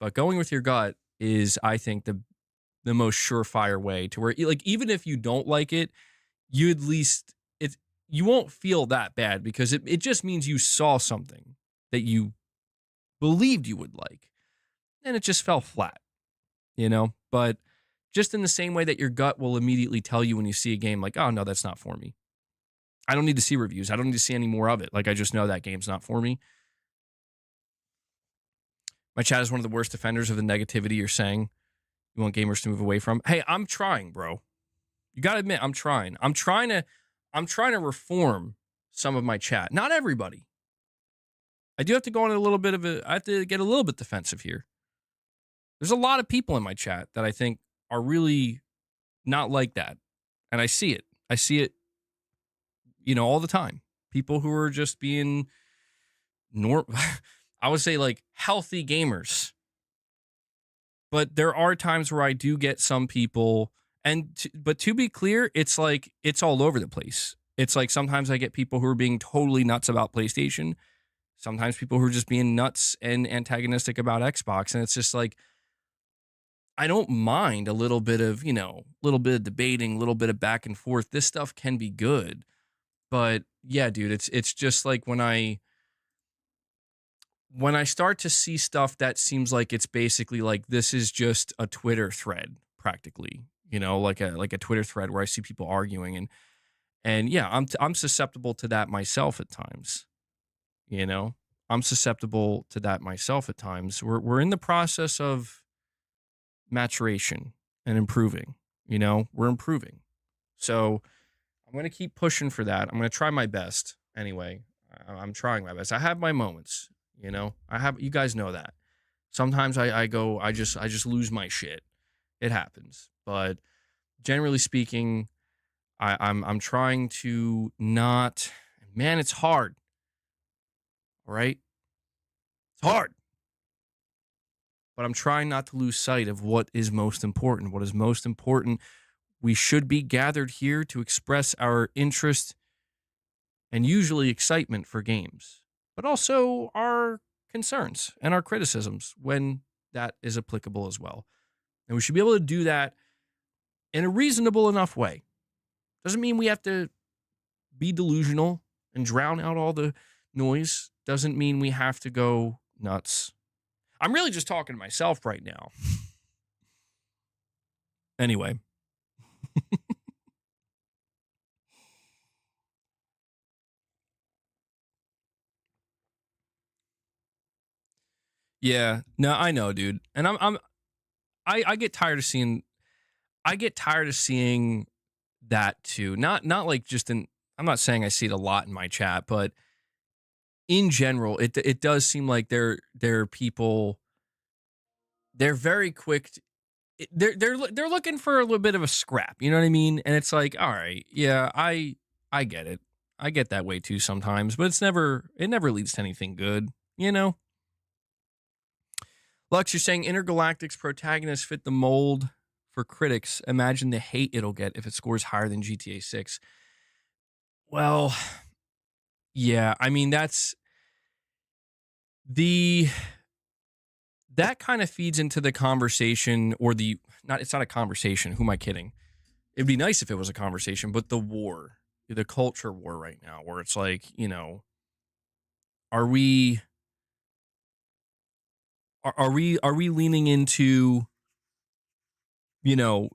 But going with your gut is, I think, the most surefire way to where, like, even if you don't like it, you at least you won't feel that bad, because it just means you saw something that you believed you would like, and it just fell flat, you know? But just in the same way that your gut will immediately tell you when you see a game, like, oh, no, that's not for me. I don't need to see reviews. I don't need to see any more of it. Like, I just know that game's not for me. My chat is one of the worst offenders of the negativity you're saying you want gamers to move away from. Hey, I'm trying, bro. You got to admit, I'm trying. I'm trying to reform some of my chat. Not everybody. I do have to go on I have to get a little bit defensive here. There's a lot of people in my chat that I think are really not like that. And I see it. I see it, you know, all the time. People who are just being I would say like healthy gamers. But there are times where I do get some people, but to be clear, it's like, it's all over the place. It's like sometimes I get people who are being totally nuts about PlayStation. Sometimes people who are just being nuts and antagonistic about Xbox. And it's just like, I don't mind a little bit of, you know, a little bit of debating, a little bit of back and forth. This stuff can be good. But yeah, dude, it's just like when I start to see stuff that seems like it's basically like this is just a Twitter thread practically, like a Twitter thread where I see people arguing and yeah, I'm susceptible to that myself at times, you know. I'm susceptible to that myself at times. We're in the process of maturation and improving, We're improving. So, I'm going to keep pushing for that. I'm going to try my best anyway. I'm trying my best. I have my moments, you guys know that. Sometimes I just lose my shit. It happens. But generally speaking, I'm trying to not, man, it's hard. All right. It's hard. But I'm trying not to lose sight of what is most important. What is most important, we should be gathered here to express our interest and usually excitement for games, but also our concerns and our criticisms when that is applicable as well. And we should be able to do that in a reasonable enough way. Doesn't mean we have to be delusional and drown out all the noise. Doesn't mean we have to go nuts. I'm really just talking to myself right now. Anyway. Yeah, no, I know, dude. And I get tired of seeing that too. Not like just in, I'm not saying I see it a lot in my chat, but in general, it does seem like there are people, they're very quick they're looking for a little bit of a scrap, you know what I mean? And it's like, all right, yeah, I get it. I get that way too sometimes, but it never leads to anything good, Lux, you're saying Intergalactic's protagonists fit the mold for critics. Imagine the hate it'll get if it scores higher than GTA 6. Well, yeah, I mean, that kind of feeds into the conversation it's not a conversation. Who am I kidding? It'd be nice if it was a conversation, but the culture war right now, where it's like, are we leaning into, an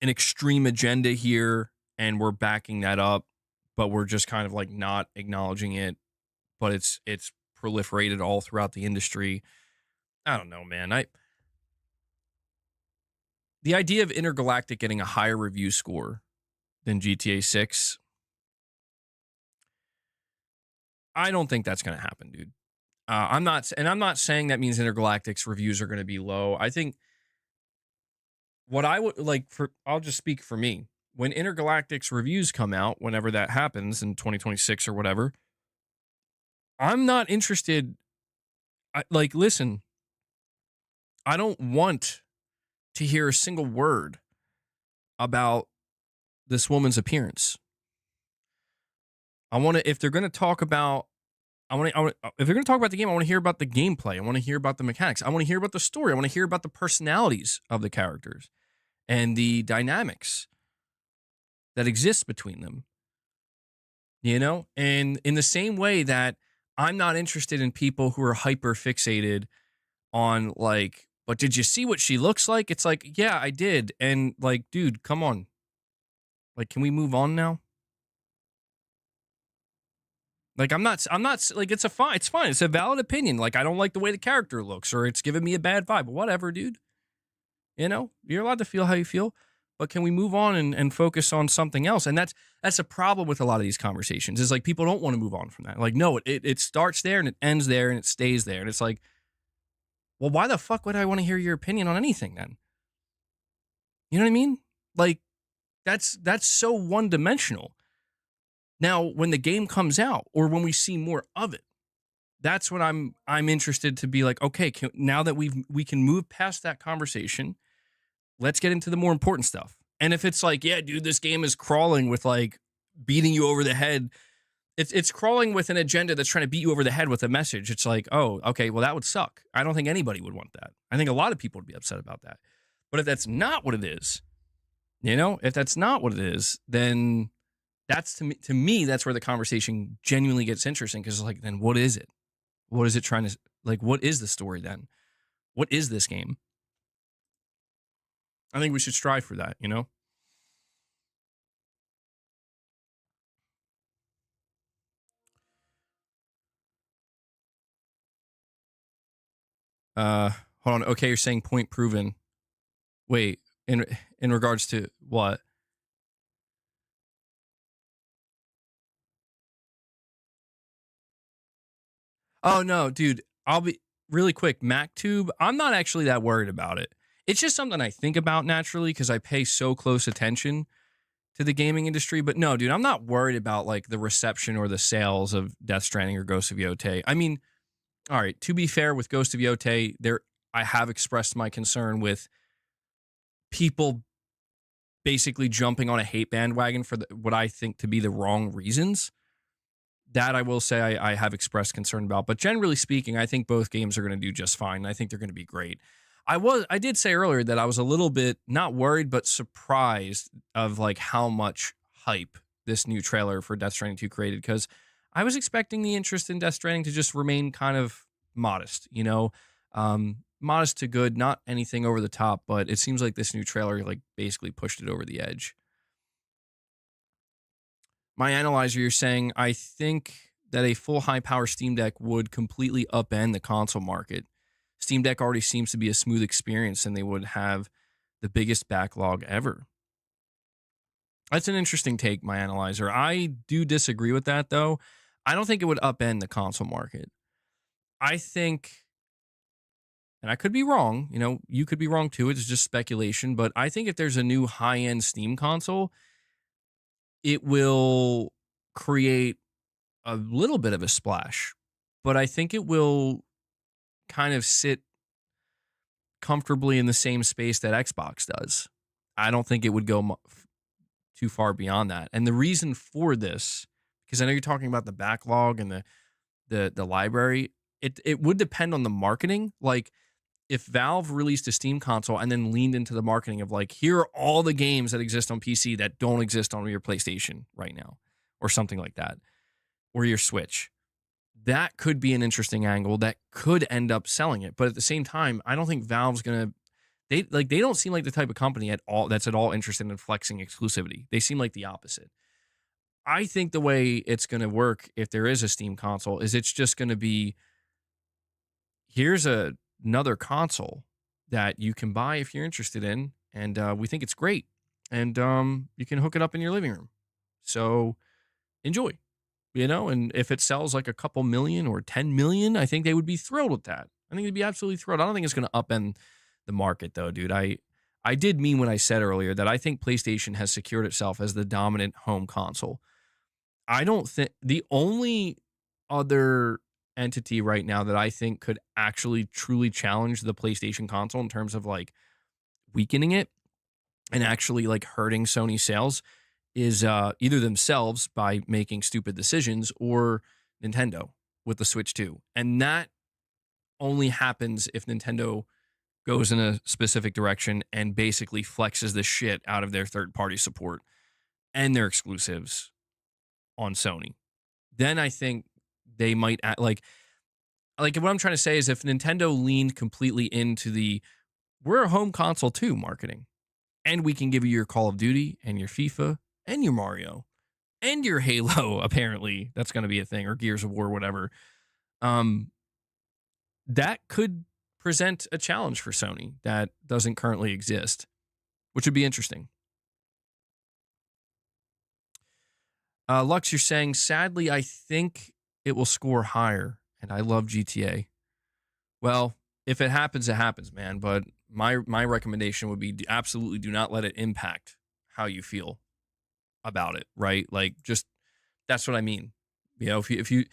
extreme agenda here and we're backing that up, but we're just kind of like not acknowledging it, but it's proliferated all throughout the industry. I don't know, man. The idea of Intergalactic getting a higher review score than GTA 6, I don't think that's going to happen, dude. I'm not saying that means Intergalactic's reviews are going to be low. I think what I would like I'll just speak for me. When Intergalactic's reviews come out, whenever that happens in 2026 or whatever, I'm not interested. Listen, I don't want to hear a single word about this woman's appearance. I want to, if they're going to talk about, if they're going to talk about the game, I want to hear about the gameplay. I want to hear about the mechanics. I want to hear about the story. I want to hear about the personalities of the characters and the dynamics that exist between them. And in the same way that I'm not interested in people who are hyper fixated on but did you see what she looks like? It's like, yeah, I did. And dude, come on. Can we move on now? I'm not it's fine. It's a valid opinion. I don't like the way the character looks or it's giving me a bad vibe. Whatever, dude. You're allowed to feel how you feel, but can we move on and focus on something else? And that's a problem with a lot of these conversations is people don't want to move on from that. No, it starts there and it ends there and it stays there. And it's like, well, why the fuck would I want to hear your opinion on anything then? You know what I mean? That's so one-dimensional. Now, when the game comes out or when we see more of it, that's when I'm interested to be like, okay, now that we can move past that conversation, let's get into the more important stuff. And if it's like, yeah, dude, this game is crawling with beating you over the head. It's crawling with an agenda that's trying to beat you over the head with a message. It's like, oh, okay, well, that would suck. I don't think anybody would want that. I think a lot of people would be upset about that. But if that's not what it is, then That's to me, that's where the conversation genuinely gets interesting, because like, then what is it? What is it trying to, like, what is the story then? What is this game? I think we should strive for that, you know? Uh, Hold on. Okay, you're saying point proven. Wait, in regards to what? Oh no, dude. I'll be really quick. MacTube. I'm not actually that worried about it. It's just something I think about naturally because I pay so close attention to the gaming industry. But no, dude, I'm not worried about like the reception or the sales of Death Stranding or Ghost of Yotei. I mean, all right. To be fair, with Ghost of Yotei, there I have expressed my concern with people basically jumping on a hate bandwagon for what I think to be the wrong reasons. That I will say I have expressed concern about. But generally speaking, I think both games are going to do just fine. I think they're going to be great. I did say earlier that I was a little bit not worried, but surprised of like how much hype this new trailer for Death Stranding 2 created, because I was expecting the interest in Death Stranding to just remain kind of modest, you know, modest to good, not anything over the top. But it seems like this new trailer like basically pushed it over the edge. My analyzer, you're saying, I think that a full high power Steam Deck would completely upend the console market. Steam Deck already seems to be a smooth experience, and they would have the biggest backlog ever. That's an interesting take, my analyzer. I do disagree with that, though. I don't think it would upend the console market. I think, and I could be wrong, you know, you could be wrong too, it's just speculation, but I think if there's a new high-end Steam console, it will create a little bit of a splash, but I think it will kind of sit comfortably in the same space that Xbox does. I don't think it would go too far beyond that. And the reason for this, because I know you're talking about the backlog and the library, it would depend on the marketing. Like if Valve released a Steam console and then leaned into the marketing of like, here are all the games that exist on PC that don't exist on your PlayStation right now, or something like that, or your Switch, that could be an interesting angle that could end up selling it. But at the same time, I don't think Valve's gonna. They don't seem like the type of company at all that's at all interested in flexing exclusivity. They seem like the opposite. I think the way it's gonna work if there is a Steam console is it's just gonna be, here's another console that you can buy if you're interested in, and we think it's great, and you can hook it up in your living room. So enjoy. You know, and if it sells like a couple million or 10 million, I think they would be thrilled with that. I think they'd be absolutely thrilled. I don't think it's going to upend the market, though, dude. I did mean when I said earlier that I think PlayStation has secured itself as the dominant home console. I don't think the only other entity right now that I think could actually truly challenge the PlayStation console in terms of like weakening it and actually like hurting Sony sales is either themselves by making stupid decisions, or Nintendo with the Switch 2. And that only happens if Nintendo goes in a specific direction and basically flexes the shit out of their third-party support and their exclusives on Sony. Then I think they might act like what I'm trying to say is if Nintendo leaned completely into the we're a home console too marketing, and we can give you your Call of Duty and your FIFA and your Mario and your Halo, apparently that's going to be a thing, or Gears of War, whatever. That could present a challenge for Sony that doesn't currently exist, which would be interesting. Lux, you're saying, sadly, I think it will score higher, and I love GTA. Well, if it happens, it happens, man. But my recommendation would be absolutely do not let it impact how you feel about it, right? Like, just that's what I mean. You know, if you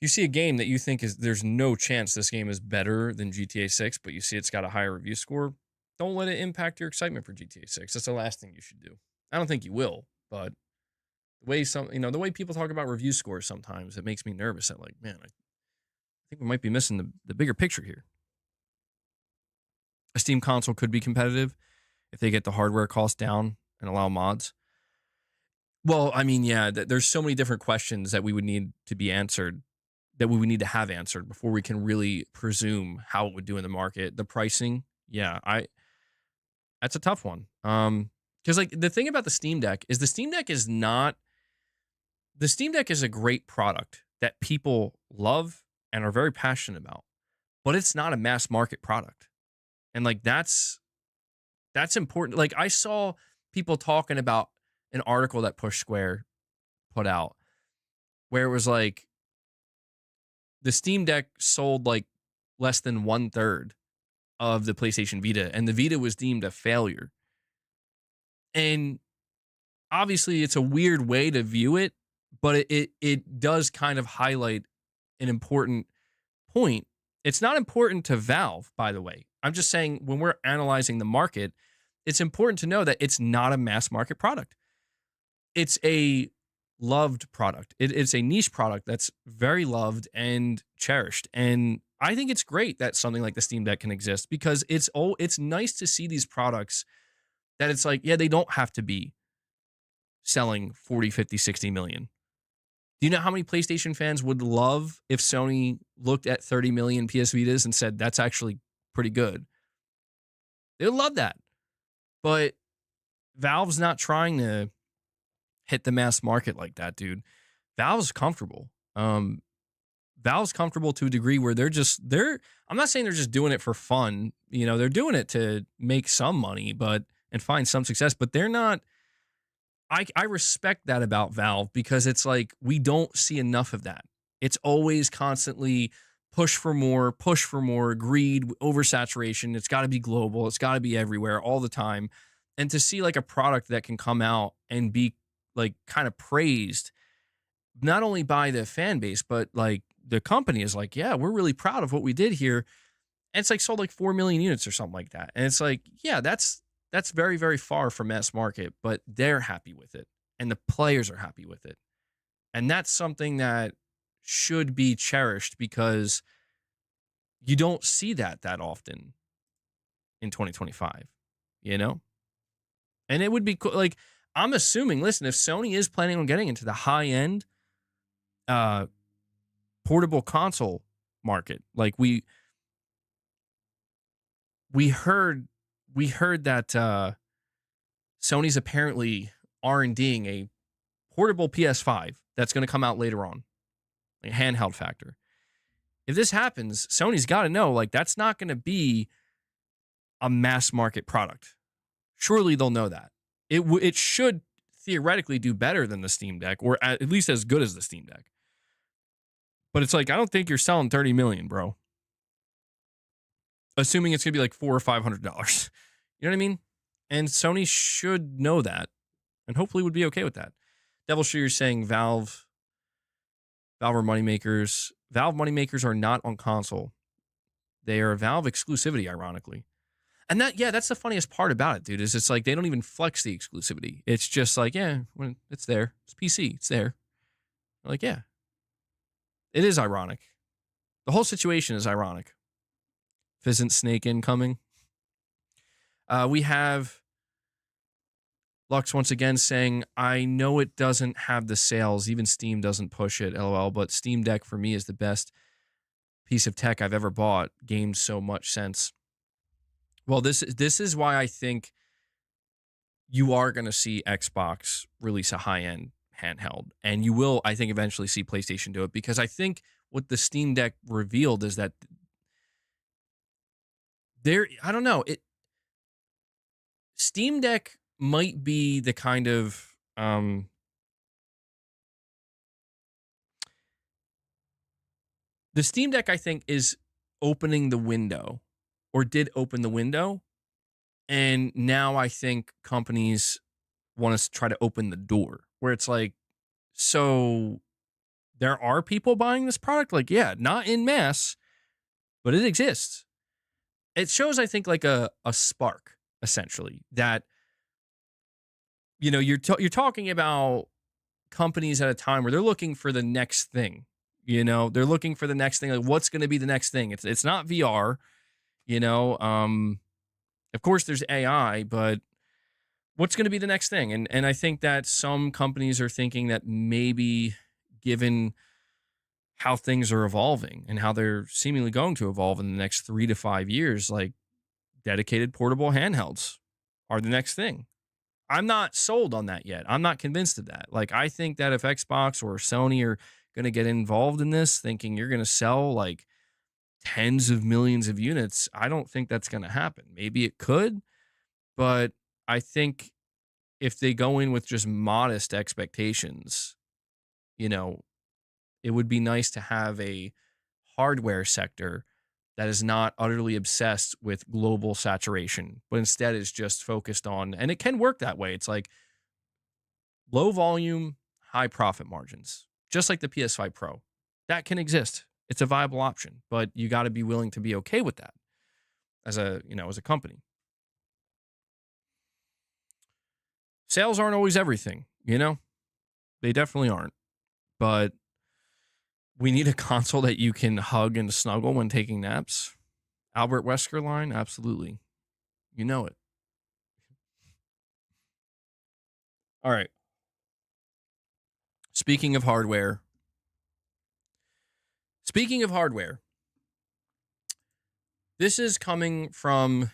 see a game that you think there's no chance this game is better than GTA 6, but you see it's got a higher review score, don't let it impact your excitement for GTA 6. That's the last thing you should do. I don't think you will, but the way people talk about review scores sometimes, it makes me nervous. That like, man, I think we might be missing the bigger picture here. A Steam console could be competitive if they get the hardware cost down and allow mods. Well, I mean, yeah, there's so many different questions that we would need to be answered, that we would need to have answered before we can really presume how it would do in the market. The pricing, yeah, that's a tough one. Because like the thing about the Steam Deck is the Steam Deck is a great product that people love and are very passionate about, but it's not a mass market product. And like that's important. Like I saw people talking about an article that Push Square put out where it was like the Steam Deck sold like less than 1/3 of the PlayStation Vita, and the Vita was deemed a failure. And obviously, it's a weird way to view it, but it does kind of highlight an important point. It's not important to Valve, by the way. I'm just saying when we're analyzing the market, it's important to know that it's not a mass market product. It's a loved product. It's a niche product that's very loved and cherished. And I think it's great that something like the Steam Deck can exist because it's nice to see these products that it's like, yeah, they don't have to be selling 40, 50, 60 million. Do you know how many PlayStation fans would love if Sony looked at 30 million PS Vitas and said, that's actually pretty good? They would love that. But Valve's not trying to hit the mass market like that, dude. Valve's comfortable. Valve's comfortable to a degree where I'm not saying they're just doing it for fun. You know, they're doing it to make some money, and find some success, but they're not. I respect that about Valve because it's like we don't see enough of that. It's always constantly push for more, greed, oversaturation. It's got to be global. It's got to be everywhere all the time. And to see like a product that can come out and be like kind of praised, not only by the fan base, but like the company is like, yeah, we're really proud of what we did here. And it's like sold like 4 million units or something like that. And it's like, yeah, that's very, very far from mass market, but they're happy with it. And the players are happy with it. And that's something that should be cherished because you don't see that often in 2025, you know? And it would be cool. Like, I'm assuming, listen, if Sony is planning on getting into the high end portable console market, like we heard that Sony's apparently R&Ding a portable PS5 that's going to come out later on, like a handheld factor. If this happens, Sony's got to know, like, that's not going to be a mass market product. Surely they'll know that. It should theoretically do better than the Steam Deck, or at least as good as the Steam Deck. But it's like, I don't think you're selling 30 million, bro. Assuming it's going to be like $400 or $500. You know what I mean? And Sony should know that and hopefully would be okay with that. Devil Shooter saying Valve are moneymakers. Valve moneymakers are not on console. They are Valve exclusivity, ironically. And that's the funniest part about it, dude, is it's like they don't even flex the exclusivity. It's just like, yeah, when it's there. It's PC. It's there. They're like, yeah. It is ironic. The whole situation is ironic. Pheasant Snake incoming. We have Lux once again saying, I know it doesn't have the sales. Even Steam doesn't push it, LOL. But Steam Deck for me is the best piece of tech I've ever bought. Gained so much sense. Well, this is why I think you are going to see Xbox release a high-end handheld. And you will, I think, eventually see PlayStation do it. Because I think what the Steam Deck revealed is that I don't know, Steam Deck might be the kind of the Steam Deck, I think, is opening the window, or did open the window, and now I think companies want to try to open the door, where it's like, so there are people buying this product? Like, yeah, not in mass, but it exists. It shows, I think, like a spark, essentially, that, you know, you're talking about companies at a time where they're looking for the next thing. You know, they're looking for the next thing. Like, what's going to be the next thing? It's not VR. You know, of course, there's AI, but what's going to be the next thing? And I think that some companies are thinking that maybe, given how things are evolving and how they're seemingly going to evolve in the next 3 to 5 years, like dedicated portable handhelds are the next thing. I'm not sold on that yet. I'm not convinced of that. Like, I think that if Xbox or Sony are going to get involved in this, thinking you're going to sell like tens of millions of units, I don't think that's going to happen. Maybe it could, but I think if they go in with just modest expectations, you know, it would be nice to have a hardware sector that is not utterly obsessed with global saturation, but instead is just focused on, and it can work that way. It's like low volume, high profit margins, just like the PS5 Pro. That can exist. It's a viable option, but you got to be willing to be okay with that as a, as a company. Sales aren't always everything, They definitely aren't. But we need a console that you can hug and snuggle when taking naps. Albert Wesker line, absolutely. You know it. All right. Speaking of hardware, this is coming from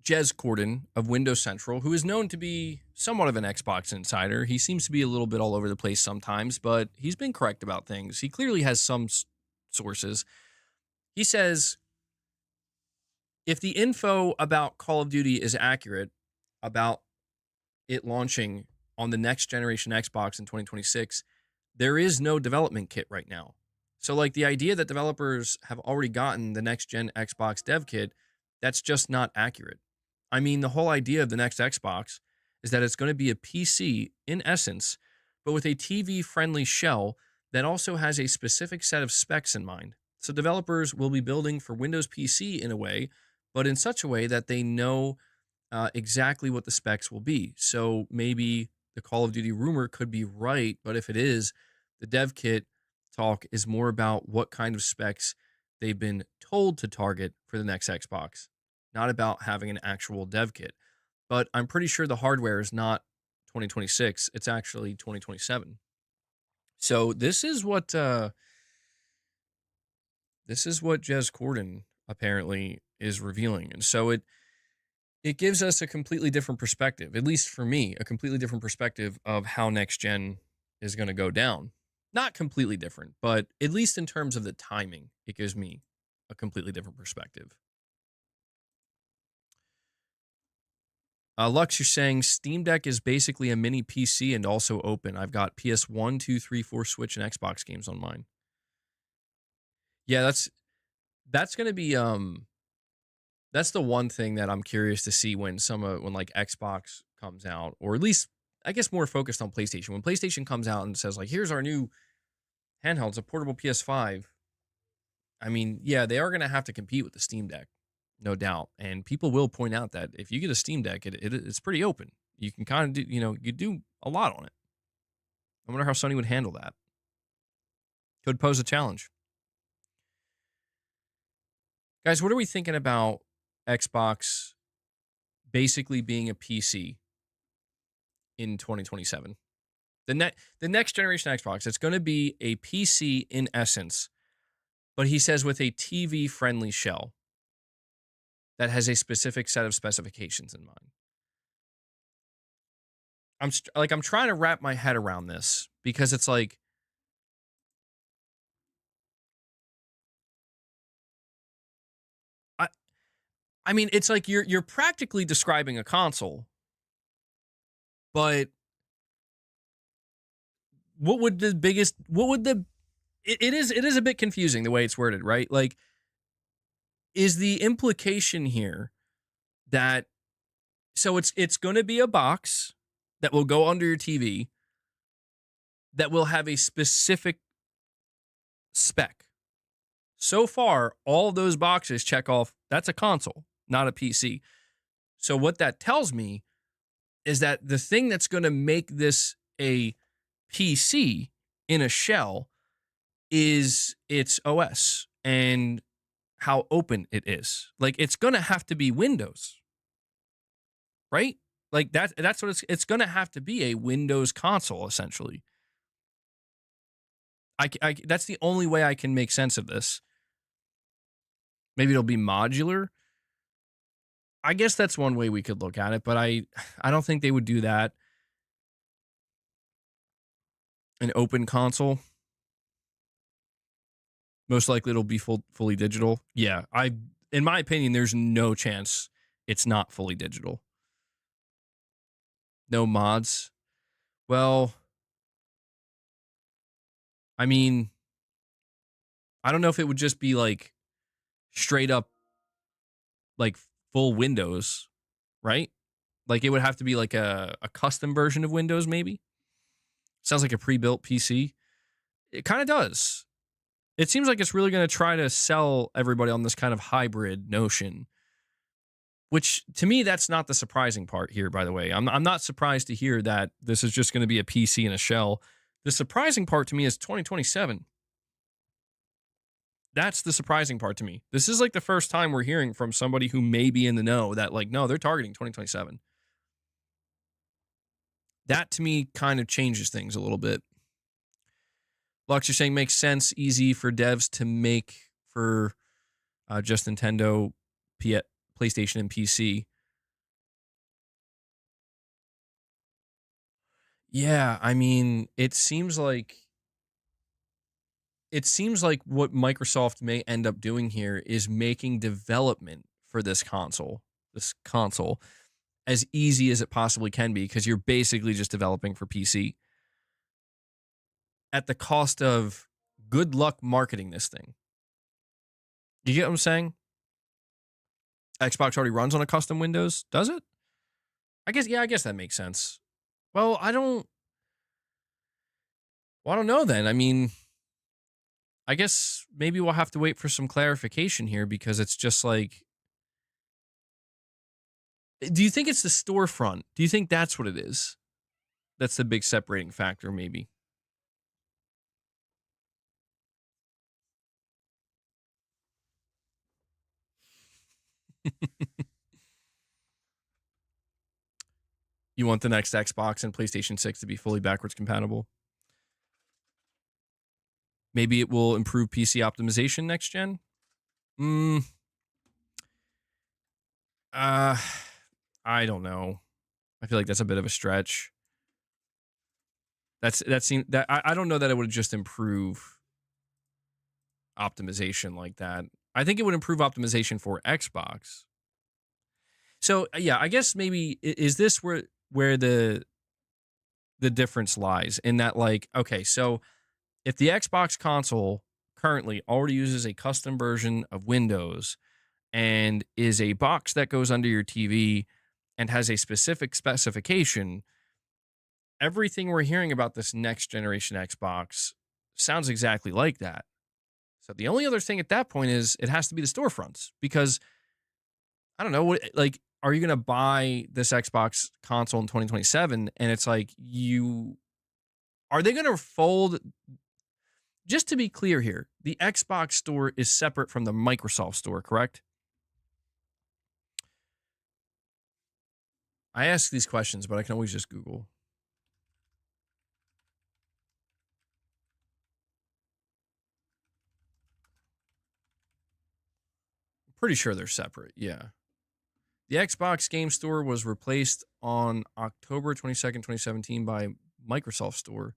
Jez Corden of Windows Central, who is known to be somewhat of an Xbox insider. He seems to be a little bit all over the place sometimes, but he's been correct about things. He clearly has some sources. He says, if the info about Call of Duty is accurate about it launching on the next generation Xbox in 2026, there is no development kit right now. So like the idea that developers have already gotten the next gen Xbox dev kit, that's just not accurate. I mean, the whole idea of the next Xbox is that it's going to be a PC in essence, but with a TV-friendly shell that also has a specific set of specs in mind. So developers will be building for Windows PC in a way, but in such a way that they know exactly what the specs will be. So maybe the Call of Duty rumor could be right, but if it is, the dev kit talk is more about what kind of specs they've been told to target for the next Xbox, not about having an actual dev kit. But I'm pretty sure the hardware is not 2026. It's actually 2027. So this is what Jez Corden apparently is revealing. And so it gives us a completely different perspective, at least for me, a completely different perspective of how next gen is going to go down. Not completely different, but at least in terms of the timing, it gives me a completely different perspective. Lux, you're saying Steam Deck is basically a mini PC and also open. I've got PS1, 2, 3, 4 Switch and Xbox games on mine. Yeah, that's going to be that's the one thing that I'm curious to see when like Xbox comes out, or at least I guess more focused on PlayStation. When PlayStation comes out and says like, here's our new handheld, it's a portable PS5. I mean, yeah, they are going to have to compete with the Steam Deck, no doubt. And people will point out that if you get a Steam Deck, it's pretty open. You can kind of do, you do a lot on it. I wonder how Sony would handle that. Could pose a challenge. Guys, what are we thinking about Xbox basically being a PC in 2027? The next generation Xbox, it's going to be a PC in essence, but he says with a TV-friendly shell that has a specific set of specifications in mind. I'm trying to wrap my head around this because it's like, I mean, it's like you're practically describing a console, but it is a bit confusing the way it's worded, right? Like, is the implication here that, so it's going to be a box that will go under your TV that will have a specific spec. So far, all of those boxes check off, that's a console, not a PC. So what that tells me is that the thing that's going to make this a PC in a shell is its OS and how open it is. Like, it's going to have to be Windows, right? Like that's what it's going to have to be, a Windows console essentially. That's the only way I can make sense of this. Maybe it'll be modular. I guess that's one way we could look at it, but I don't think they would do that. An open console. Most likely it'll be fully digital. Yeah, in my opinion, there's no chance it's not fully digital. No mods. Well, I mean, I don't know if it would just be like straight up like full Windows, right? Like it would have to be like a custom version of Windows, maybe. Sounds like a pre-built PC. It kind of does. It seems like it's really going to try to sell everybody on this kind of hybrid notion, which to me, that's not the surprising part here, by the way. I'm not surprised to hear that this is just going to be a PC in a shell. The surprising part to me is 2027. That's the surprising part to me. This is like the first time we're hearing from somebody who may be in the know that, like, no, they're targeting 2027. That to me kind of changes things a little bit. Lux, you're saying makes sense, easy for devs to make for just Nintendo, PlayStation, and PC. Yeah, I mean, it seems like what Microsoft may end up doing here is making development for this console, as easy as it possibly can be, because you're basically just developing for PC at the cost of good luck marketing this thing. You get what I'm saying? Xbox already runs on a custom Windows, does it? I guess that makes sense. Well, I don't know then. I mean, I guess maybe we'll have to wait for some clarification here, because it's just like, do you think it's the storefront? Do you think that's what it is? That's the big separating factor, maybe. You want the next Xbox and PlayStation 6 to be fully backwards compatible? Maybe it will improve PC optimization next gen? I don't know. I feel like that's a bit of a stretch. I don't know that it would just improve optimization like that. I think it would improve optimization for Xbox. So yeah, I guess maybe is this where the difference lies, in that, like, okay, so if the Xbox console currently already uses a custom version of Windows and is a box that goes under your TV and has a specific specification, everything we're hearing about this next generation Xbox sounds exactly like that. So the only other thing at that point is it has to be the storefronts, because I don't know what, like, are you going to buy this Xbox console in 2027 and it's like, are they going to fold? Just to be clear here, the Xbox store is separate from the Microsoft store, correct? I ask these questions, but I can always just Google. I'm pretty sure they're separate, yeah. The Xbox Game Store was replaced on October 22nd, 2017 by Microsoft Store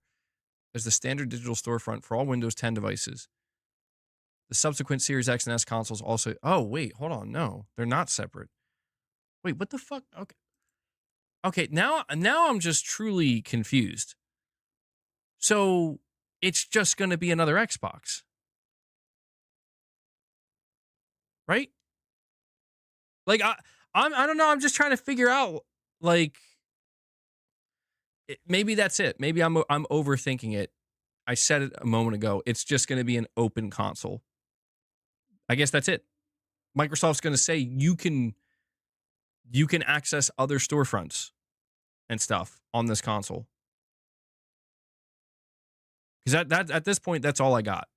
as the standard digital storefront for all Windows 10 devices. The subsequent Series X and S consoles also... Oh, wait, hold on. No, they're not separate. Wait, what the fuck? Okay, now I'm just truly confused. So it's just going to be another Xbox, right? Like, I don't know. I'm just trying to figure out, like, maybe that's it. Maybe I'm overthinking it. I said it a moment ago. It's just going to be an open console. I guess that's it. Microsoft's going to say you can access other storefronts and stuff on this console. Because that at this point, that's all I got.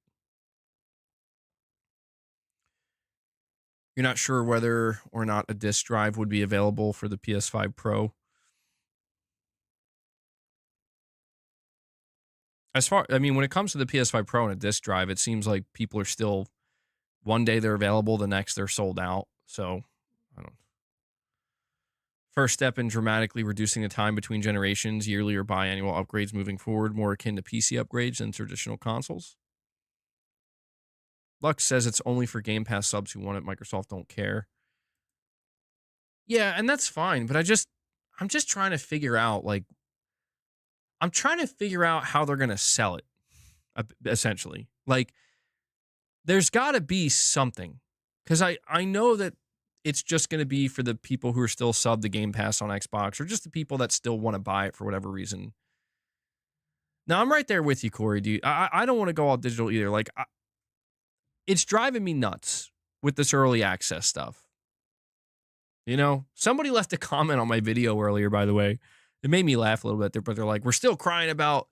You're not sure whether or not a disk drive would be available for the PS5 Pro. when it comes to the PS5 Pro and a disc drive, it seems like people are still, one day they're available, the next they're sold out. So, I don't. First step in dramatically reducing the time between generations, yearly or biannual upgrades moving forward, more akin to PC upgrades than traditional consoles. Lux says it's only for Game Pass subs who want it. Microsoft don't care. Yeah, and that's fine, but I'm just trying to figure out, like, how they're going to sell it, essentially. Like, there's got to be something, because I know that it's just going to be for the people who are still sub the Game Pass on Xbox, or just the people that still want to buy it for whatever reason. Now, I'm right there with you, Corey, dude. I don't want to go all digital either. Like, it's driving me nuts with this early access stuff. You know, somebody left a comment on my video earlier, by the way. It made me laugh a little bit there, but they're like, we're still crying about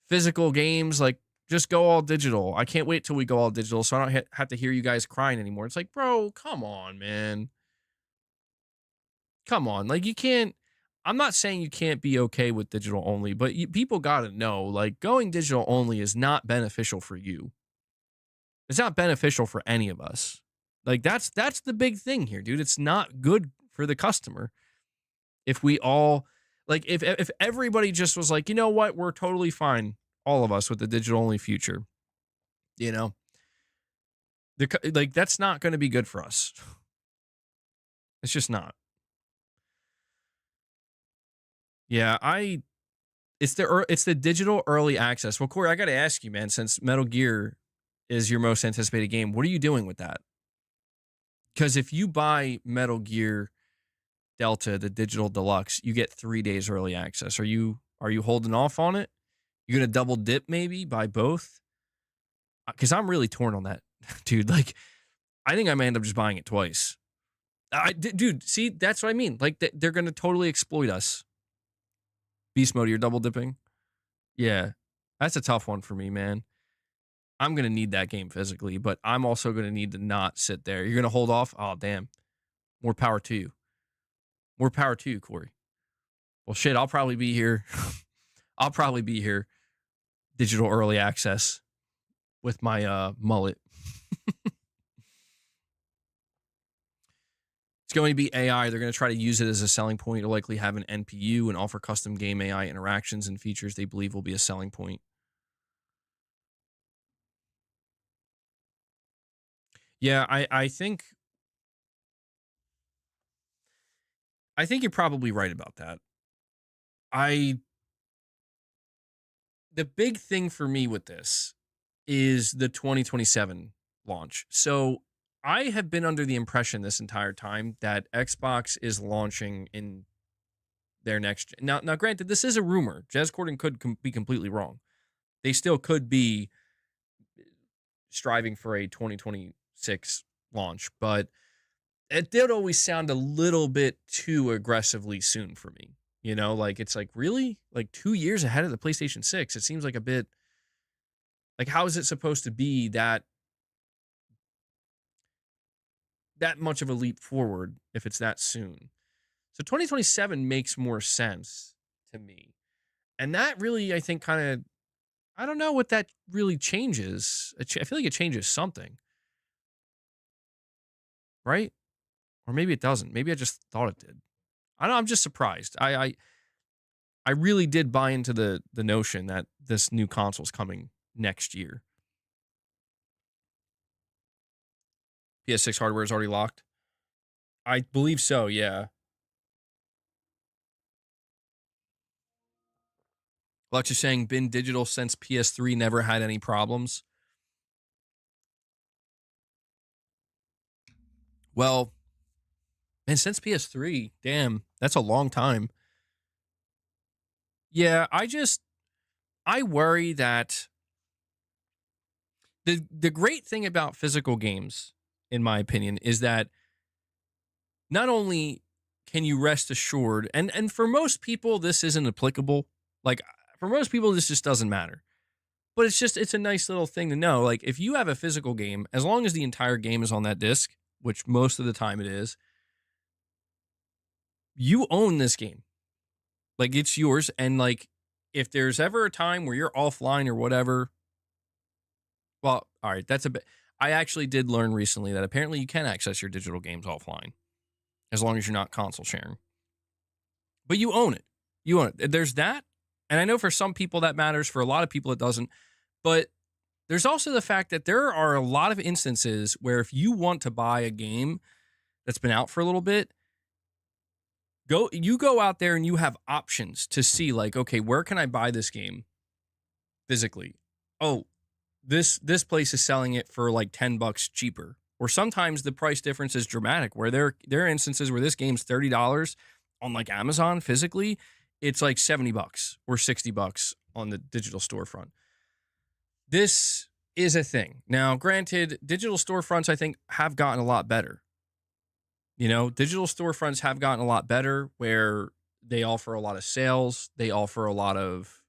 physical games. Like, just go all digital. I can't wait till we go all digital so I don't have to hear you guys crying anymore. It's like, bro, come on, man. Come on. Like, you can't, I'm not saying you can't be okay with digital only, but people got to know, like, going digital only is not beneficial for you. It's not beneficial for any of us. Like, that's the big thing here, dude. It's not good for the customer. If we all, like, if everybody just was like, you know what, we're totally fine, all of us, with the digital only future, you know, like, that's not going to be good for us. It's just not. Yeah, it's the digital early access. Well, Corey, I got to ask you, man, since Metal Gear is your most anticipated game, what are you doing with that? Because if you buy Metal Gear Delta, the digital deluxe, you get 3 days early access. Are you holding off on it? You're gonna double dip, maybe buy both? Because I'm really torn on that, dude. Like, I think I may end up just buying it twice. Dude, see, that's what I mean. Like, they're gonna totally exploit us. Beast mode, you're double dipping. Yeah, that's a tough one for me, man. I'm going to need that game physically, but I'm also going to need to not sit there. You're going to hold off? Oh, damn. More power to you. More power to you, Corey. Well, shit, I'll probably be here. I'll probably be here. Digital early access with my mullet. It's going to be AI. They're going to try to use it as a selling point. It'll likely have an NPU and offer custom game AI interactions and features they believe will be a selling point. Yeah, I think you're probably right about that. The big thing for me with this is the 2027 launch. So I have been under the impression this entire time that Xbox is launching in their next. Now, granted, this is a rumor. Jez Corden could be completely wrong. They still could be striving for a 2026 launch, but it did always sound a little bit too aggressively soon for me. You know, like, it's like, really? Like 2 years ahead of the PlayStation 6? It seems like a bit, like, how is it supposed to be that much of a leap forward if it's that soon? So 2027 makes more sense to me. And that really, I think, kind of, I don't know what that really changes. I feel like it changes something. Right? Or maybe it doesn't. Maybe I just thought it did. I don't know. I'm just surprised. I really did buy into the notion that this new console's coming next year. PS6 hardware is already locked. I believe so, yeah. Lux is saying been digital since PS3, never had any problems. Well, and since PS3, damn, that's a long time. Yeah, I worry that the great thing about physical games, in my opinion, is that not only can you rest assured, and for most people this isn't applicable. Like, for most people this just doesn't matter. But it's a nice little thing to know. Like, if you have a physical game, as long as the entire game is on that disc, which most of the time it is, you own this game. Like, it's yours, and, like, if there's ever a time where you're offline or whatever, well, all right, that's a bit. I actually did learn recently that apparently you can access your digital games offline as long as you're not console sharing. But you own it. You own it. There's that. And I know for some people that matters. For a lot of people it doesn't. But there's also the fact that there are a lot of instances where if you want to buy a game that's been out for a little bit, you go out there and you have options to see, like, okay, where can I buy this game physically? Oh, this place is selling it for like $10 cheaper. Or sometimes the price difference is dramatic, where there are instances where this game's $30 on like Amazon physically, it's like $70 or $60 on the digital storefront. This is a thing. Now, granted, digital storefronts, I think, have gotten a lot better. Digital storefronts have gotten a lot better where they offer a lot of sales. They offer a lot of,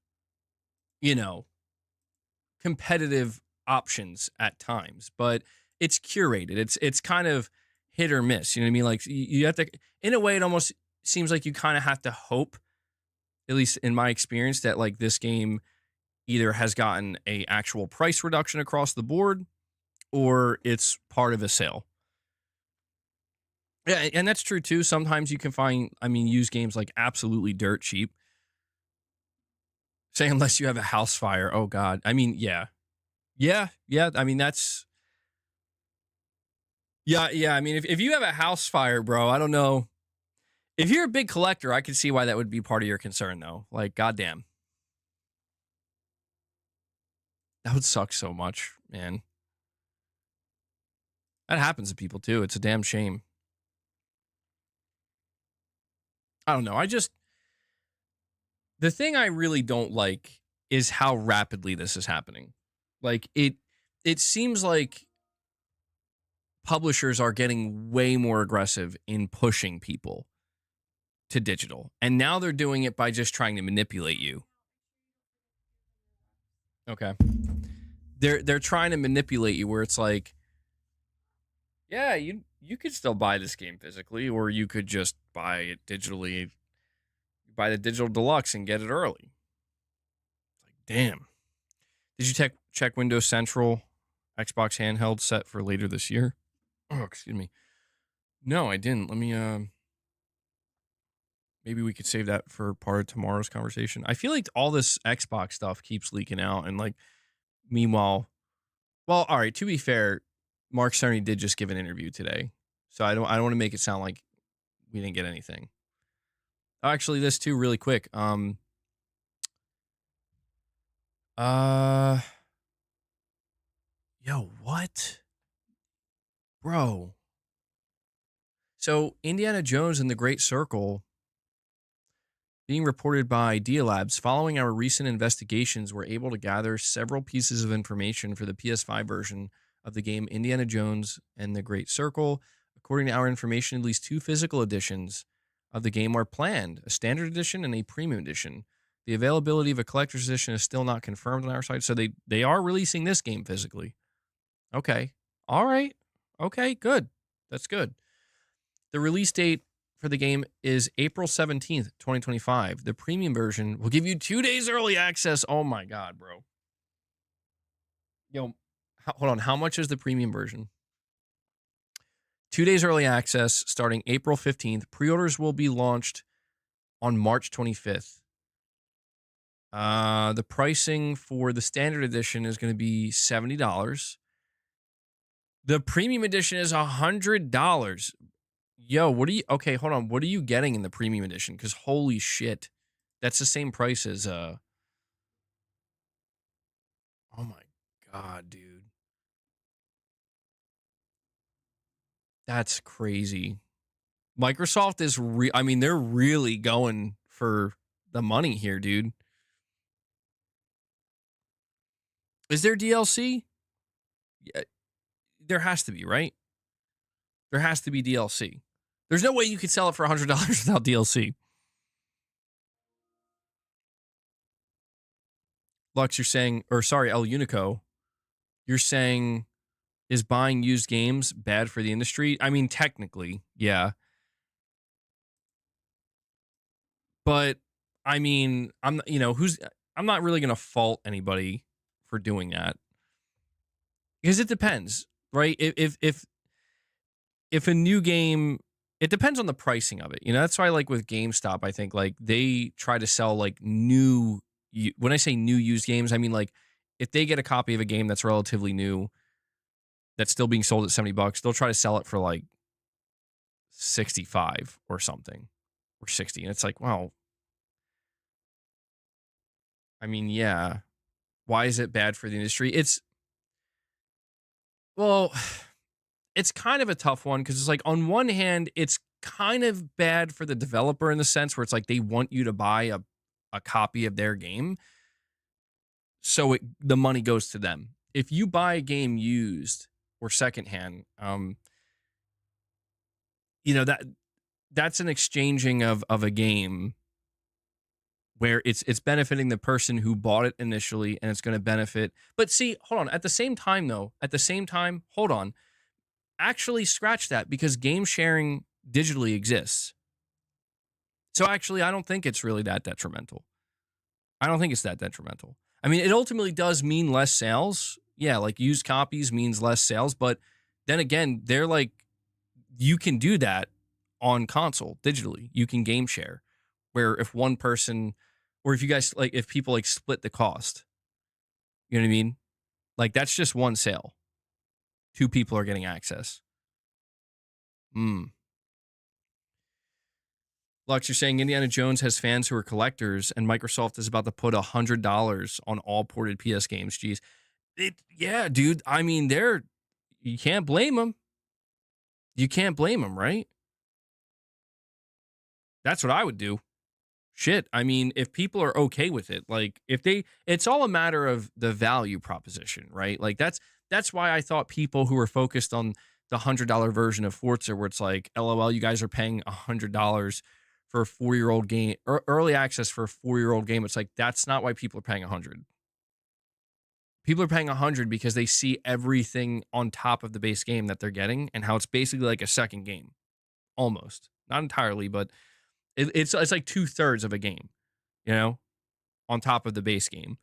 competitive options at times, but it's curated. It's kind of hit or miss. You know what I mean? Like you have to, in a way, it almost seems like you kind of have to hope, at least in my experience, that like this game either has gotten a actual price reduction across the board or it's part of a sale. Yeah, and that's true too. Sometimes you can find, used games like absolutely dirt cheap. Say unless you have a house fire. Oh God. Yeah. Yeah. That's. Yeah. If you have a house fire, bro, I don't know. If you're a big collector, I can see why that would be part of your concern, though. Like, goddamn. That would suck so much, man. That happens to people too. It's a damn shame. I don't know. The thing I really don't like is how rapidly this is happening. Like it seems like publishers are getting way more aggressive in pushing people to digital. And now they're doing it by just trying to manipulate you. Okay. They're trying to manipulate you where it's like, yeah, you could still buy this game physically, or you could just buy it digitally. Buy the digital deluxe and get it early. Like, damn. Did you check Windows Central Xbox handheld set for later this year? Oh, excuse me. No, I didn't. Let me maybe we could save that for part of tomorrow's conversation. I feel like all this Xbox stuff keeps leaking out, and like meanwhile, well, all right, to be fair, Mark Cerny did just give an interview today. So I don't want to make it sound like we didn't get anything. Actually, this too, really quick. Yo, what? Bro. So, Indiana Jones and the Great Circle, being reported by Dia Labs, following our recent investigations, we're able to gather several pieces of information for the PS5 version of the game Indiana Jones and the Great Circle. According to our information, at least 2 physical editions of the game are planned, a standard edition and a premium edition. The availability of a collector's edition is still not confirmed on our side, so they are releasing this game physically. Okay. All right. Okay, good. That's good. The release date for the game is April 17th, 2025. The premium version will give you 2 days early access. Oh my God, bro. Yo, hold on. How much is the premium version? 2 days early access starting April 15th. Pre-orders will be launched on March 25th. The pricing for the standard edition is going to be $70. The premium edition is $100. Yo, okay, hold on. What are you getting in the premium edition? Because holy shit, that's the same price as, oh my God, dude. That's crazy. Microsoft is they're really going for the money here, dude. Is there DLC? Yeah, there has to be, right? There has to be DLC. There's no way you could sell it for $100 without DLC. Lux, you're saying, or sorry, El Unico, you're saying, is buying used games bad for the industry? I mean, technically, yeah. But I mean, I'm not really going to fault anybody for doing that because it depends, right? If a new game, it depends on the pricing of it. That's why like with GameStop, I think like they try to sell like new. When I say new used games, I mean like if they get a copy of a game that's relatively new, that's still being sold at $70, they'll try to sell it for like 65 or something, or 60, and it's like, wow. I mean, yeah. Why is it bad for the industry? Well, it's kind of a tough one because it's like on one hand, it's kind of bad for the developer in the sense where it's like they want you to buy a copy of their game. So the money goes to them. If you buy a game used or secondhand, that's an exchanging of a game where it's benefiting the person who bought it initially and it's going to benefit. But see, hold on. At the same time, hold on. Actually scratch that because game sharing digitally exists. So actually, I don't think it's really that detrimental. I don't think it's that detrimental. I mean, it ultimately does mean less sales. Yeah, like used copies means less sales. But then again, they're like, you can do that on console digitally. You can game share where if one person, or if you guys like, if people like split the cost, you know what I mean? Like that's just one sale. Two people are getting access. Lux, you're saying Indiana Jones has fans who are collectors, and Microsoft is about to put $100 on all ported PS games. Jeez, yeah, dude. I mean, you can't blame them. You can't blame them, right? That's what I would do. Shit. I mean, if people are okay with it, like it's all a matter of the value proposition, right? Like that's why I thought people who were focused on the $100 version of Forza, where it's like, LOL, you guys are paying $100 for a 4-year-old game, or early access for a 4-year-old game. It's like, that's not why people are paying 100. People are paying 100 because they see everything on top of the base game that they're getting and how it's basically like a second game, almost, not entirely, but it's like 2/3 of a game, on top of the base game.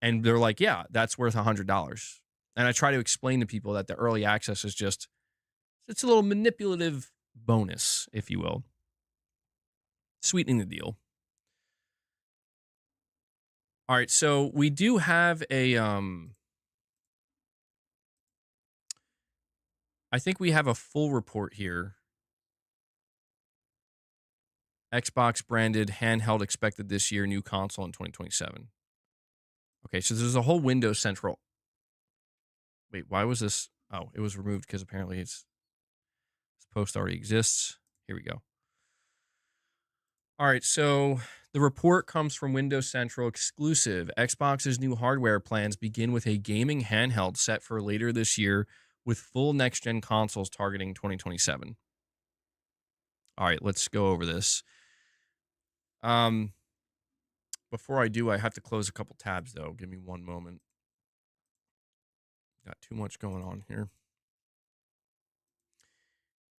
And they're like, yeah, that's worth $100. And I try to explain to people that the early access is just, it's a little manipulative bonus, if you will. Sweetening the deal. All right, so we do have I think we have a full report here. Xbox branded handheld expected this year, new console in 2027. Okay, so there's a whole Windows Central. Wait, why was this? Oh, it was removed because apparently this post already exists. Here we go. All right, so the report comes from Windows Central exclusive. Xbox's new hardware plans begin with a gaming handheld set for later this year with full next-gen consoles targeting 2027. All right, let's go over this. Before I do, I have to close a couple tabs, though. Give me one moment. Got too much going on here.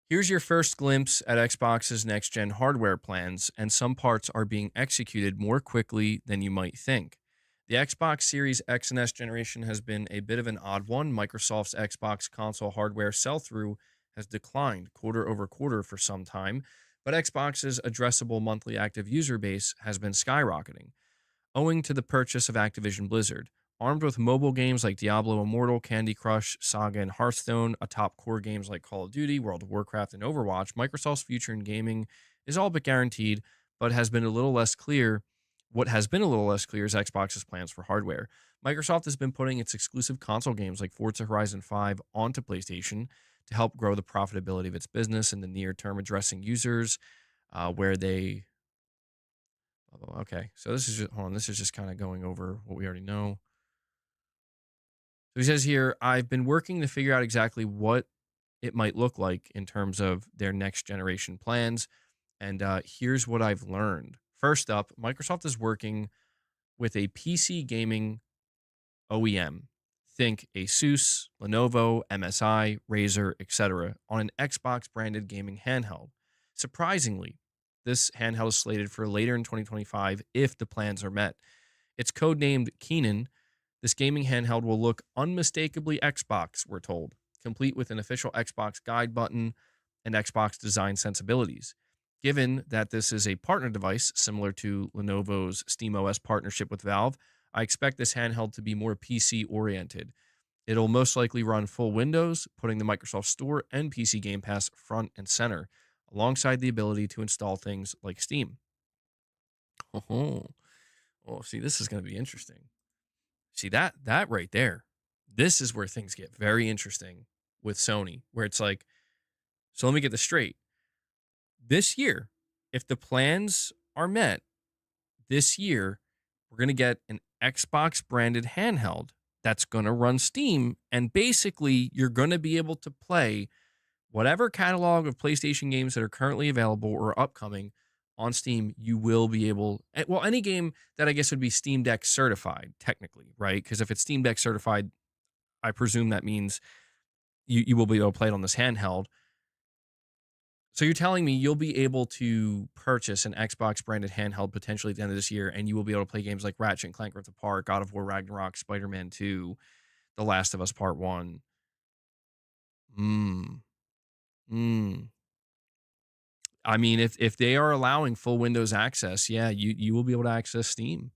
Here's your first glimpse at Xbox's next-gen hardware plans, and some parts are being executed more quickly than you might think. The Xbox Series X and S generation has been a bit of an odd one. Microsoft's Xbox console hardware sell-through has declined quarter over quarter for some time, but Xbox's addressable monthly active user base has been skyrocketing, owing to the purchase of Activision Blizzard. Armed with mobile games like Diablo Immortal, Candy Crush, Saga, and Hearthstone, atop core games like Call of Duty, World of Warcraft, and Overwatch, Microsoft's future in gaming is all but guaranteed, but has been a little less clear. What has been a little less clear is Xbox's plans for hardware. Microsoft has been putting its exclusive console games like Forza Horizon 5 onto PlayStation to help grow the profitability of its business in the near term, addressing users where they... Okay, so this is just, hold on, this is just kind of going over what we already know. So he says here, I've been working to figure out exactly what it might look like in terms of their next generation plans. And here's what I've learned. First up, Microsoft is working with a PC gaming OEM. Think Asus, Lenovo, MSI, Razer, etc. on an Xbox branded gaming handheld. Surprisingly, this handheld is slated for later in 2025 if the plans are met. It's codenamed Keenan. This gaming handheld will look unmistakably Xbox, we're told, complete with an official Xbox guide button and Xbox design sensibilities. Given that this is a partner device similar to Lenovo's SteamOS partnership with Valve, I expect this handheld to be more PC-oriented. It'll most likely run full Windows, putting the Microsoft Store and PC Game Pass front and center, alongside the ability to install things like Steam. Oh, see, this is going to be interesting. See, that right there, this is where things get very interesting with Sony, where it's like, so let me get this straight. This year, if the plans are met, this year, we're going to get an Xbox branded handheld that's going to run Steam. And basically, you're going to be able to play whatever catalog of PlayStation games that are currently available or upcoming on Steam. You will be able, well, any game that I guess would be Steam Deck certified, technically, right? Because if it's Steam Deck certified, I presume that means you will be able to play it on this handheld. So you're telling me you'll be able to purchase an Xbox branded handheld potentially at the end of this year, and you will be able to play games like Ratchet & Clank Rift Apart, God of War Ragnarok, Spider-Man 2, The Last of Us Part 1. I mean, if they are allowing full Windows access, yeah, you will be able to access Steam.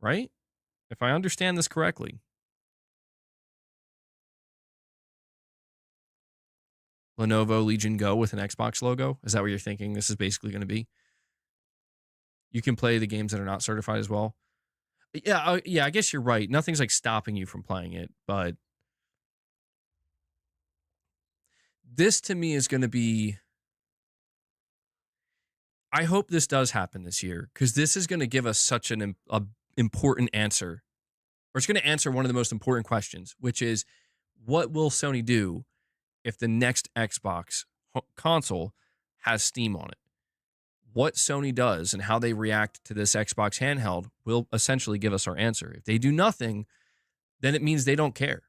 Right? If I understand this correctly. Lenovo Legion Go with an Xbox logo? Is that what you're thinking this is basically going to be? You can play the games that are not certified as well. Yeah, I guess you're right. Nothing's like stopping you from playing it, but this to me is going to be, I hope this does happen this year, because this is going to give us such an important answer, or it's going to answer one of the most important questions, which is, what will Sony do if the next Xbox console has Steam on it? What Sony does and how they react to this Xbox handheld will essentially give us our answer. If they do nothing, then it means they don't care.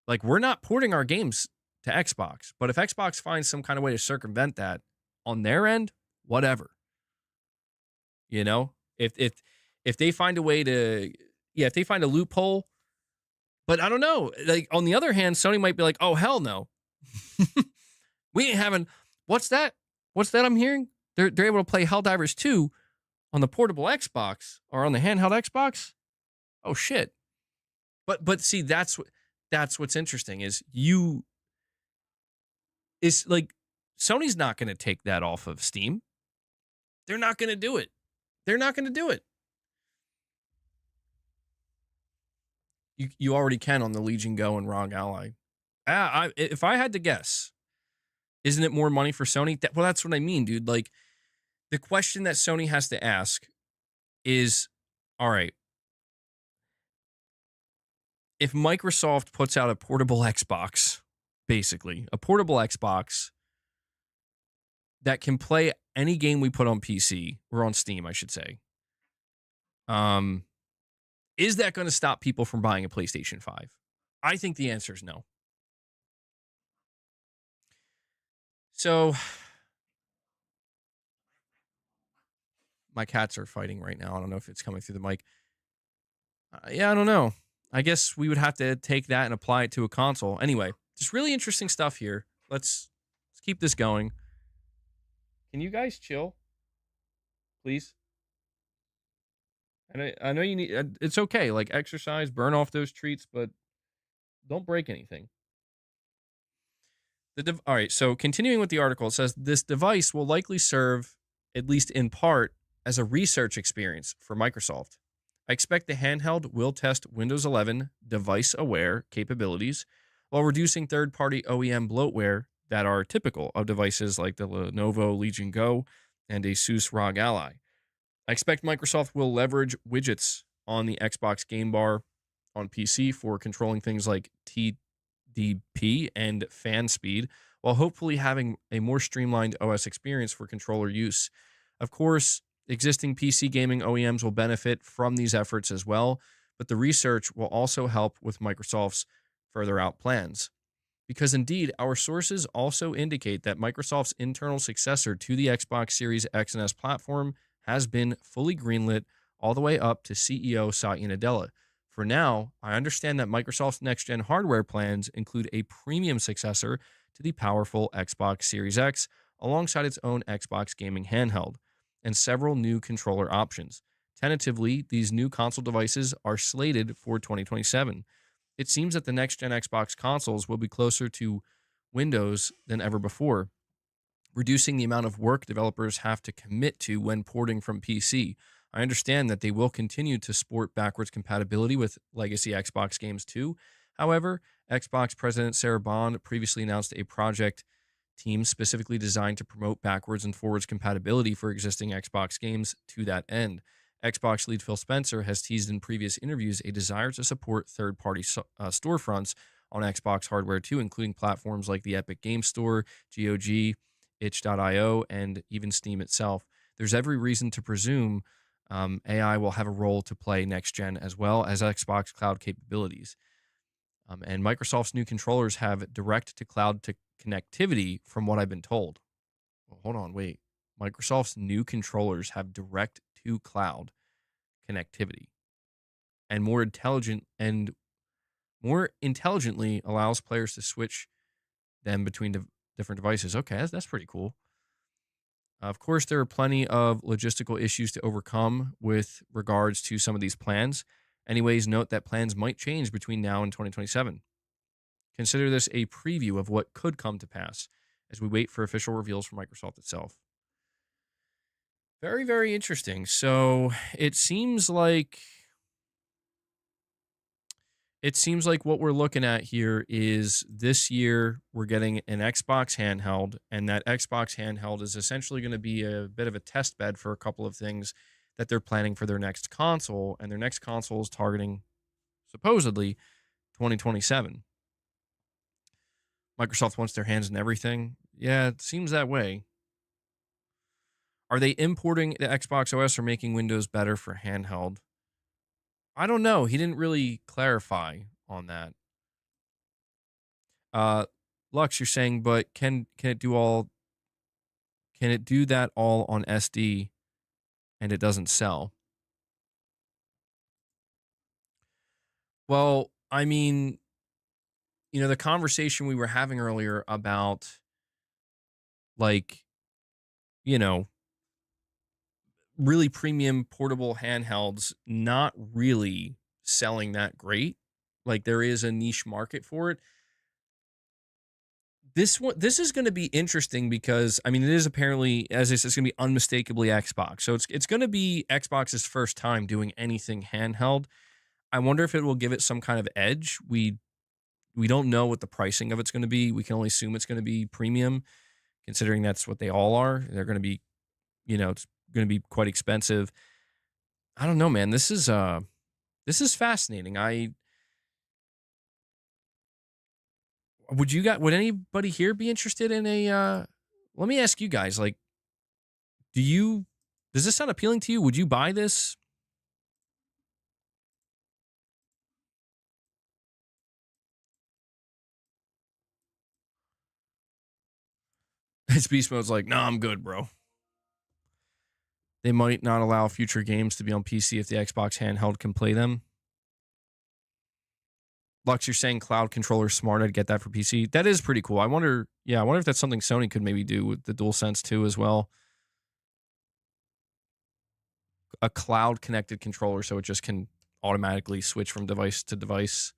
Like, we're not porting our games to Xbox, but if Xbox finds some kind of way to circumvent that on their end, whatever. You know, if they find a way to, if they find a loophole. But I don't know. Like, on the other hand, Sony might be like, oh, hell no. We ain't having, what's that I'm hearing? They're able to play Helldivers 2 on the portable Xbox or on the handheld Xbox? Oh, shit. But see, that's what's interesting is Sony's not going to take that off of Steam. They're not going to do it. You already can on the Legion Go and ROG Ally. If I had to guess, isn't it more money for Sony? Well, that's what I mean, dude. Like, the question that Sony has to ask is, all right, if Microsoft puts out a portable Xbox, basically, a portable Xbox that can play any game we put on PC, or on Steam, I should say, is that going to stop people from buying a PlayStation 5? I think the answer is no. So, my cats are fighting right now. I don't know if it's coming through the mic. I don't know. I guess we would have to take that and apply it to a console. Anyway, just really interesting stuff here. Let's keep this going. Can you guys chill, please? And I know you need, it's okay, like, exercise, burn off those treats, but don't break anything. All right, so continuing with the article, it says this device will likely serve, at least in part, as a research experience for Microsoft. I expect the handheld will test Windows 11 device-aware capabilities while reducing third-party OEM bloatware that are typical of devices like the Lenovo Legion Go and Asus ROG Ally. I expect Microsoft will leverage widgets on the Xbox Game Bar on PC for controlling things like TDP and fan speed, while hopefully having a more streamlined OS experience for controller use. Of course, existing PC gaming OEMs will benefit from these efforts as well, but the research will also help with Microsoft's further out plans. because indeed, our sources also indicate that Microsoft's internal successor to the Xbox Series X and S platform has been fully greenlit all the way up to CEO Satya Nadella. For now, I understand that Microsoft's next-gen hardware plans include a premium successor to the powerful Xbox Series X, alongside its own Xbox gaming handheld, and several new controller options. Tentatively, these new console devices are slated for 2027. It seems that the next-gen Xbox consoles will be closer to Windows than ever before, reducing the amount of work developers have to commit to when porting from PC. I understand that they will continue to support backwards compatibility with legacy Xbox games too. However, Xbox President Sarah Bond previously announced a project team specifically designed to promote backwards and forwards compatibility for existing Xbox games to that end. Xbox lead Phil Spencer has teased in previous interviews a desire to support third-party storefronts on Xbox hardware too, including platforms like the Epic Game Store, GOG, itch.io, and even Steam itself. There's every reason to presume AI will have a role to play next gen as well as Xbox cloud capabilities. And Microsoft's new controllers have direct to cloud to connectivity, from what I've been told. Well, hold on, wait. Microsoft's new controllers have direct to cloud connectivity, and more intelligently allows players to switch them between different devices. Okay, that's pretty cool. Of course, there are plenty of logistical issues to overcome with regards to some of these plans. Anyways, note that plans might change between now and 2027. Consider this a preview of what could come to pass as we wait for official reveals from Microsoft itself. Very, very interesting. So it seems like what we're looking at here is this year we're getting an Xbox handheld, and that Xbox handheld is essentially going to be a bit of a test bed for a couple of things that they're planning for their next console, and their next console is targeting supposedly 2027. Microsoft wants their hands in everything. Yeah, it seems that way. Are they importing the Xbox OS or making Windows better for handheld? I don't know. He didn't really clarify on that. Lux, you're saying, but can it do that all on SD and it doesn't sell? Well, I mean, the conversation we were having earlier about, like, really premium portable handhelds not really selling that great. Like, there is a niche market for it. This is going to be interesting because, I mean, it is apparently, as it's going to be unmistakably Xbox. So it's going to be Xbox's first time doing anything handheld. I wonder if it will give it some kind of edge. We don't know what the pricing of it's going to be. We can only assume it's going to be premium, considering that's what they all are. They're going to be, it's going to be quite expensive. I don't know, man. This is fascinating. Would anybody here be interested in a, let me ask you guys, like, does this sound appealing to you? Would you buy this? It's Beast Mode's like, no, I'm good, bro. They might not allow future games to be on PC if the Xbox handheld can play them. Lux, you're saying cloud controller smart. I'd get that for PC. That is pretty cool. I wonder if that's something Sony could maybe do with the DualSense 2 as well. A cloud connected controller so it just can automatically switch from device to device.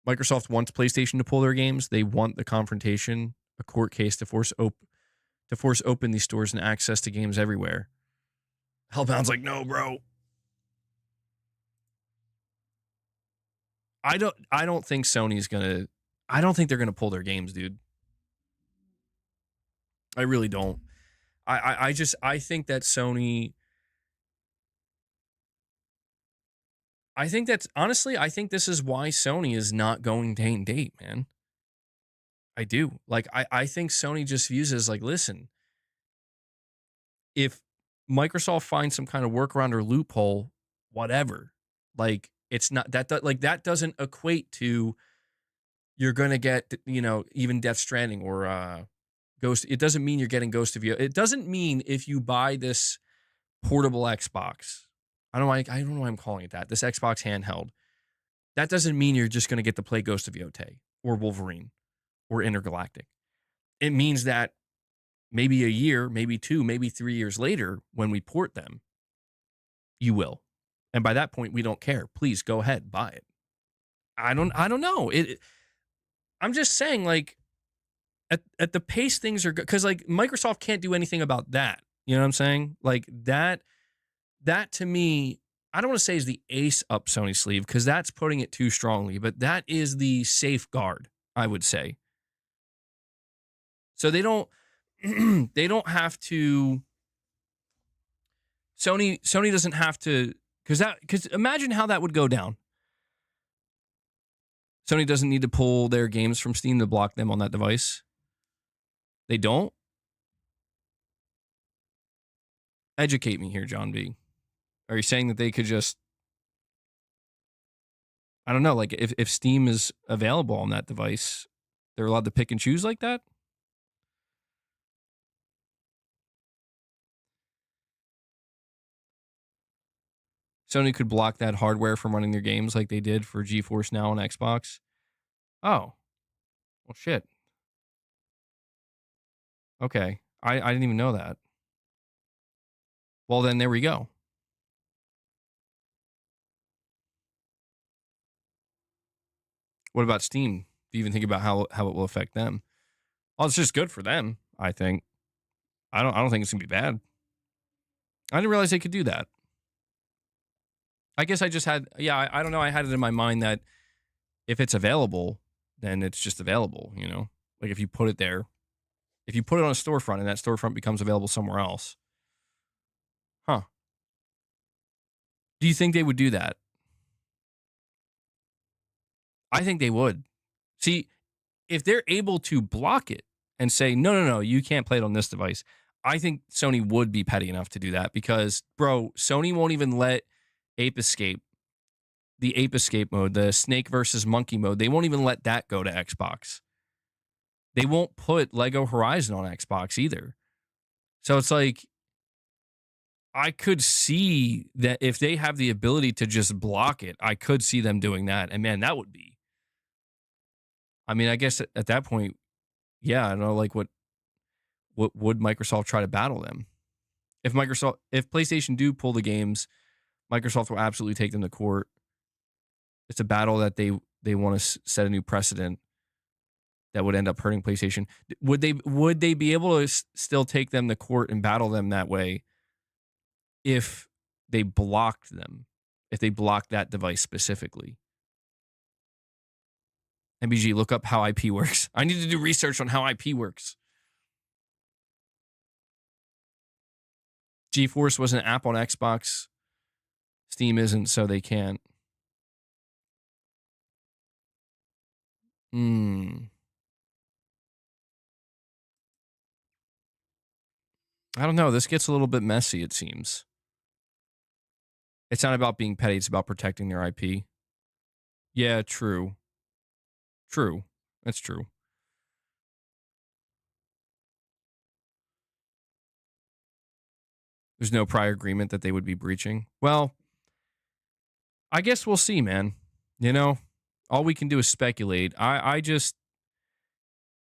Microsoft wants PlayStation to pull their games. They want the confrontation, a court case to force open these stores and access to games everywhere. Hellbound's like, no, bro. I don't think Sony's gonna. I don't think they're gonna pull their games, dude. I really don't. I think that Sony. I think that's honestly. I think this is why Sony is not going day and date, man. I do. Like, I think Sony just views it as like, listen, if Microsoft finds some kind of workaround or loophole, whatever, like, it's not that, like, that doesn't equate to you're going to get, even Death Stranding or Ghost. It doesn't mean you're getting Ghost of It doesn't mean if you buy this portable Xbox, I don't know why I'm calling it that, this Xbox handheld, that doesn't mean you're just going to get to play Ghost of Yotei or Wolverine or Intergalactic. It means that maybe a year, maybe 2, maybe 3 years later, when we port them, you will. And by that point, we don't care. Please go ahead, buy it. I don't know. I'm just saying, like, at the pace things are, because like Microsoft can't do anything about that. You know what I'm saying? Like that to me, I don't want to say is the ace up Sony's sleeve, because that's putting it too strongly, but that is the safeguard, I would say. So they don't they don't have to. Sony doesn't have to, because imagine how that would go down. Sony doesn't need to pull their games from Steam to block them on that device. They don't? Educate me here, John B. Are you saying that they could just, I don't know, like if Steam is available on that device, they're allowed to pick and choose like that? Sony could block that hardware from running their games like they did for GeForce Now on Xbox? Oh. Well, shit. Okay. I didn't even know that. Well, then there we go. What about Steam? Do you even think about how it will affect them? Well, it's just good for them, I think. I don't think it's gonna be bad. I didn't realize they could do that. I guess I just had, I don't know. I had it in my mind that if it's available, then it's just available, Like if you put it there, if you put it on a storefront and that storefront becomes available somewhere else. Huh. Do you think they would do that? I think they would. See, if they're able to block it and say, no, you can't play it on this device, I think Sony would be petty enough to do that because, bro, Sony won't even let Ape Escape, the Ape Escape mode, the snake versus monkey mode, they won't even let that go to Xbox. They won't put Lego Horizon on Xbox either. So it's like, I could see that if they have the ability to just block it, I could see them doing that. And man, that would be, I mean, I guess at that point, yeah, I don't know, like what would Microsoft try to battle them? If PlayStation do pull the games, Microsoft will absolutely take them to court. It's a battle that they want to set a new precedent that would end up hurting PlayStation. Would they be able to still take them to court and battle them that way if they blocked them? If they blocked that device specifically? MBG, look up how IP works. I need to do research on how IP works. GeForce was an app on Xbox. Steam isn't, so they can't. I don't know. This gets a little bit messy, it seems. It's not about being petty. It's about protecting their IP. Yeah, true. True. That's true. There's no prior agreement that they would be breaching. Well, I guess we'll see, man. All we can do is speculate.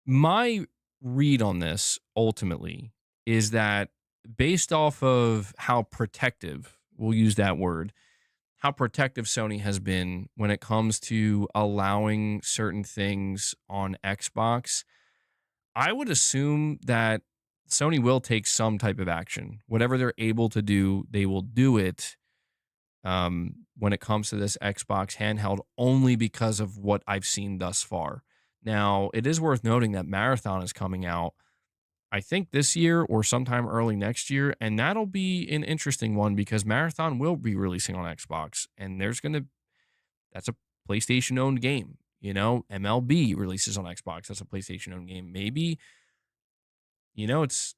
My read on this ultimately is that based off of how protective, we'll use that word, how protective Sony has been when it comes to allowing certain things on Xbox, I would assume that Sony will take some type of action. Whatever they're able to do, they will do it when it comes to this Xbox handheld, only because of what I've seen thus far. Now, it is worth noting that Marathon is coming out, I think this year or sometime early next year, and that'll be an interesting one because Marathon will be releasing on Xbox, and that's a PlayStation-owned game. MLB releases on Xbox. That's a PlayStation-owned game. Maybe, it's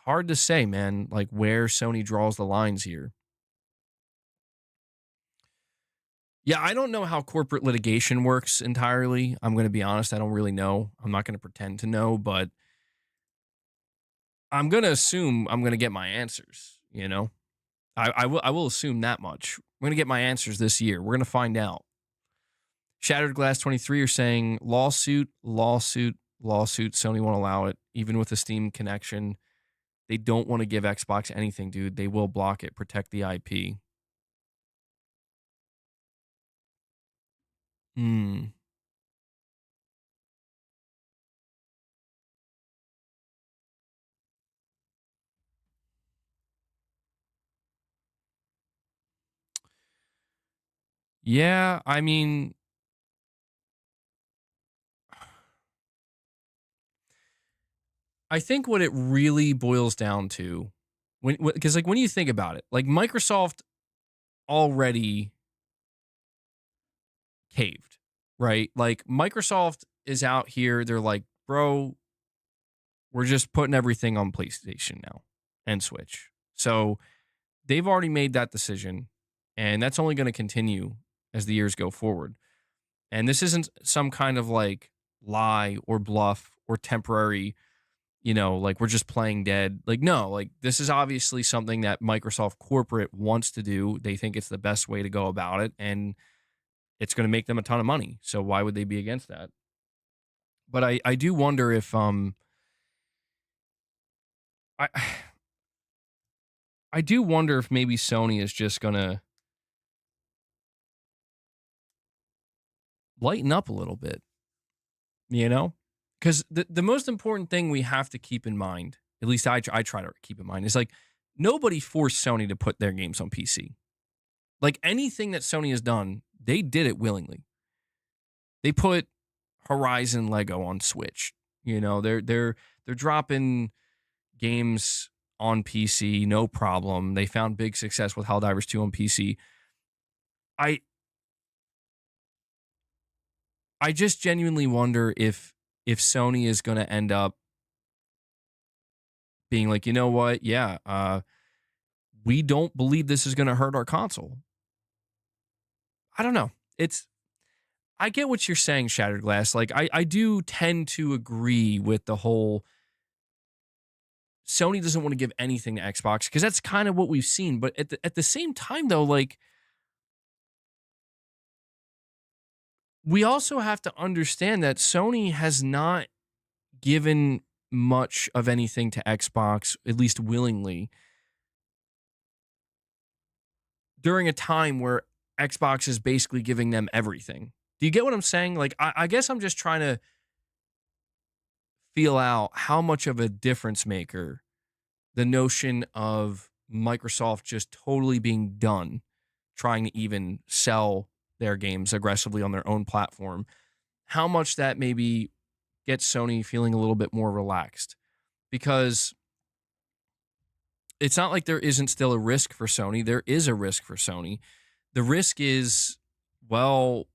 hard to say, man, like where Sony draws the lines here. Yeah, I don't know how corporate litigation works entirely. I'm going to be honest. I don't really know. I'm not going to pretend to know, but I'm going to assume I'm going to get my answers, you know? I will assume that much. We're going to get my answers this year. We're going to find out. Shattered Glass 23 are saying lawsuit, lawsuit, lawsuit. Sony won't allow it, even with a Steam connection. They don't want to give Xbox anything, dude. They will block it, protect the IP. Hmm. Yeah, I mean, I think what it really boils down to, because like when you think about it, like Microsoft already caved, right? Like Microsoft is out here, they're like, bro, we're just putting everything on PlayStation now and Switch. So they've already made that decision, and that's only going to continue as the years go forward. And this isn't some kind of like lie or bluff or temporary, like we're just playing dead. Like, no, like this is obviously something that Microsoft corporate wants to do. They think it's the best way to go about it, and it's going to make them a ton of money. So why would they be against that? But I do wonder if I I do wonder if maybe Sony is just gonna lighten up a little bit, you know? Because the most important thing we have to keep in mind, at least I try to keep in mind, is like nobody forced Sony to put their games on PC. Like anything that Sony has done, they did it willingly. They put Horizon Lego on Switch. They're dropping games on PC, no problem. They found big success with Helldivers 2 on PC. I I just genuinely wonder if Sony is going to end up being like, you know what? Yeah, we don't believe this is going to hurt our console. I don't know. I get what you're saying, Shattered Glass. Like, I do tend to agree with the whole Sony doesn't want to give anything to Xbox because that's kind of what we've seen. But at the same time, though, like, we also have to understand that Sony has not given much of anything to Xbox, at least willingly, during a time where Xbox is basically giving them everything. Do you get what I'm saying? Like, I guess I'm just trying to feel out how much of a difference maker the notion of Microsoft just totally being done trying to even sell their games aggressively on their own platform, how much that maybe gets Sony feeling a little bit more relaxed. Because it's not like there isn't still a risk for Sony. There is a risk for Sony. The risk is, well,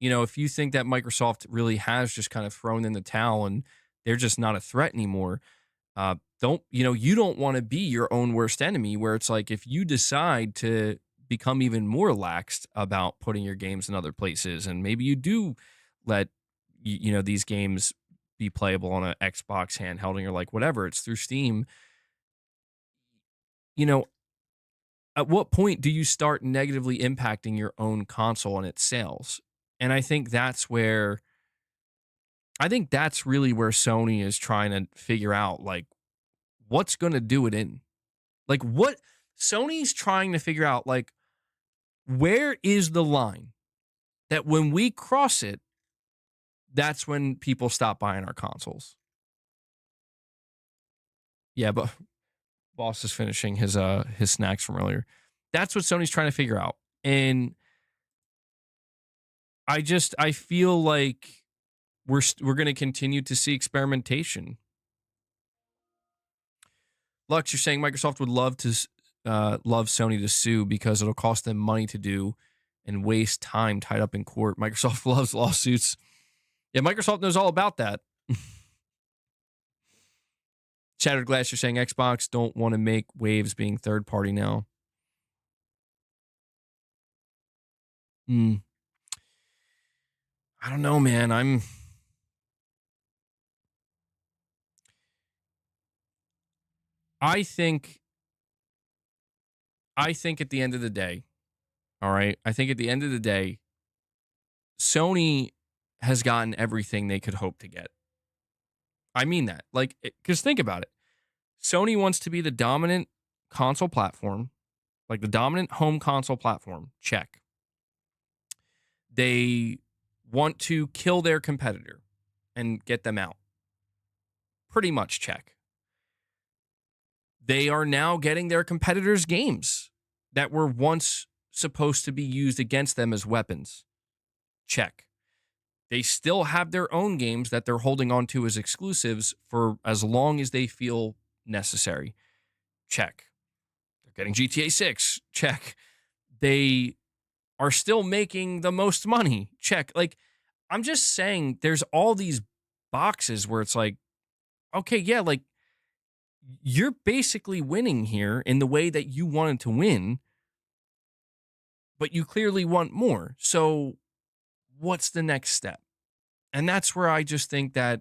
if you think that Microsoft really has just kind of thrown in the towel and they're just not a threat anymore, you don't want to be your own worst enemy, where it's like if you decide to become even more laxed about putting your games in other places, and maybe you do let these games be playable on an Xbox handheld and you're like, whatever, it's through Steam. At what point do you start negatively impacting your own console and its sales? And I think that's really where Sony is trying to figure out, like, what's going to do it in. Like, what Sony's trying to figure out, like, where is the line that when we cross it, that's when people stop buying our consoles. Yeah, but boss is finishing his snacks from earlier. That's what Sony's trying to figure out. And I feel like we're going to continue to see experimentation. Lux, you're saying Microsoft would love Sony to sue because it'll cost them money to do and waste time tied up in court. Microsoft loves lawsuits. Yeah, Microsoft knows all about that. Shattered Glass, you're saying Xbox don't want to make waves being third party now. I don't know, man. I think at the end of the day, all right, I think at the end of the day, Sony has gotten everything they could hope to get. I mean that. Like, because think about it. Sony wants to be the dominant console platform, like the dominant home console platform. Check. They want to kill their competitor and get them out. Pretty much check. They are now getting their competitors' games that were once supposed to be used against them as weapons. Check. They still have their own games that they're holding on to as exclusives for as long as they feel necessary. Check. They're getting GTA 6. Check. They are still making the most money. Check. Like, I'm just saying there's all these boxes where it's like, okay, yeah, like, you're basically winning here in the way that you wanted to win, but you clearly want more. So what's the next step? And that's where I just think that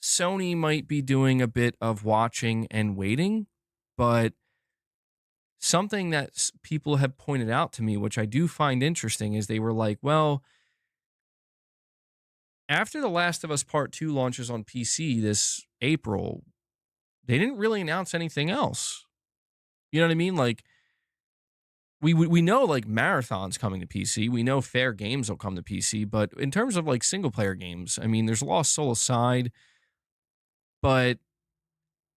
Sony might be doing a bit of watching and waiting, but something that people have pointed out to me, which I do find interesting, is they were like, well, after The Last of Us Part 2 launches on PC this April, they didn't really announce anything else. You know what I mean? Like, we know like Marathon's coming to PC. We know Fair Games will come to PC. But in terms of like single player games, I mean, there's Lost Soul aside. But,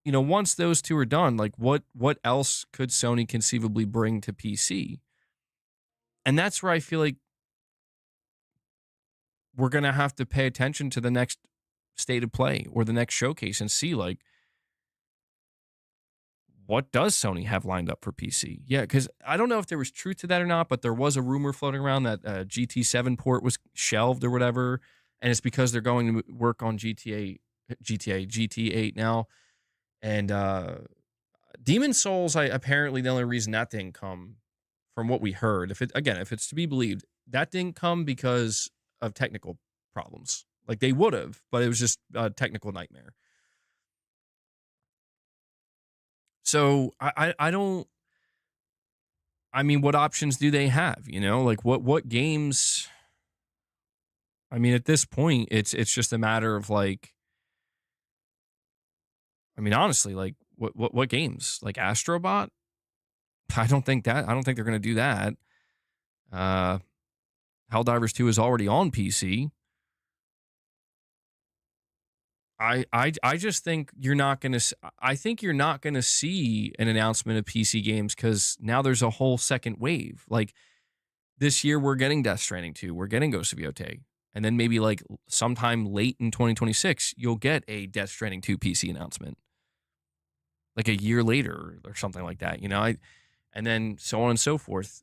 you know, once those two are done, like what else could Sony conceivably bring to PC? And that's where I feel like we're going to have to pay attention to the next state of play or the next showcase and see like, what does Sony have lined up for PC? Yeah, because I don't know if there was truth to that or not, but there was a rumor floating around that GT7 port was shelved or whatever, and it's because they're going to work on GT8 now. And Demon Souls, apparently the only reason that didn't come, from what we heard, if it's to be believed, that didn't come because of technical problems. Like they would have, but it was just a technical nightmare. So I don't. I mean, what options do they have? You know, like what games? I mean, at this point, it's just a matter of like. I mean, honestly, like what games? Like Astrobot? I don't think they're going to do that. Helldivers 2 is already on PC. I just think you're not going to. I think you're not going to see an announcement of PC games because now there's a whole second wave. Like this year, we're getting Death Stranding 2, we're getting Ghost of Yotei, and then maybe like sometime late in 2026, you'll get a Death Stranding 2 PC announcement, like a year later or something like that. You know, and then so on and so forth.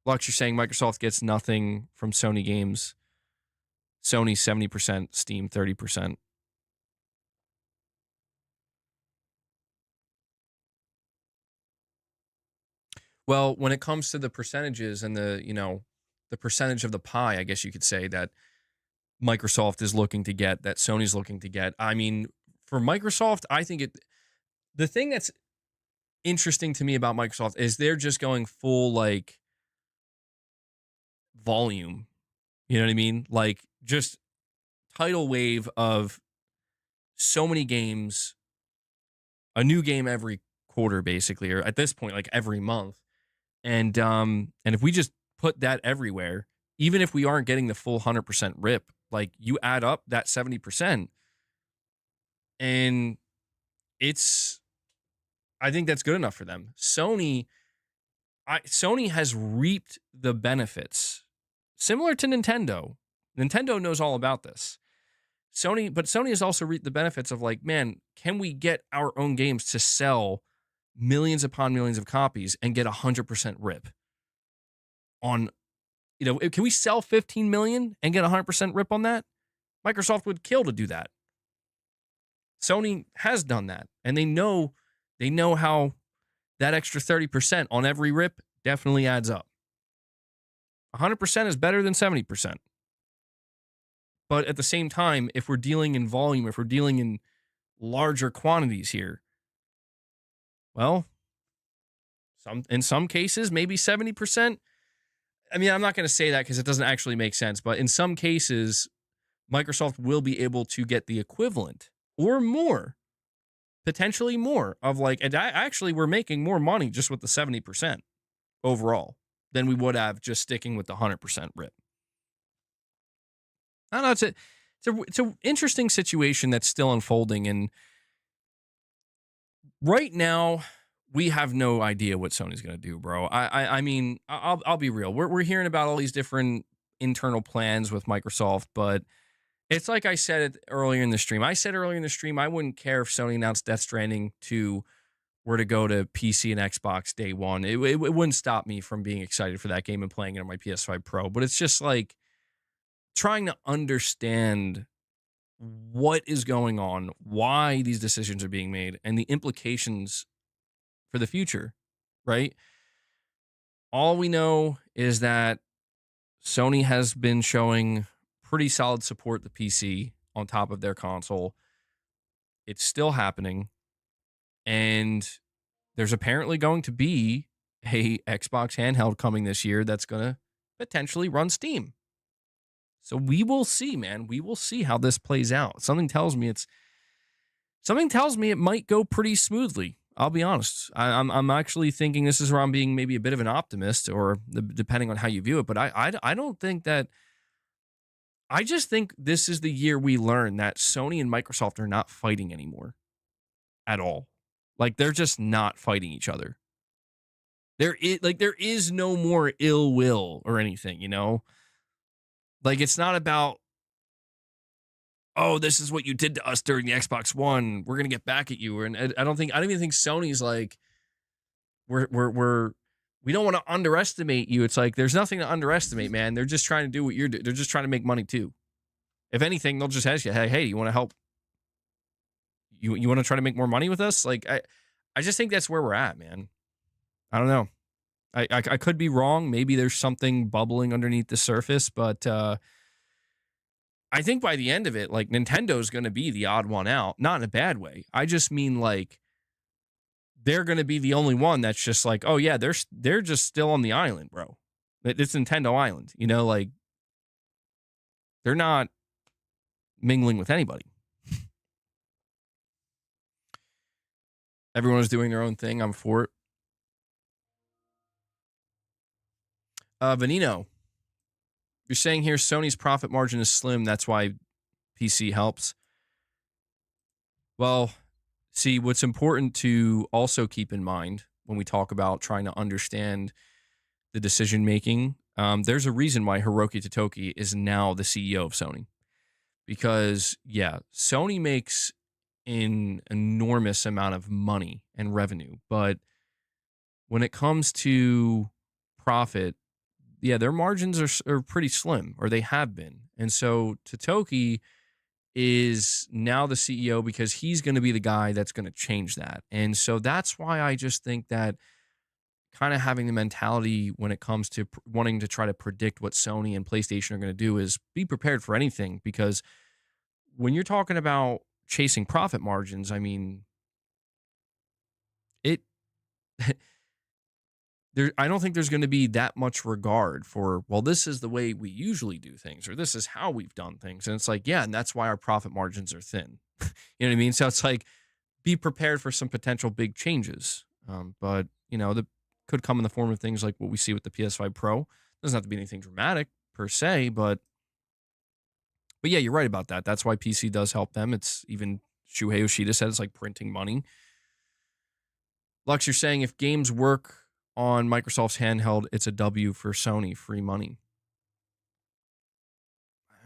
Lux, you're saying Microsoft gets nothing from Sony games. Sony 70%, Steam 30%. Well, when it comes to the percentages and the percentage of the pie, I guess you could say that Microsoft is looking to get, that Sony's looking to get. I mean, for Microsoft, I think the thing that's interesting to me about Microsoft is they're just going full like volume. You know what I mean? Like just tidal wave of so many games, a new game every quarter, basically, or at this point, like every month. And if we just put that everywhere, even if we aren't getting the full 100% rip, like you add up that 70%, and I think that's good enough for them. Sony has reaped the benefits, similar to Nintendo. Nintendo knows all about this. Sony has also reaped the benefits of like, man, can we get our own games to sell millions upon millions of copies and get 100% rip on, can we sell 15 million and get 100% rip on that? Microsoft would kill to do that. Sony has done that, and they know how that extra 30% on every rip definitely adds up. 100% is better than 70%. But at the same time, if we're dealing in volume, if we're dealing in larger quantities here, well, in some cases, maybe 70%. I mean, I'm not going to say that because it doesn't actually make sense, but in some cases, Microsoft will be able to get the equivalent or more, potentially more of like, and actually we're making more money just with the 70% overall than we would have just sticking with the 100% rip. I don't know. It's an interesting situation that's still unfolding, and right now we have no idea what Sony's gonna do, bro. I mean, I'll be real. We're hearing about all these different internal plans with Microsoft, but it's like I said it earlier in the stream. I said earlier in the stream, I wouldn't care if Sony announced Death Stranding 2 were to go to PC and Xbox day one. It wouldn't stop me from being excited for that game and playing it on my PS5 Pro. But it's just like trying to understand what is going on, why these decisions are being made, and the implications for the future, right? All we know is that Sony has been showing pretty solid support the PC on top of their console. It's still happening. And there's apparently going to be a Xbox handheld coming this year that's going to potentially run Steam. So we will see, man. We will see how this plays out. Something tells me it might go pretty smoothly. I'll be honest. I'm actually thinking this is where I'm being maybe a bit of an optimist, or depending on how you view it. But I don't think that. I just think this is the year we learn that Sony and Microsoft are not fighting anymore at all. Like, they're just not fighting each other. There is no more ill will or anything, you know? Like, it's not about, oh, this is what you did to us during the Xbox One. We're gonna get back at you. And I don't even think Sony's like, we don't want to underestimate you. It's like, there's nothing to underestimate, man. They're just trying to do what you're doing. They're just trying to make money too. If anything, they'll just ask you, hey, you want to help? You want to try to make more money with us? Like, I just think that's where we're at, man. I don't know. I could be wrong. Maybe there's something bubbling underneath the surface, but I think by the end of it, like, Nintendo's going to be the odd one out. Not in a bad way. I just mean, like, they're going to be the only one that's just like, oh yeah, they're just still on the island, bro. It's Nintendo Island, you know, like, they're not mingling with anybody. Everyone's doing their own thing. I'm for it. Vanino, you're saying here Sony's profit margin is slim. That's why PC helps. Well, see, what's important to also keep in mind when we talk about trying to understand the decision making, there's a reason why Hiroki Totoki is now the CEO of Sony. Because, yeah, Sony makes an enormous amount of money and revenue, but when it comes to profit, yeah, their margins are pretty slim, or they have been. And so Totoki is now the CEO because he's going to be the guy that's going to change that. And so that's why I just think that kind of having the mentality when it comes to wanting to try to predict what Sony and PlayStation are going to do is be prepared for anything, because when you're talking about chasing profit margins, I mean, I don't think there's going to be that much regard for, well, this is the way we usually do things, or this is how we've done things. And it's like, yeah, and that's why our profit margins are thin. You know what I mean? So it's like, be prepared for some potential big changes. But, you know, that could come in the form of things like what we see with the PS5 Pro. Doesn't have to be anything dramatic per se, but yeah, you're right about that. That's why PC does help them. It's even Shuhei Yoshida said it's like printing money. Lux, you're saying if games work on Microsoft's handheld, it's a W for Sony, free money.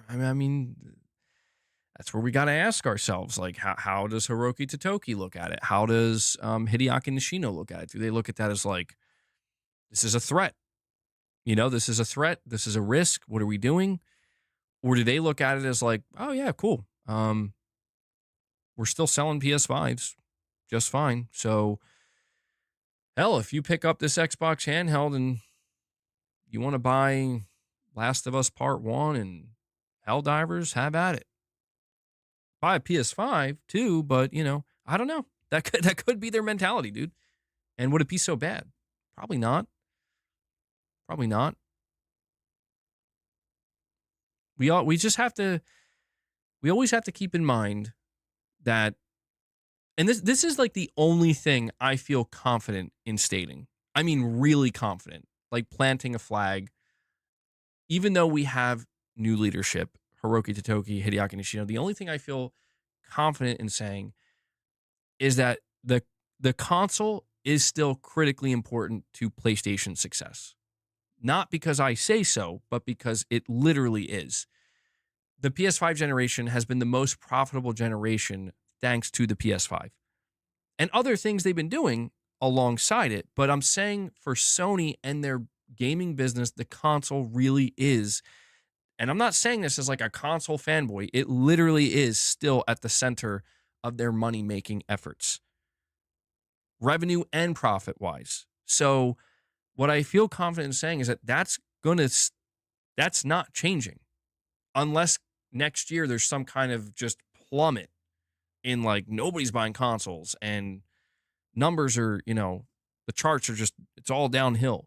I mean, that's where we got to ask ourselves, like, how does Hiroki Totoki look at it? How does Hideaki Nishino look at it? Do they look at that as like, this is a threat? You know, this is a threat. This is a risk. What are we doing? Or do they look at it as like, oh yeah, cool. We're still selling PS5s just fine. So, hell, if you pick up this Xbox handheld and you want to buy Last of Us Part 1 and Helldivers, have at it. Buy a PS5 too, but I don't know. That could be their mentality, dude. And would it be so bad? Probably not. Probably not. We just have to we always have to keep in mind that, and this is like the only thing I feel confident in stating. I mean really confident. Like planting a flag, even though we have new leadership, Hiroki Totoki, Hideaki Nishino, the only thing I feel confident in saying is that the console is still critically important to PlayStation's success. Not because I say so, but because it literally is. The PS5 generation has been the most profitable generation thanks to the PS5 and other things they've been doing alongside it. But I'm saying for Sony and their gaming business, the console really is. And I'm not saying this as like a console fanboy. It literally is still at the center of their money-making efforts, revenue and profit-wise. So what I feel confident in saying is that that's not changing unless next year there's some kind of just plummet in like nobody's buying consoles and numbers are, the charts are just, it's all downhill.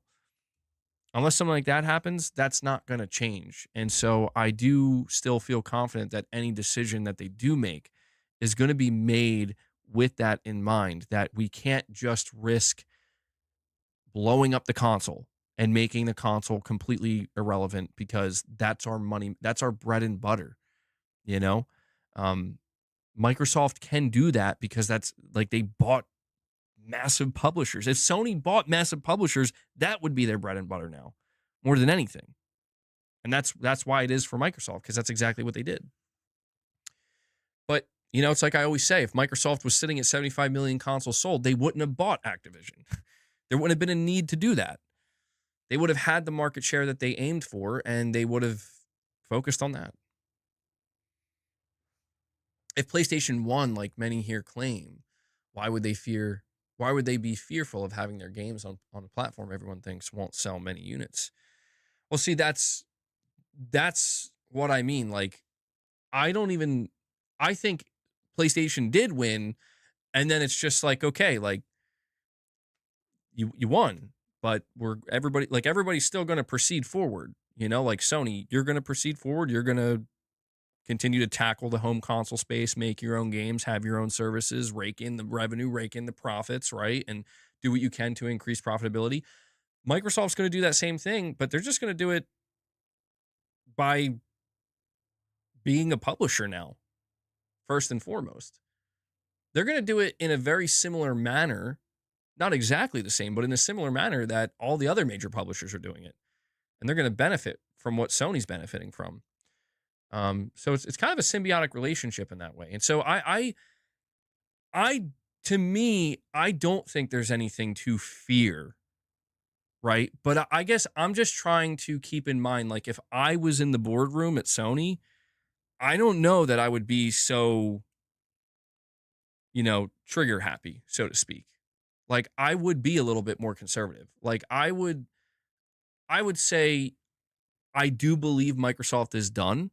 Unless something like that happens, that's not going to change. And so I do still feel confident that any decision that they do make is going to be made with that in mind, that we can't just risk blowing up the console and making the console completely irrelevant because that's our money, that's our bread and butter, Microsoft can do that because that's like they bought massive publishers. If Sony bought massive publishers, that would be their bread and butter now, more than anything. And that's why it is for Microsoft, because that's exactly what they did. But, it's like I always say, if Microsoft was sitting at 75 million consoles sold, they wouldn't have bought Activision. There wouldn't have been a need to do that. They would have had the market share that they aimed for, and they would have focused on that. If PlayStation won, like many here claim, why would they be fearful of having their games on a platform everyone thinks won't sell many units? Well, see, that's what I mean. Like, I think PlayStation did win, and then it's just like, okay, like you won, but everybody's still going to proceed forward. Like Sony, you're going to proceed forward. You're going to continue to tackle the home console space, make your own games, have your own services, rake in the revenue, rake in the profits, right? And do what you can to increase profitability. Microsoft's going to do that same thing, but they're just going to do it by being a publisher now, first and foremost. They're going to do it in a very similar manner, not exactly the same, but in a similar manner that all the other major publishers are doing it. And they're going to benefit from what Sony's benefiting from. So it's kind of a symbiotic relationship in that way. And so to me, I don't think there's anything to fear, right? But I guess I'm just trying to keep in mind, like if I was in the boardroom at Sony, I don't know that I would be so, trigger happy, so to speak. Like I would be a little bit more conservative. Like I would say I do believe Microsoft is done.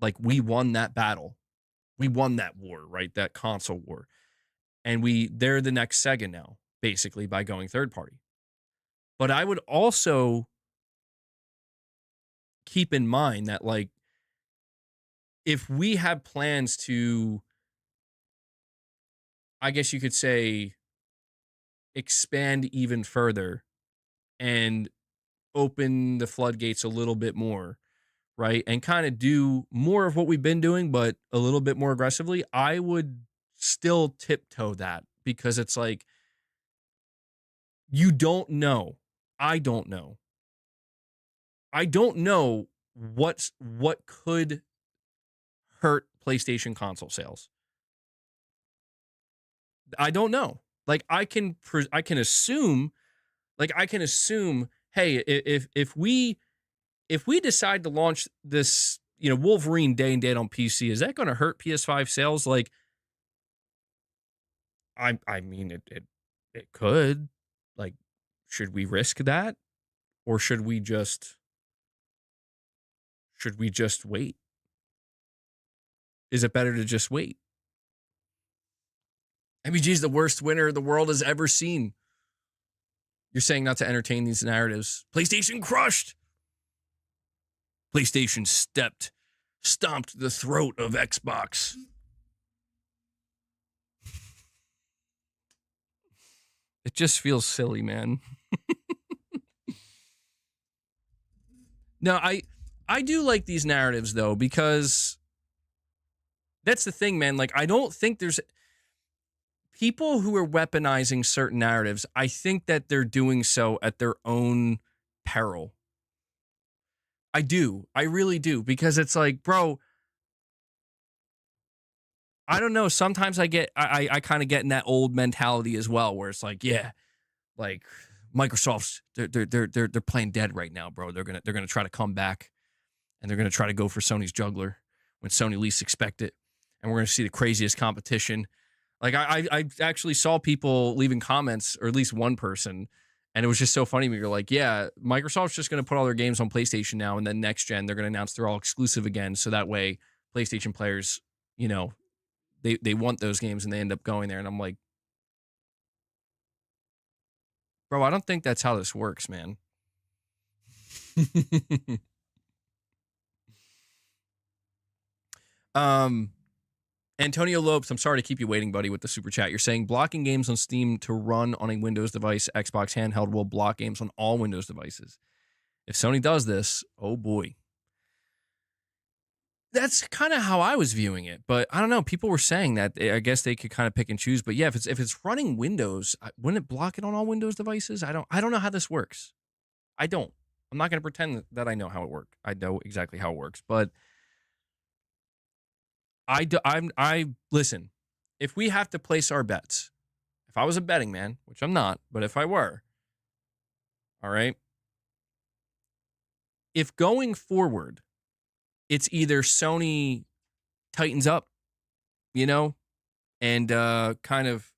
Like we won that battle. We won that war, right? That console war. And they're the next Sega now, basically, by going third party. But I would also keep in mind that, like, if we have plans to, I guess you could say, expand even further and open the floodgates a little bit more, right? And kind of do more of what we've been doing, but a little bit more aggressively, I would still tiptoe that because it's like, you don't know. I don't know. I don't know what could hurt PlayStation console sales. I don't know. Like I can assume, hey, if we decide to launch this, Wolverine day and date on PC, is that going to hurt PS5 sales? Like, I mean, it could. Like, should we risk that, or should we just should we just wait? Is it better to just wait? MVG is the worst winner the world has ever seen. You're saying not to entertain these narratives. PlayStation crushed. PlayStation stomped the throat of Xbox. It just feels silly, man. No, I do like these narratives, though, because that's the thing, man. Like, I don't think there's people who are weaponizing certain narratives. I think that they're doing so at their own peril. I do. I really do. Because it's like, bro, I don't know. Sometimes I kind of get in that old mentality as well, where it's like, yeah, like Microsoft's they're playing dead right now, bro. They're gonna try to come back, and they're gonna try to go for Sony's juggler when Sony least expect it, and we're gonna see the craziest competition. Like I actually saw people leaving comments, or at least one person, and it was just so funny. You're like, yeah, Microsoft's just gonna put all their games on PlayStation now, and then next gen they're gonna announce they're all exclusive again, so that way PlayStation players, you know, they want those games and they end up going there. And I'm like, bro, I don't think that's how this works, man. Antonio Lopes, I'm sorry to keep you waiting, buddy, with the super chat. You're saying blocking games on Steam to run on a Windows device, Xbox handheld will block games on all Windows devices. If Sony does this, oh boy. That's kind of how I was viewing it, but I don't know. People were saying that I guess they could kind of pick and choose. But yeah, if it's running Windows, wouldn't it block it on all Windows devices? I don't know how this works. I don't. I'm not going to pretend that I know how it works. I know exactly how it works, but I listen. If we have to place our bets, if I was a betting man, which I'm not, but if I were, all right. If going forward, it's either Sony tightens up, you know, and kind of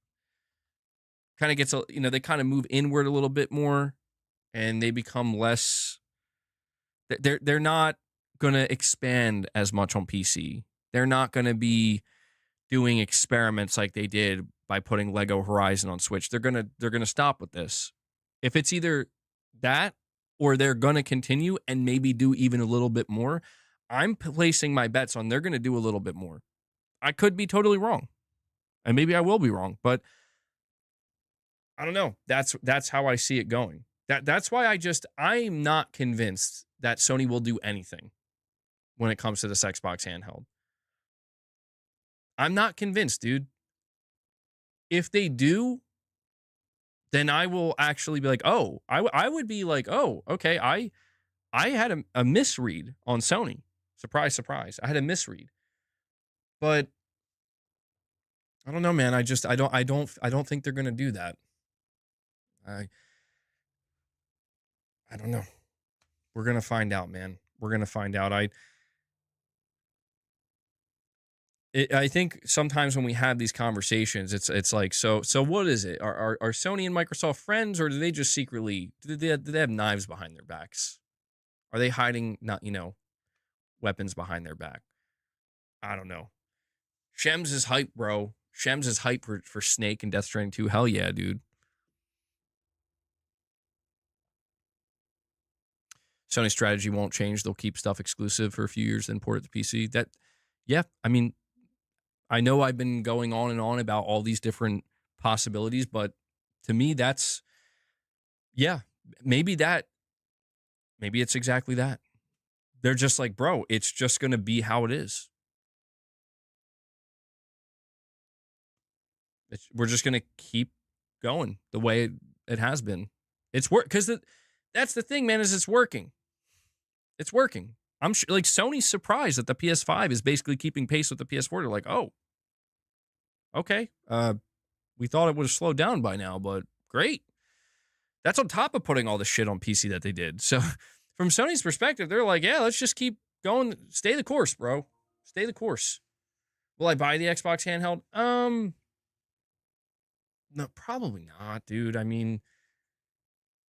gets a, you know, they kind of move inward a little bit more, and they become less. They're not gonna expand as much on PC. They're not gonna be doing experiments like they did by putting Lego Horizon on Switch. They're gonna stop with this. If it's either that or they're gonna continue and maybe do even a little bit more, I'm placing my bets on they're gonna do a little bit more. I could be totally wrong, and maybe I will be wrong, but I don't know. That's how I see it going. That's why I'm not convinced that Sony will do anything when it comes to this Xbox handheld. I'm not convinced, dude. If they do, then I will actually be like, oh, I would be like, oh, okay, I had a misread on Sony. Surprise, surprise. I had a misread. But I don't know, man. I don't think they're gonna do that. I don't know. We're gonna find out, man. We're gonna find out. I think sometimes when we have these conversations, it's like, so what is it? Are Sony and Microsoft friends, or do they just secretly do they have knives behind their backs? Are they hiding weapons behind their back? I don't know. Shems is hype, bro. Shems is hype for Snake and Death Stranding 2. Hell yeah, dude. Sony's strategy won't change. They'll keep stuff exclusive for a few years, then port it to PC. Yeah, I mean, I know I've been going on and on about all these different possibilities, but to me, maybe it's exactly that. They're just like, bro, it's just going to be how it is. We're just going to keep going the way it has been. It's work because that's the thing, man, is it's working. It's working. I'm sure, like, Sony's surprised that the PS5 is basically keeping pace with the PS4. They're like, oh, okay. We thought it would have slowed down by now, but great. That's on top of putting all the shit on PC that they did. So from Sony's perspective, they're like, yeah, let's just keep going. Stay the course, bro. Stay the course. Will I buy the Xbox handheld? No, probably not, dude. I mean,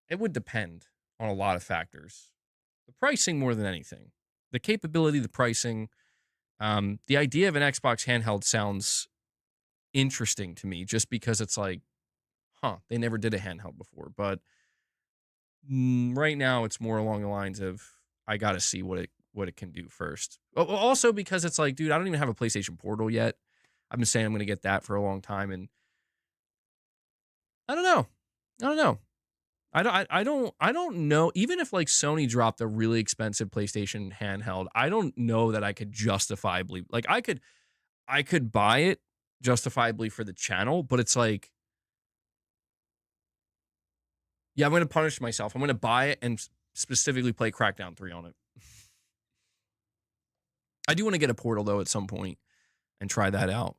it would depend on a lot of factors. The pricing more than anything. the capability, the pricing, the idea of an Xbox handheld sounds interesting to me just because it's like, they never did a handheld before. But right now it's more along the lines of I got to see what it can do first. Also because it's like, dude, I don't even have a PlayStation Portal yet. I've been saying I'm going to get that for a long time, and I don't know. I don't know. Even if like Sony dropped a really expensive PlayStation handheld, I don't know that I could justifiably, like, I could buy it justifiably for the channel, but it's like, yeah, I'm going to punish myself. I'm going to buy it and specifically play Crackdown 3 on it. I do want to get a Portal though at some point and try that out.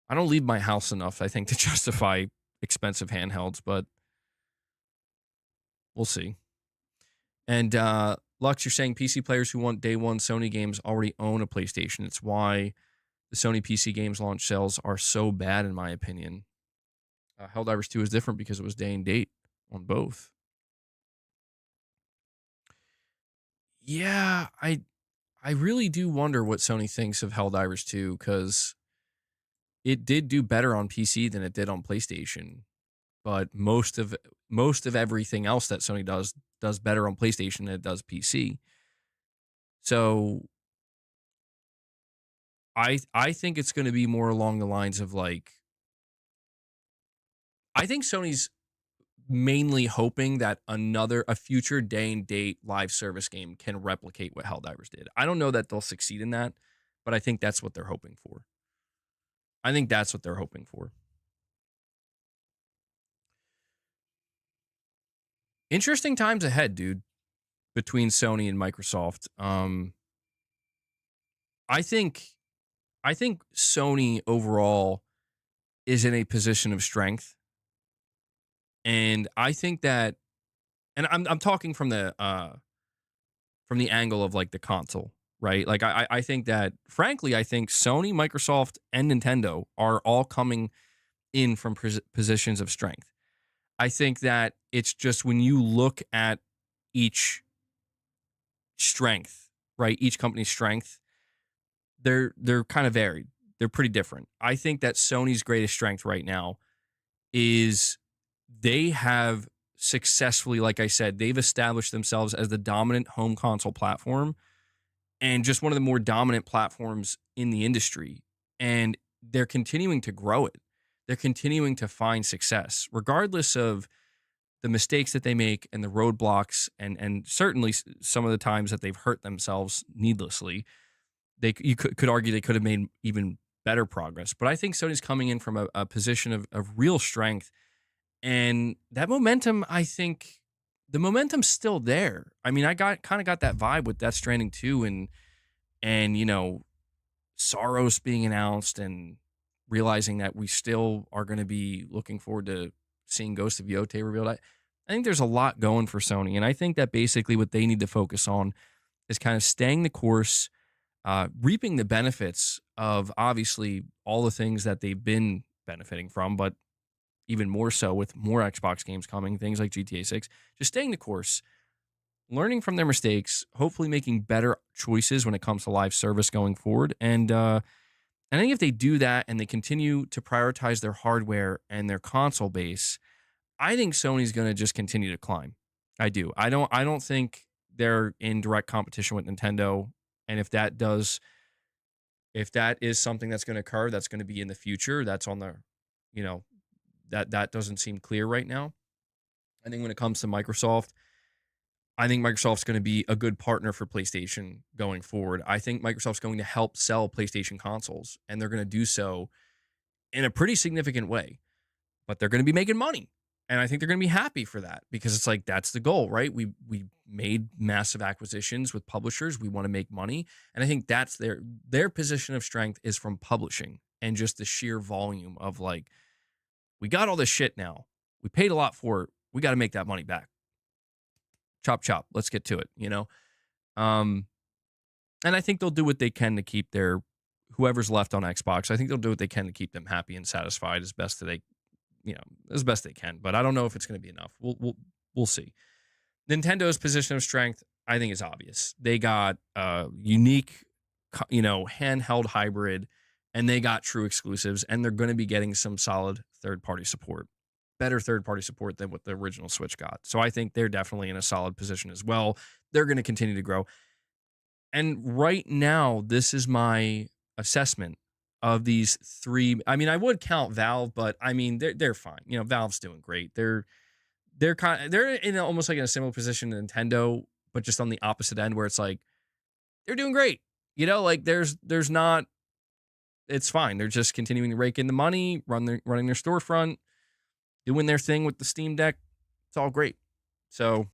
I don't leave my house enough, I think, to justify expensive handhelds, but we'll see. And Lux, you're saying PC players who want day one Sony games already own a PlayStation. It's why the Sony PC games launch sales are so bad, in my opinion. Helldivers 2 is different because it was day and date on both. Yeah, I really do wonder what Sony thinks of Helldivers 2, because it did do better on PC than it did on PlayStation. But most of everything else that Sony does better on PlayStation than it does PC. So I think it's going to be more along the lines of like, I think Sony's mainly hoping that a future day and date live service game can replicate what Helldivers did. I don't know that they'll succeed in that, but I think that's what they're hoping for. Interesting times ahead, dude, between Sony and Microsoft. I think Sony overall is in a position of strength. And I think that, and I'm talking from the angle of like the console, right? Like I think that, frankly, I think Sony, Microsoft, and Nintendo are all coming in from positions of strength. I think that it's just when you look at each strength, right? Each company's strength, they're kind of varied. They're pretty different. I think that Sony's greatest strength right now is they have successfully, like I said, they've established themselves as the dominant home console platform and just one of the more dominant platforms in the industry. And they're continuing to grow it. They're continuing to find success, regardless of the mistakes that they make and the roadblocks, and certainly some of the times that they've hurt themselves needlessly. You could argue they could have made even better progress. But I think Sony's coming in from a position of real strength. And that momentum, I think the momentum's still there. I mean, I kind of got that vibe with Death Stranding 2 and you know, Soros being announced and realizing that we still are going to be looking forward to seeing Ghost of Yotei revealed. I think there's a lot going for Sony. And I think that basically what they need to focus on is kind of staying the course, reaping the benefits of obviously all the things that they've been benefiting from, but even more so with more Xbox games coming, things like GTA 6, just staying the course, learning from their mistakes, hopefully making better choices when it comes to live service going forward. And I think if they do that and they continue to prioritize their hardware and their console base, I think Sony's going to just continue to climb. I do. I don't think they're in direct competition with Nintendo. And if that is something that's going to occur, that's going to be in the future, that's on the, you know, that doesn't seem clear right now. I think when it comes to Microsoft, I think Microsoft's going to be a good partner for PlayStation going forward. I think Microsoft's going to help sell PlayStation consoles, and they're going to do so in a pretty significant way. But they're going to be making money, and I think they're going to be happy for that, because it's like that's the goal, right? We made massive acquisitions with publishers. We want to make money, and I think that's their position of strength is from publishing and just the sheer volume of like, we got all this shit now. We paid a lot for it. We got to make that money back. Chop, chop. Let's get to it, you know? And I think they'll do what they can to keep whoever's left on Xbox. I think they'll do what they can to keep them happy and satisfied as best they can. But I don't know if it's going to be enough. We'll see. Nintendo's position of strength, I think it's obvious. They got a unique, handheld hybrid, and they got true exclusives, and they're going to be getting some solid third-party support, better third-party support than what the original Switch got. So I think they're definitely in a solid position as well. They're going to continue to grow. And right now, this is my assessment of these three. I mean, I would count Valve, but I mean, they're fine. Valve's doing great. They're in almost like in a similar position to Nintendo, but just on the opposite end, where it's like they're doing great. Like there's not. It's fine. They're just continuing to rake in the money, running their storefront, doing their thing with the Steam Deck. It's all great. So